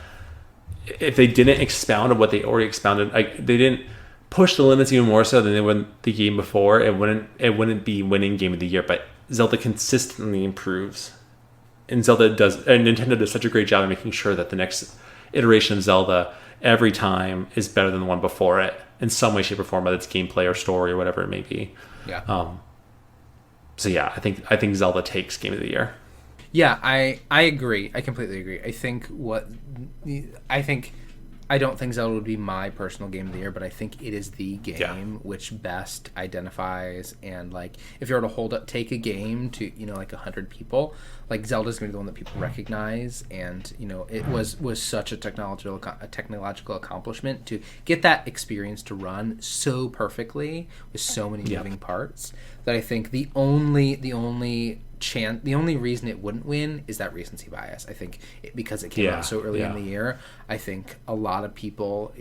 A: if they didn't expound on what they already expounded, they didn't push the limits even more so than they would the game before, it wouldn't be winning Game of the Year. But Zelda consistently improves, and Nintendo does such a great job of making sure that the next iteration of Zelda every time is better than the one before it in some way, shape, or form, whether it's gameplay or story or whatever it may be. So I think Zelda takes Game of the Year.
B: Yeah, I agree. I completely agree. I don't think Zelda would be my personal game of the year, but I think it is the game which best identifies and like if you were to take a game to like 100 people, like Zelda's gonna be the one that people recognize, and it was such a technological accomplishment to get that experience to run so perfectly with so many moving parts that I think the only reason it wouldn't win is that recency bias. I think because it came out so early in the year, I think a lot of people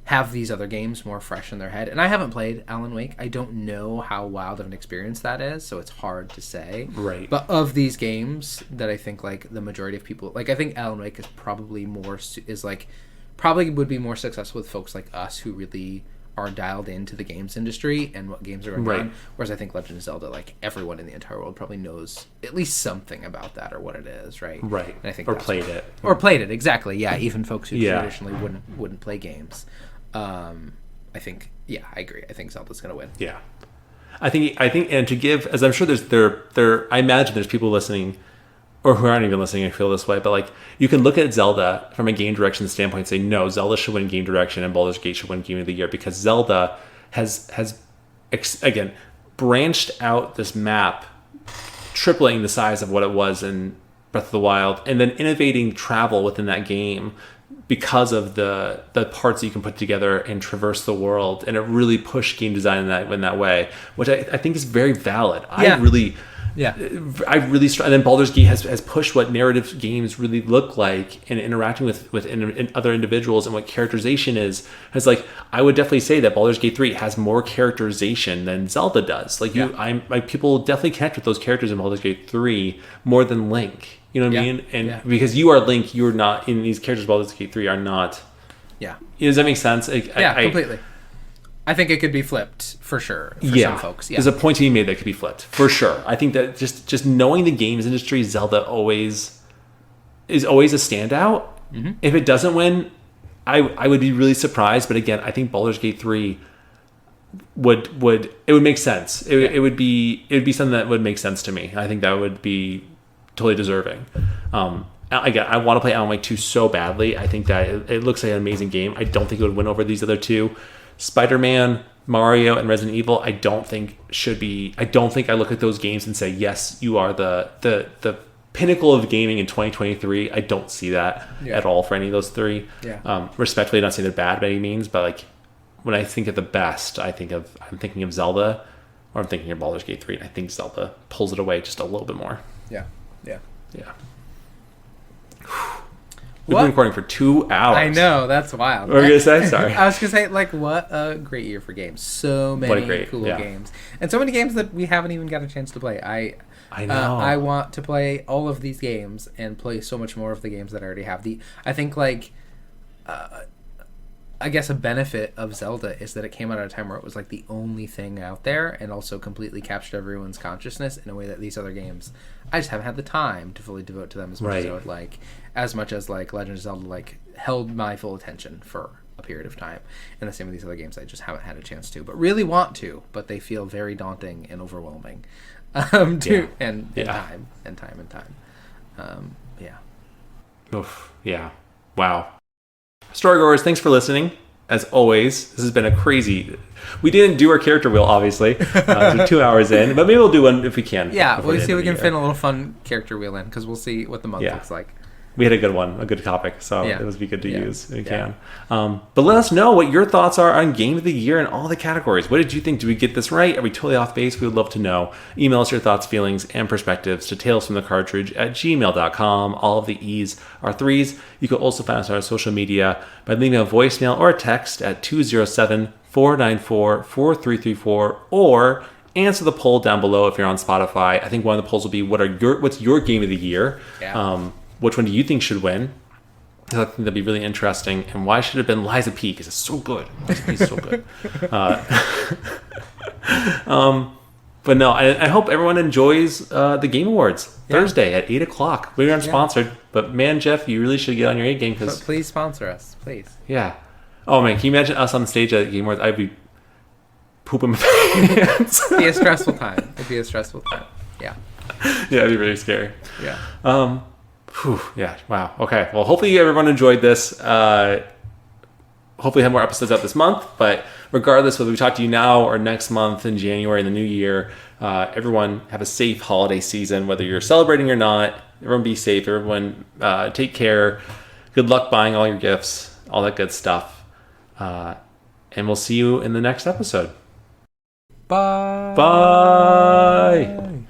B: have these other games more fresh in their head. And I haven't played Alan Wake. I don't know how wild of an experience that is, so it's hard to say.
A: Right.
B: But of these games that I think like the majority of people I think Alan Wake is probably would be more successful with folks like us who really are dialed into the games industry and what games are going on. Whereas I think Legend of Zelda, like everyone in the entire world probably knows at least something about that or what it is, right?
A: Right.
B: And I think
A: played it.
B: Or played it, exactly. Yeah, even folks who traditionally wouldn't play games. I think, I agree. I think Zelda's going to win.
A: Yeah. I think, and to give, as I'm sure I imagine there's people listening or who aren't even listening and feel this way, but like you can look at Zelda from a game direction standpoint and say, no, Zelda should win game direction and Baldur's Gate should win game of the year, because Zelda has again branched out this map, tripling the size of what it was in Breath of the Wild, and then innovating travel within that game because of the parts that you can put together and traverse the world, and it really pushed game design in that way, which I think is very valid.
B: Yeah.
A: I really and then Baldur's Gate has pushed what narrative games really look like, and interacting with other individuals, and what characterization is. Has like, I would definitely say that Baldur's Gate 3 has more characterization than Zelda does. Like people definitely connect with those characters in Baldur's Gate 3 more than Link. You know what I mean? And because you are Link, you're not in these characters. Baldur's Gate 3 are not.
B: Yeah.
A: Does that make sense?
B: Completely. I think it could be flipped for sure for some folks. Yeah.
A: There's a point to be made that could be flipped for sure. I think that just knowing the games industry, Zelda is always a standout. Mm-hmm. If it doesn't win, I would be really surprised. But again, I think Baldur's Gate 3 would make sense. It would be something that would make sense to me. I think that would be totally deserving. Again, I want to play Alan Wake 2 so badly. I think that it looks like an amazing game. I don't think it would win over these other two. Spider-Man, Mario, and Resident Evil, I don't think I look at those games and say, yes, you are the pinnacle of gaming in 2023. I don't see that at all for any of those three. Yeah. Respectfully, not saying they're bad by any means, but like when I think of the best, I'm thinking of Zelda, or I'm thinking of Baldur's Gate 3, and I think Zelda pulls it away just a little bit more.
B: Yeah.
A: We've been recording for 2 hours.
B: I know, that's wild.
A: What were you going to say? Sorry.
B: I was going to say, like, what a great year for games. So many cool games. And so many games that we haven't even got a chance to play. I know. I want to play all of these games and play so much more of the games that I already have. I think, like, I guess a benefit of Zelda is that it came out at a time where it was, like, the only thing out there, and also completely captured everyone's consciousness in a way that these other games, I just haven't had the time to fully devote to them as much as I would like. As much as, like, Legend of Zelda, like, held my full attention for a period of time. And the same with these other games, I just haven't had a chance to. But really want to, but they feel very daunting and overwhelming. And time.
A: Oof. Yeah. Wow. Storygoers, thanks for listening. As always, this has been a crazy... We didn't do our character wheel, obviously. So 2 hours in, but maybe we'll do one if we can.
B: Yeah, we'll see if we can fit a little fun character wheel in, because we'll see what the month looks like.
A: We had a good one, a good topic, so it would be good to use if we can. But let us know what your thoughts are on Game of the Year and all the categories. What did you think? Did we get this right? Are we totally off base? We would love to know. Email us your thoughts, feelings, and perspectives to talesfromthecartridge@gmail.com. All of the E's are 3's. You can also find us on our social media by leaving a voicemail or a text at 207-494-4334, or answer the poll down below if you're on Spotify. I think one of the polls will be, what's your Game of the Year? Yeah. Which one do you think should win? I think that'd be really interesting. And why should it have been Lies of P? Because it's so good. Lies of P is so good. But no, I hope everyone enjoys the Game Awards Thursday at 8 o'clock. We aren't sponsored, but man, Jeff, you really should get on your A game.
B: But please sponsor us, please.
A: Yeah. Oh man, can you imagine us on the stage at Game Awards? I'd be pooping my pants.
B: It'd be a stressful time. Yeah.
A: Yeah, it'd be really scary.
B: Yeah.
A: Yeah. Wow. Okay. Well, hopefully everyone enjoyed this. Hopefully have more episodes out this month. But regardless, whether we talk to you now or next month in January in the new year, everyone have a safe holiday season. Whether you're celebrating or not, everyone be safe. Everyone take care. Good luck buying all your gifts, all that good stuff. And we'll see you in the next episode.
B: Bye.
A: Bye.